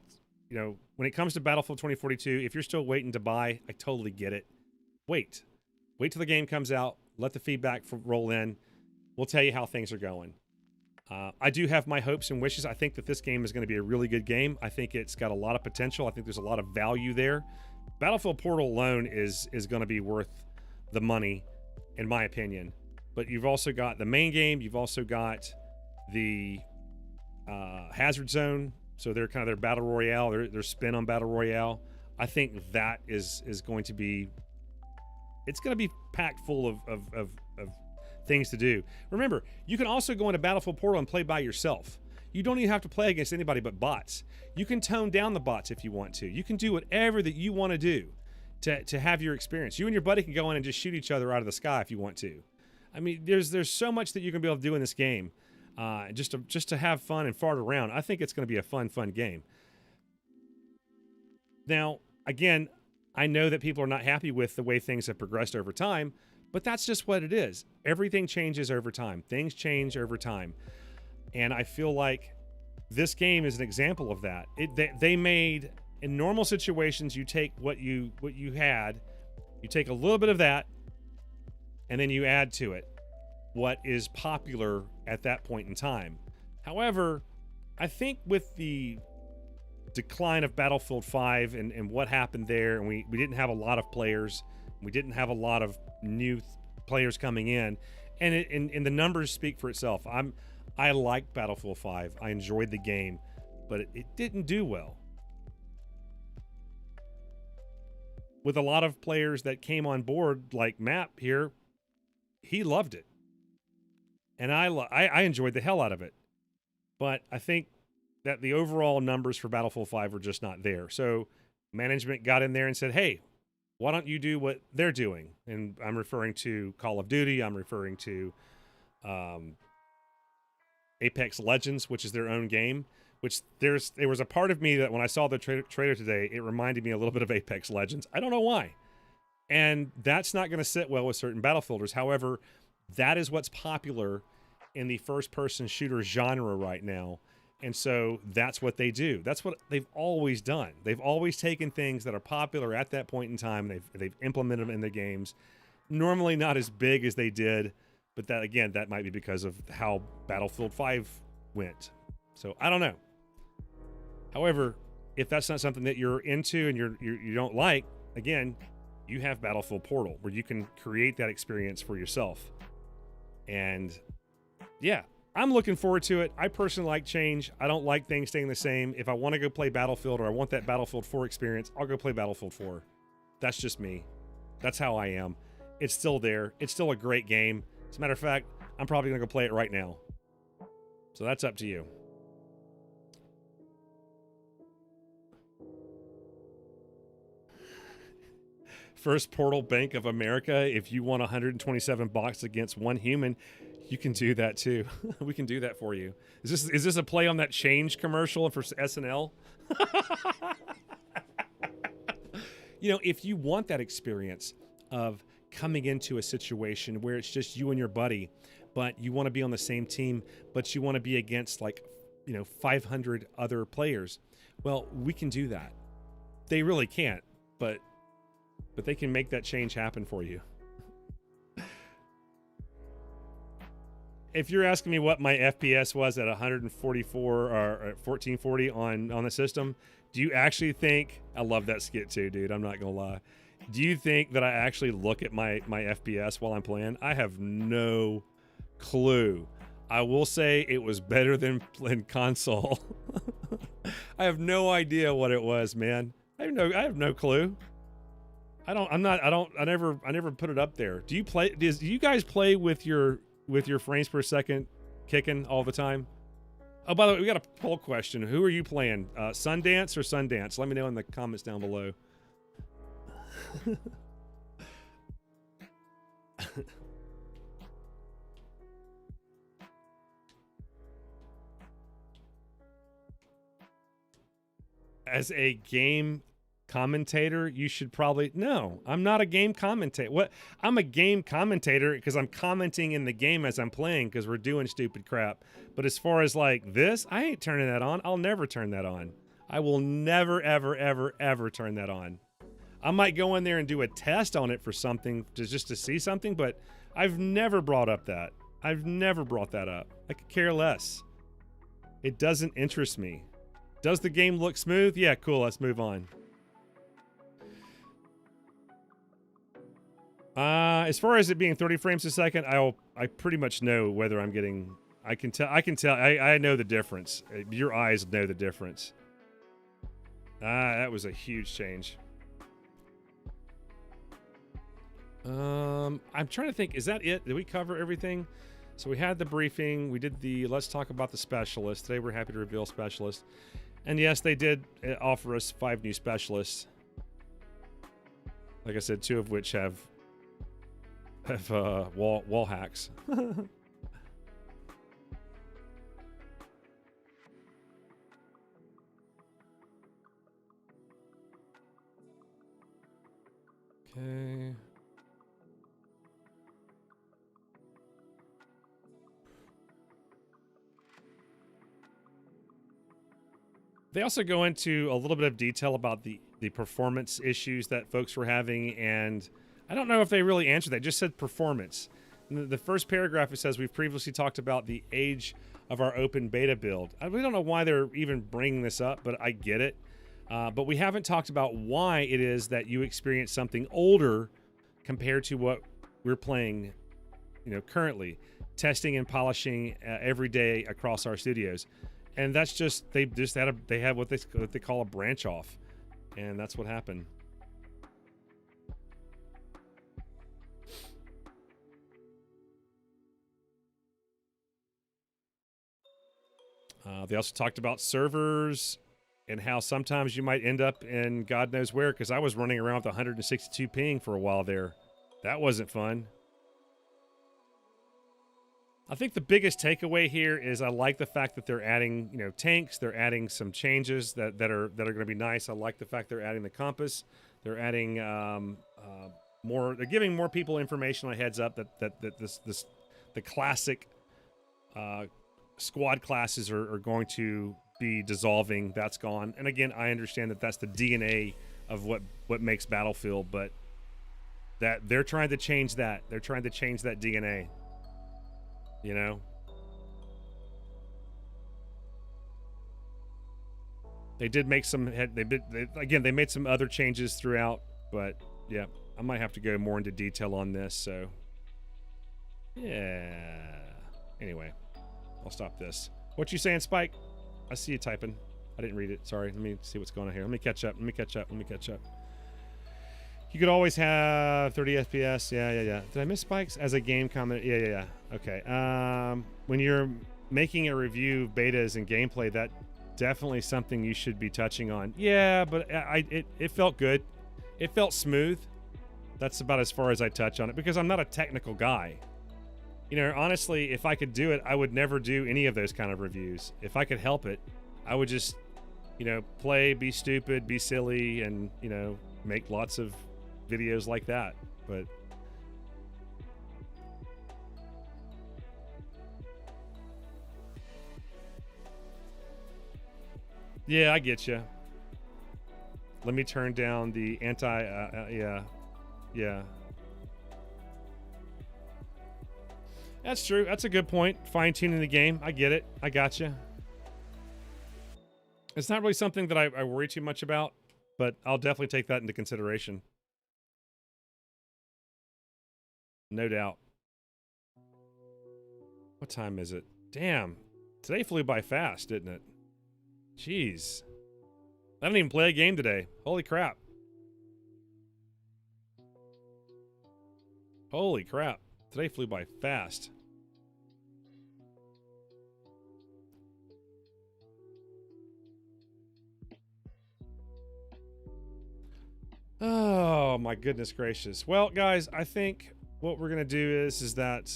when it comes to Battlefield 2042, if you're still waiting to buy, I totally get it. Wait till the game comes out. Let the feedback roll in. We'll tell you how things are going. I do have my hopes and wishes. I think that this game is going to be a really good game. I think it's got a lot of potential. I think there's a lot of value there. Battlefield Portal alone is going to be worth the money, in my opinion. But you've also got the main game. You've also got the Hazard Zone. So they're kind of their battle royale, their spin on battle royale. I think that is going to be, it's going to be packed full of things to do. Remember, you can also go into Battlefield Portal and play by yourself. You don't even have to play against anybody but bots. You can tone down the bots if you want to. You can do whatever that you want to do to have your experience. You and your buddy can go in and just shoot each other out of the sky if you want to. I mean, there's so much that you can be able to do in this game, just to have fun and fart around. I think it's going to be a fun game. Now, again, I know that people are not happy with the way things have progressed over time, but that's just what it is. Everything changes over time. Things change over time. And I feel like this game is an example of that. They made, in normal situations, you take what you had, you take a little bit of that, and then you add to it what is popular at that point in time. However, I think with the decline of Battlefield 5 and what happened there, and we didn't have a lot of players, we didn't have a lot of new players coming in, and the numbers speak for itself. I liked Battlefield 5. I enjoyed the game, but it didn't do well. With a lot of players that came on board, like Map here, he loved it. And I enjoyed the hell out of it. But I think that the overall numbers for Battlefield 5 were just not there. So management got in there and said, hey, why don't you do what they're doing? And I'm referring to Call of Duty. I'm referring to Apex Legends, which is their own game. Which there was a part of me that when I saw the trailer today, it reminded me a little bit of Apex Legends. I don't know why. And that's not going to sit well with certain Battlefielders. However, that is what's popular in the first-person shooter genre right now. And so that's what they do. That's what they've always done. They've always taken things that are popular at that point in time, and they've implemented them in the games. Normally not as big as they did, but that, again, that might be because of how Battlefield 5 went. So I don't know. However, if that's not something that you're into and you don't like, again, you have Battlefield Portal, where you can create that experience for yourself. And yeah, I'm looking forward to it. I personally like change. I don't like things staying the same. If I want to go play Battlefield or I want that Battlefield 4 experience, I'll go play Battlefield 4. That's just me. That's how I am. It's still there. It's still a great game. As a matter of fact, I'm probably going to go play it right now. So that's up to you. First Portal Bank of America. If you want 127 bucks against one human, you can do that too. We can do that for you. Is this a play on that change commercial for SNL? You know, if you want that experience of coming into a situation where it's just you and your buddy, but you want to be on the same team, but you want to be against 500 other players, well, we can do that. They really can't, but they can make that change happen for you. If you're asking me what my FPS was at 144 or at 1440 on the system, do you actually think, I love that skit too, dude, I'm not gonna lie. Do you think that I actually look at my FPS while I'm playing? I have no clue. I will say it was better than playing console. I have no idea what it was, man. I have no clue. I never put it up there. Do you guys play with your frames per second kicking all the time? Oh, by the way, we got a poll question. Who are you playing? Sundance or Sundance? Let me know in the comments down below. As a game commentator, you should probably... No, I'm not a game commentator. What? I'm a game commentator because I'm commenting in the game as I'm playing because we're doing stupid crap. But as far as like this, I ain't turning that on. I'll never turn that on. I will never, ever, ever, ever turn that on. I might go in there and do a test on it for something, just to see something, but I've never brought up that. I've never brought that up. I could care less. It doesn't interest me. Does the game look smooth? Yeah, cool. Let's move on. As far as it being 30 frames a second, I pretty much know whether I'm getting... I can tell. I know the difference. Your eyes know the difference. That was a huge change. I'm trying to think. Is that it? Did we cover everything? So we had the briefing. We did the let's talk about the specialist. Today we're happy to reveal specialist. And yes, they did offer us 5 new specialists. Like I said, 2 of which have wall hacks. Okay. They also go into a little bit of detail about the performance issues that folks were having, and I don't know if they really answered that. It just said performance. In the first paragraph, it says, we've previously talked about the age of our open beta build. We don't know why they're even bringing this up, but I get it. But we haven't talked about why it is that you experience something older compared to what we're playing, currently, testing and polishing every day across our studios. And that's just, they had what they call a branch off. And that's what happened. They also talked about servers and how sometimes you might end up in God knows where, because I was running around with 162 ping for a while there. That wasn't fun. I think the biggest takeaway here is I like the fact that they're adding, tanks. They're adding some changes that are going to be nice. I like the fact they're adding the compass. They're adding more. They're giving more people information on heads up that the classic squad classes are going to be dissolving. That's gone. And again, I understand that that's the DNA of what makes Battlefield, but that they're trying to change that. They're trying to change that DNA. They did make some they made some other changes throughout, but yeah, I might have to go more into detail on this. So yeah. Anyway, I'll stop this. What you saying, Spike? I see you typing. I didn't read it. Sorry. Let me see what's going on here. Let me catch up. You could always have 30 FPS. Yeah. Did I miss Spikes as a game comment? Yeah. Okay. When you're making a review of betas and gameplay, that definitely something you should be touching on. Yeah, but it felt good. It felt smooth. That's about as far as I touch on it because I'm not a technical guy. Honestly, if I could do it, I would never do any of those kind of reviews. If I could help it, I would just, play, be stupid, be silly, and, make lots of videos like that. But yeah, I get you. Let me turn down the yeah. That's true. That's a good point. Fine-tuning the game. I get it. I got you. It's not really something that I worry too much about, but I'll definitely take that into consideration. No doubt. What time is it? Damn. Today flew by fast, didn't it? Jeez. I didn't even play a game today. Holy crap. Holy crap. Today flew by fast. Oh, my goodness gracious. Well, guys, I think what we're going to do is that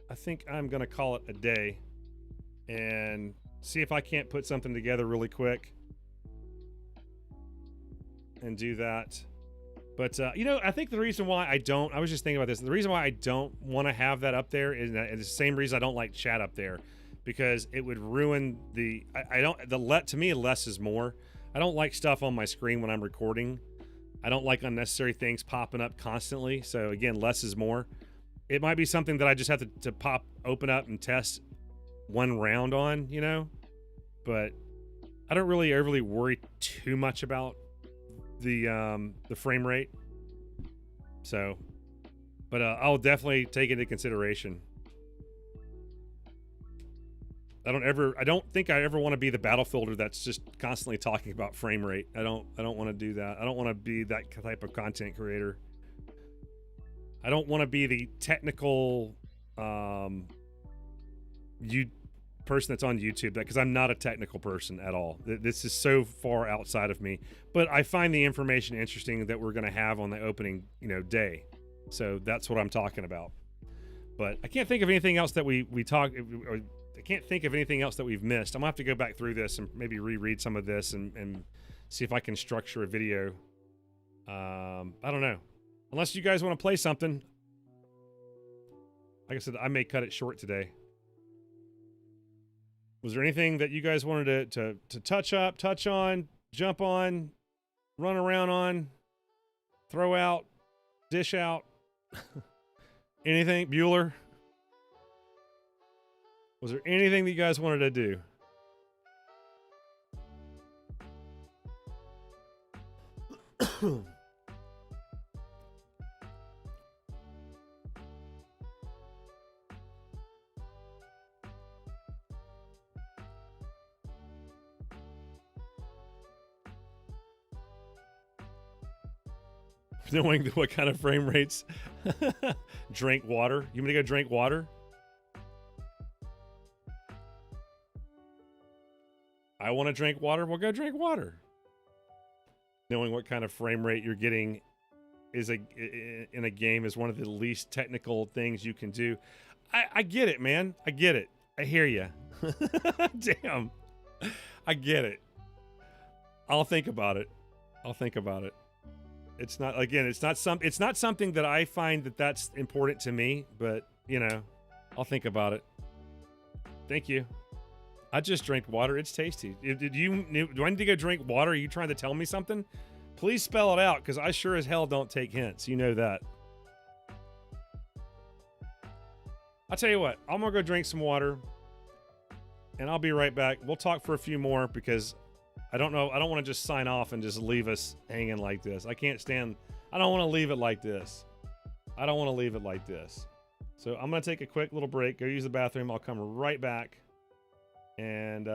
I think I'm going to call it a day and see if I can't put something together really quick and do that. But, I think the reason why I was just thinking about this. The reason why I don't want to have that up there is the same reason I don't like chat up there, because it would ruin to me, less is more. I don't like stuff on my screen when I'm recording. I don't like unnecessary things popping up constantly. So again, less is more. It might be something that I just have to open up and test one round on, but I don't really overly worry too much about the frame rate. So, but I'll definitely take it into consideration. I don't think I ever want to be the Battlefielder that's just constantly talking about frame rate. I don't want to do that. I don't want to be that type of content creator. I don't want to be the technical person that's on YouTube, because I'm not a technical person at all. This is so far outside of me. But I find the information interesting that we're going to have on the opening, day. So that's what I'm talking about. But I can't think of anything else that we talked. I can't think of anything else that we've missed. I'm gonna have to go back through this and maybe reread some of this and see if I can structure a video. I don't know. Unless you guys want to play something. Like I said, I may cut it short today. Was there anything that you guys wanted to touch on, jump on, run around on, throw out, dish out? Anything? Bueller? Was there anything that you guys wanted to do? Knowing what kind of frame rates. Drink water. You want me to go drink water? I want to drink water. Well, go drink water. Knowing what kind of frame rate you're getting in a game is one of the least technical things you can do. I get it, man. I get it. I hear you. Damn. I get it. I'll think about it. I'll think about it. It's not, again, it's not something that I find that's important to me, but you know, I'll think about it. Thank you. I just drank water. It's tasty. Do I need to go drink water? Are you trying to tell me something? Please spell it out, because I sure as hell don't take hints. You know that. I'll tell you what. I'm going to go drink some water, and I'll be right back. We'll talk for a few more, because I don't know. I don't want to just sign off and just leave us hanging like this. I can't stand. I don't want to leave it like this. I don't want to leave it like this. So I'm going to take a quick little break, go use the bathroom. I'll come right back. And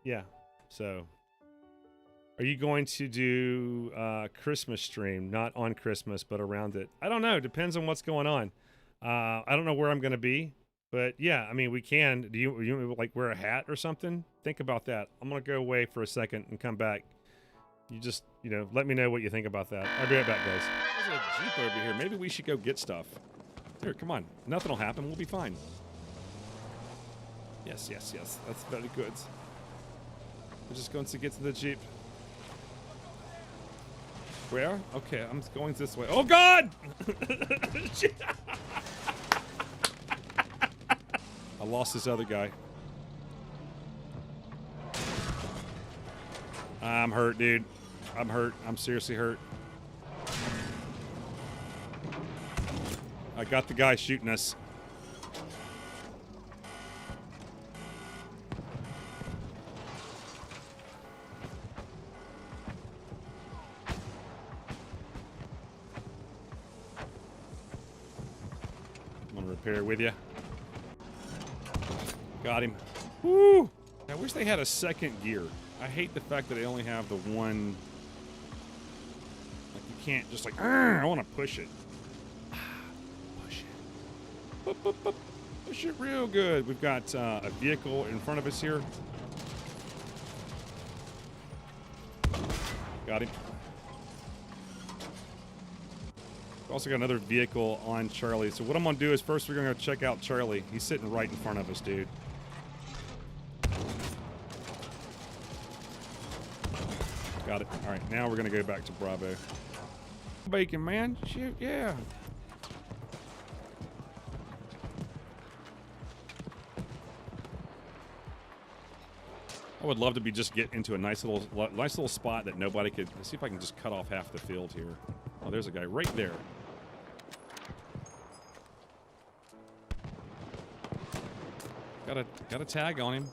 yeah, so are you going to do Christmas stream? Not on Christmas, but around it. I don't know. Depends on what's going on. I don't know where I'm going to be, but yeah, I mean, we can. Do you like wear a hat or something? Think about that. I'm going to go away for a second and come back. You just, let me know what you think about that. I'll be right back, guys. There's a Jeep over here. Maybe we should go get stuff. Here, come on. Nothing will happen. We'll be fine. Yes. That's very good. We're just going to get to the Jeep. Where? Okay, I'm going this way. Oh, God! I lost this other guy. I'm hurt, dude. I'm hurt. I'm seriously hurt. I got the guy shooting us. Repair with you. Got him. Woo! I wish they had a second gear. I hate the fact that they only have the one. Like, you can't just like, I want to push it. Push it. Push it real good. We've got a vehicle in front of us here. Got him. Also got another vehicle on Charlie. So what I'm going to do is first we're going to go check out Charlie. He's sitting right in front of us, dude. Got it. All right, now we're going to go back to Bravo. Bacon, man. Shoot, yeah. I would love to just get into a nice little spot that nobody could. Let's see if I can just cut off half the field here. Oh, there's a guy right there. Got a tag on him.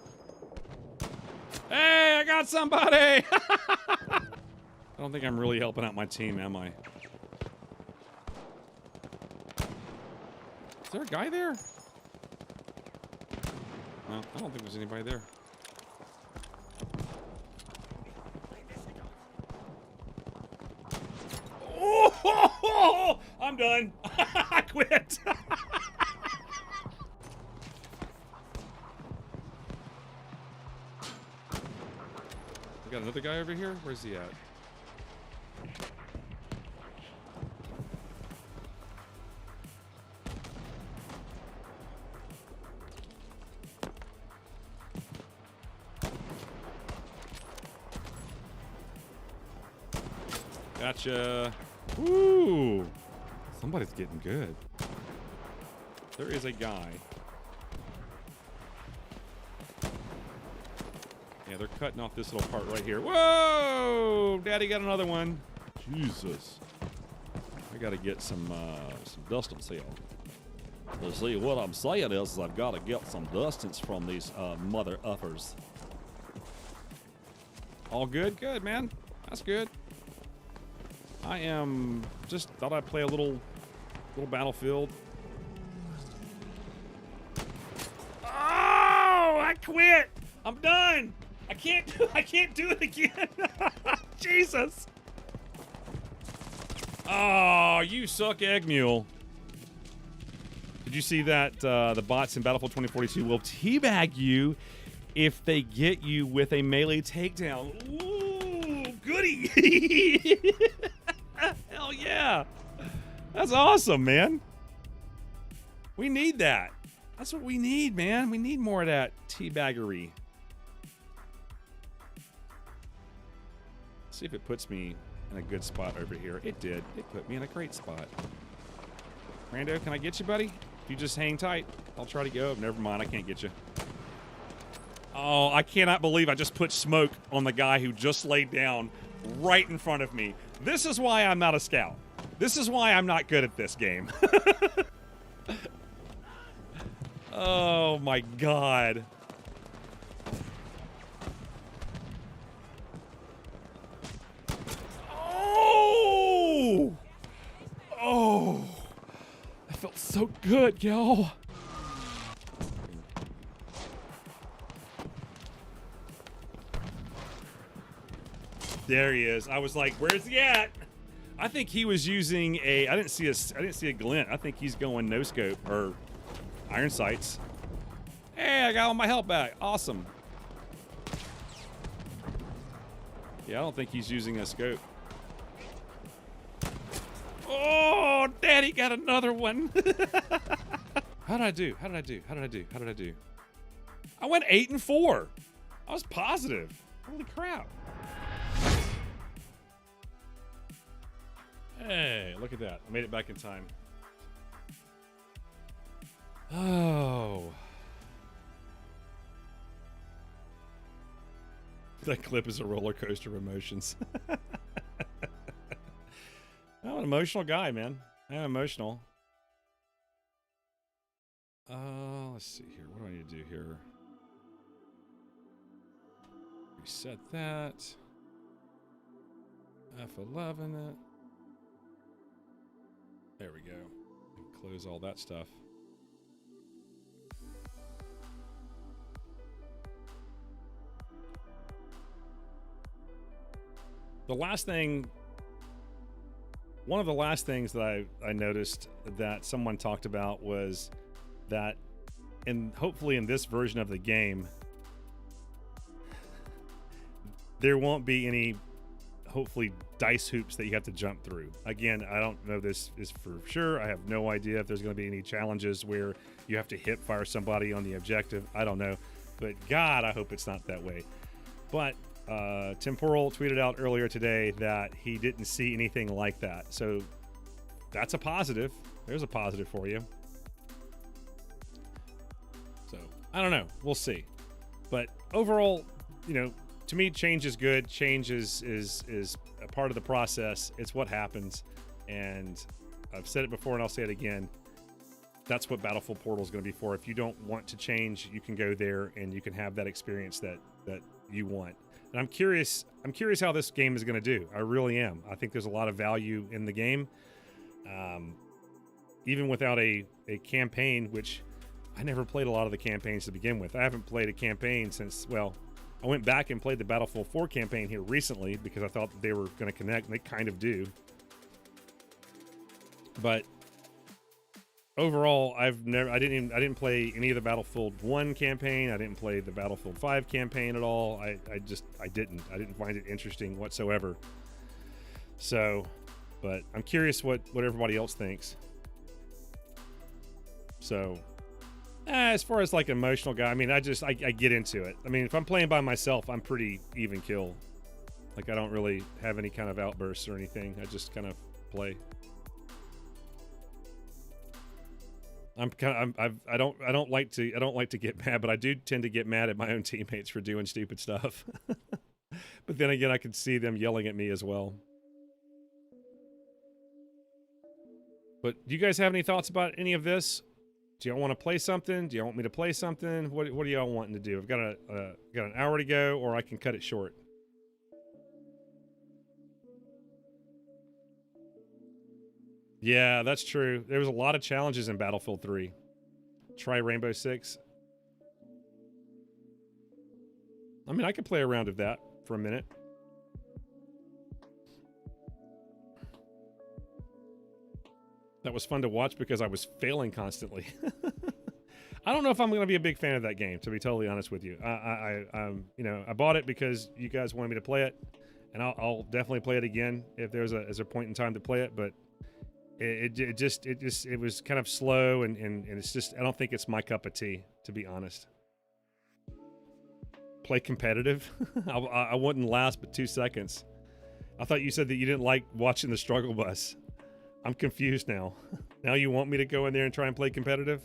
Hey, I got somebody! I don't think I'm really helping out my team, am I? Is there a guy there? No, I don't think there's anybody there. Oh, I'm done. I quit. We got another guy over here. Where's he at? Gotcha. Ooh, somebody's getting good. There is a guy. Yeah, they're cutting off this little part right here. Whoa! Daddy got another one. Jesus. I gotta get some distance here. You see, what I'm saying is I've got to get some distance from these mother uppers. All good? Good, man. That's good. I am just thought I'd play a little Battlefield. Oh, I quit. I'm done. I can't do it again. Jesus. Oh, you suck, Egg Mule. Did you see that the bots in Battlefield 2042 will teabag you if they get you with a melee takedown? Ooh, goody. Hell yeah. That's awesome, man. We need that. That's what we need, man. We need more of that teabaggery. See if it puts me in a good spot over here. It did. It put me in a great spot. Rando, can I get you, buddy? If you just hang tight, I'll try to go. Never mind, I can't get you. Oh, I cannot believe I just put smoke on the guy who just laid down right in front of me. This is why I'm not a scout. This is why I'm not good at this game. Oh my God. Oh! Oh! That felt so good, yo. There he is. I was like, where's he at? I think he was using a, I didn't see a glint. I think he's going no scope or iron sights. Hey, I got all my health back. Awesome. Yeah, I don't think he's using a scope. Oh, Daddy got another one. How did I do? How did I do? How did I do? How did I do? I went 8-4. I was positive. Holy crap. Hey, look at that. I made it back in time. Oh. That clip is a roller coaster of emotions. I'm an emotional guy, man. I'm emotional. Let's see here. What do I need to do here? Reset that. F11 it. There we go. And close all that stuff. The last thing, one of the last things that I noticed that someone talked about was that hopefully in this version of the game, there won't be any, hopefully, dice hoops that you have to jump through. Again, I don't know this is for sure. I have no idea if there's going to be any challenges where you have to hip fire somebody on the objective. I don't know. But God, I hope it's not that way. But Temporal tweeted out earlier today that he didn't see anything like that. So that's a positive. There's a positive for you. So I don't know. We'll see. But overall, you know, to me, change is good. Change is a part of the process. It's what happens. And I've said it before and I'll say it again. That's what Battlefield Portal is going to be for. If you don't want to change, you can go there and you can have that experience that you want. And I'm curious how this game is going to do. I really am. I think there's a lot of value in the game. Even without a campaign, which I never played a lot of the campaigns to begin with. I haven't played a campaign since, well, I went back and played the Battlefield 4 campaign here recently because I thought they were going to connect, and they kind of do. But overall, I didn't play any of the Battlefield 1 campaign. I didn't play the Battlefield 5 campaign at all. I didn't find it interesting whatsoever. So, but I'm curious what everybody else thinks. So, as far as like emotional guy, I mean, I get into it. I mean, if I'm playing by myself, I'm pretty even kill. Like, I don't really have any kind of outbursts or anything. I just kind of play. I don't like to get mad, but I do tend to get mad at my own teammates for doing stupid stuff. But then again, I can see them yelling at me as well. But do you guys have any thoughts about any of this? Do y'all want to play something? Do y'all want me to play something? What do y'all wanting to do? I've got an hour to go, or I can cut it short. Yeah, that's true. There was a lot of challenges in Battlefield 3. Try Rainbow Six. I mean, I could play a round of that for a minute. That was fun to watch because I was failing constantly. I don't know if I'm going to be a big fan of that game, to be totally honest with you. I bought it because you guys wanted me to play it, and I'll definitely play it again if there's a point in time to play it. But It was kind of slow, and it's just, I don't think it's my cup of tea, to be honest. Play competitive? I wouldn't last but 2 seconds. I thought you said that you didn't like watching the struggle bus. I'm confused now. Now you want me to go in there and try and play competitive?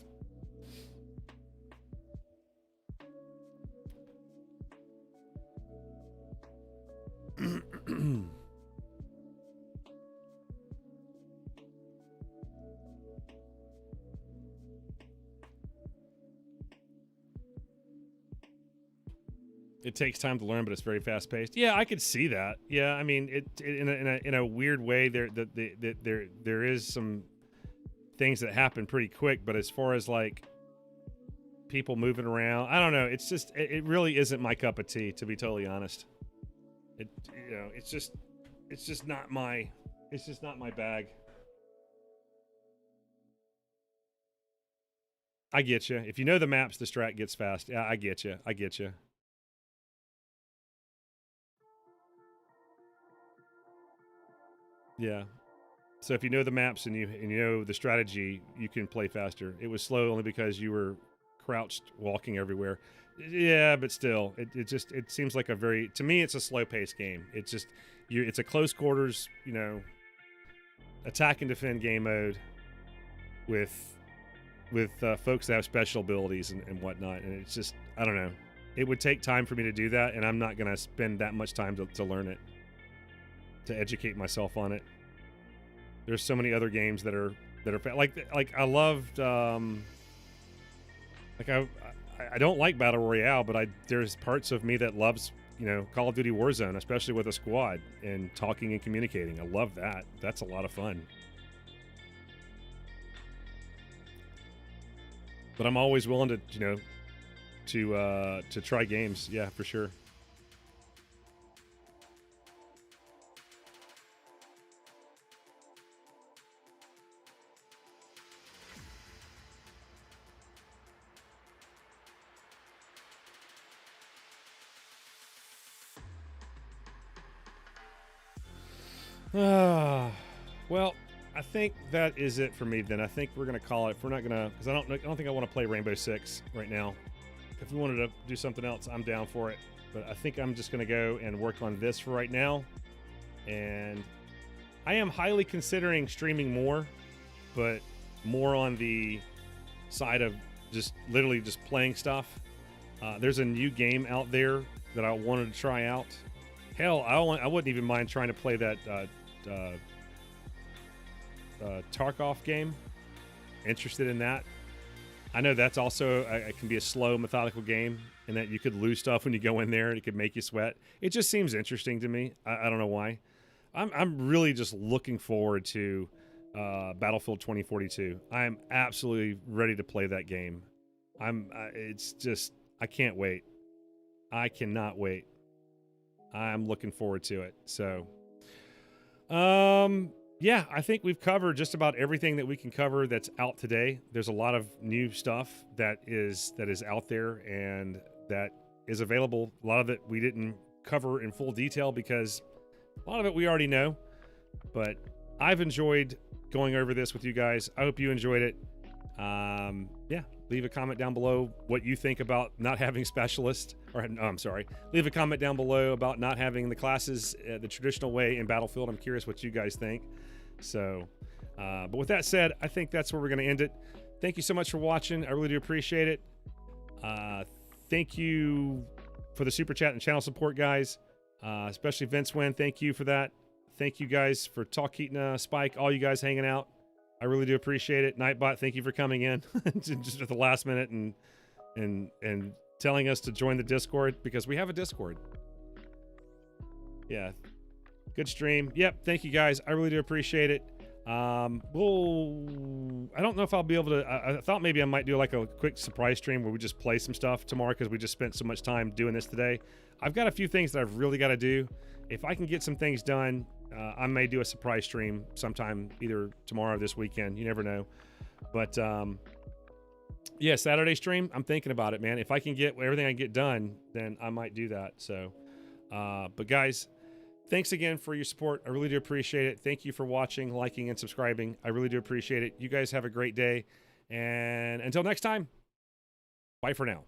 It takes time to learn, but it's very fast paced. Yeah, I could see that. Yeah, I mean, in a weird way, there is some things that happen pretty quick, but as far as like people moving around, I don't know. It's just, it really isn't my cup of tea, to be totally honest. It's just not my bag. I get you. If you know the maps, the strat gets fast. Yeah, I get you. Yeah. So if you know the maps and you know the strategy, you can play faster. It was slow only because you were crouched walking everywhere. Yeah, but still, it seems like to me, it's a slow paced game. It's just, it's a close quarters, attack and defend game mode with folks that have special abilities and whatnot. And it's just, I don't know. It would take time for me to do that, and I'm not going to spend that much time to learn it, to educate myself on it. There's so many other games that are like I loved I don't like Battle Royale, but there's parts of me that loves, Call of Duty Warzone, especially with a squad and talking and communicating. I love that. That's a lot of fun. But I'm always willing to, to try games. Yeah, for sure. Well, I think that is it for me then. I think we're going to call it. If we're not going to, because I don't think I want to play Rainbow Six right now. If we wanted to do something else, I'm down for it. But I think I'm just going to go and work on this for right now. And I am highly considering streaming more, but more on the side of just literally just playing stuff. There's a new game out there that I wanted to try out. Hell, I wouldn't even mind trying to play that Tarkov game. Interested in that. I know that's also it can be a slow, methodical game, and that you could lose stuff when you go in there, and it could make you sweat. It just seems interesting to me. I don't know why. I'm really just looking forward to Battlefield 2042. I am absolutely ready to play that game. It's just, I can't wait. I cannot wait. I'm looking forward to it. So, yeah, I think we've covered just about everything that we can cover that's out today. There's a lot of new stuff that is out there and that is available. A lot of it we didn't cover in full detail because a lot of it we already know. But I've enjoyed going over this with you guys. I hope you enjoyed it. Yeah, leave a comment down below what you think about not having specialists. Leave a comment down below about not having the classes the traditional way in Battlefield. I'm curious what you guys think. So, but with that said, I think that's where we're going to end it. Thank you so much for watching. I really do appreciate it. Thank you for the super chat and channel support, guys. Especially Vince Wynn. Thank you for that. Thank you guys for Talk Keaton, Spike, all you guys hanging out. I really do appreciate it. Nightbot, thank you for coming in just at the last minute and telling us to join the Discord because we have a Discord. Yeah. Good stream. Yep. Thank you guys. I really do appreciate it. I don't know if I'll be able to, I thought maybe I might do like a quick surprise stream where we just play some stuff tomorrow because we just spent so much time doing this today. I've got a few things that I've really got to do. If I can get some things done, I may do a surprise stream sometime either tomorrow or this weekend. You never know. But yeah, Saturday stream, I'm thinking about it, man. If I can get everything I get done, then I might do that. So, but guys, Thanks again for your support. I really do appreciate it. Thank you for watching, liking, and subscribing. I really do appreciate it. You guys have a great day. And until next time, bye for now.